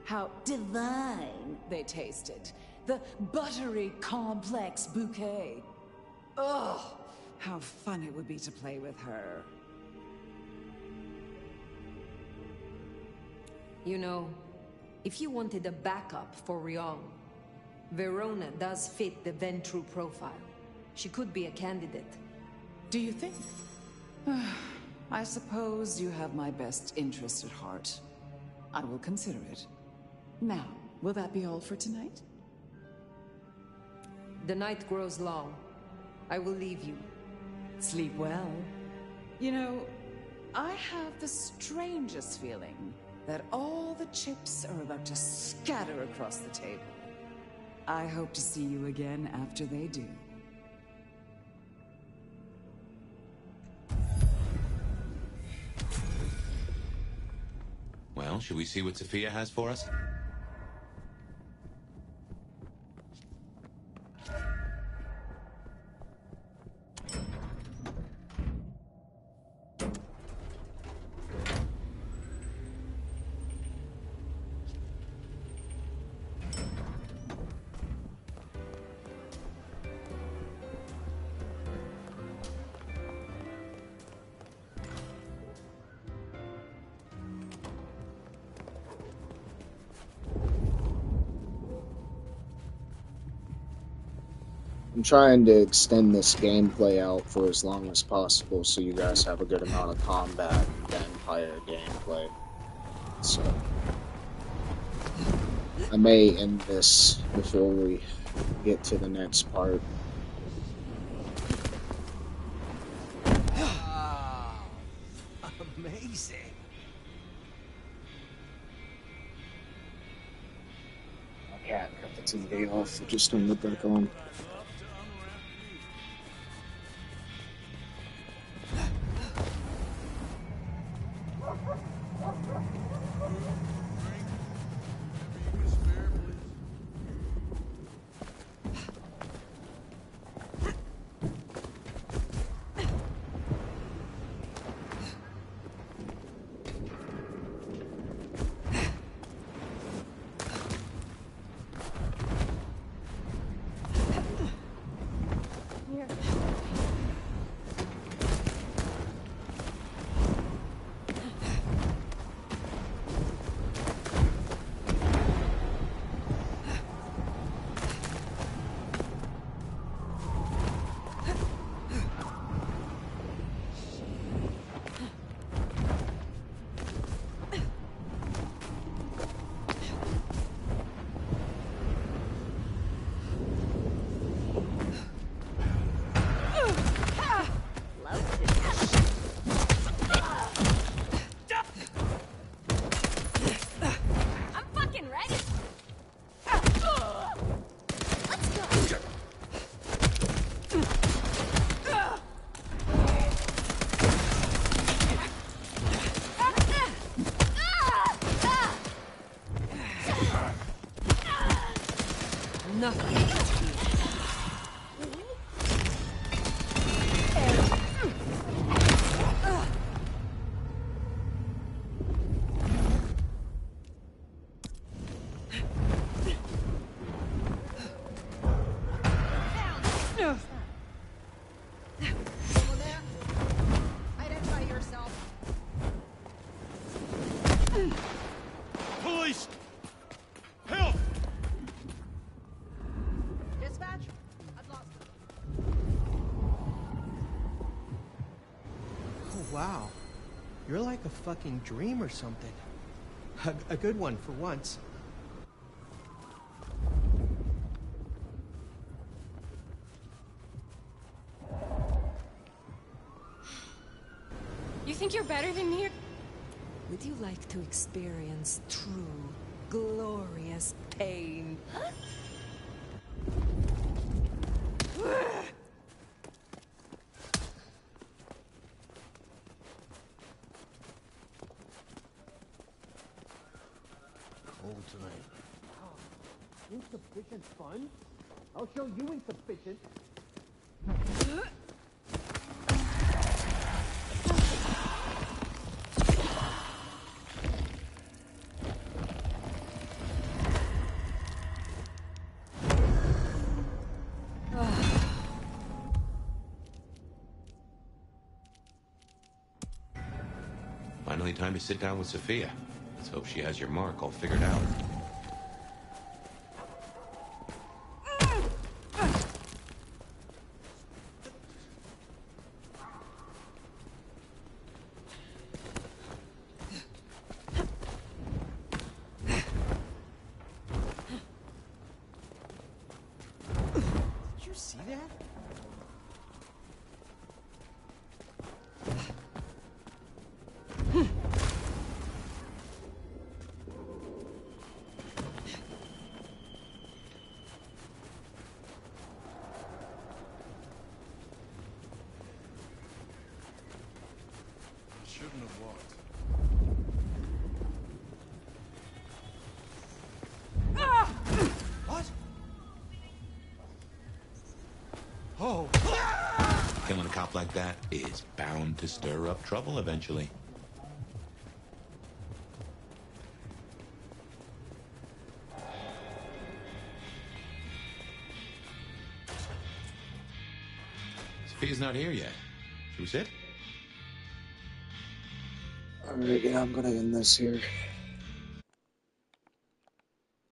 How divine they tasted. The buttery, complex bouquet. Oh, how fun it would be to play with her. You know, if you wanted a backup for Rion, Verona does fit the Ventrue profile. She could be a candidate. Do you think? I suppose you have my best interest at heart. I will consider it. Now, will that be all for tonight? The night grows long. I will leave you. Sleep well. You know, I have the strangest feeling that all the chips are about to scatter across the table. I hope to see you again after they do. Well, should we see what Sophia has for us? I'm trying to extend this gameplay out for as long as possible so you guys have a good amount of combat and vampire gameplay. So I may end this before we get to the next part. Amazing. I can't cut the TV off, I just turned it back on. Priest! Help! Dispatch? I've lost him. Oh, wow. You're like a fucking dream or something. A good one for once. You think you're better than me? Would you like to experience true, glorious pain? Cold tonight. Insufficient fun? I'll show you insufficient. Finally time to sit down with Sophia. Let's hope she has your mark all figured out. Did you see that? Shouldn't have walked. What? Oh. Killing a cop like that is bound to stir up trouble eventually. Sophia's not here yet. Should we sit? Alright, yeah, I'm gonna end this here.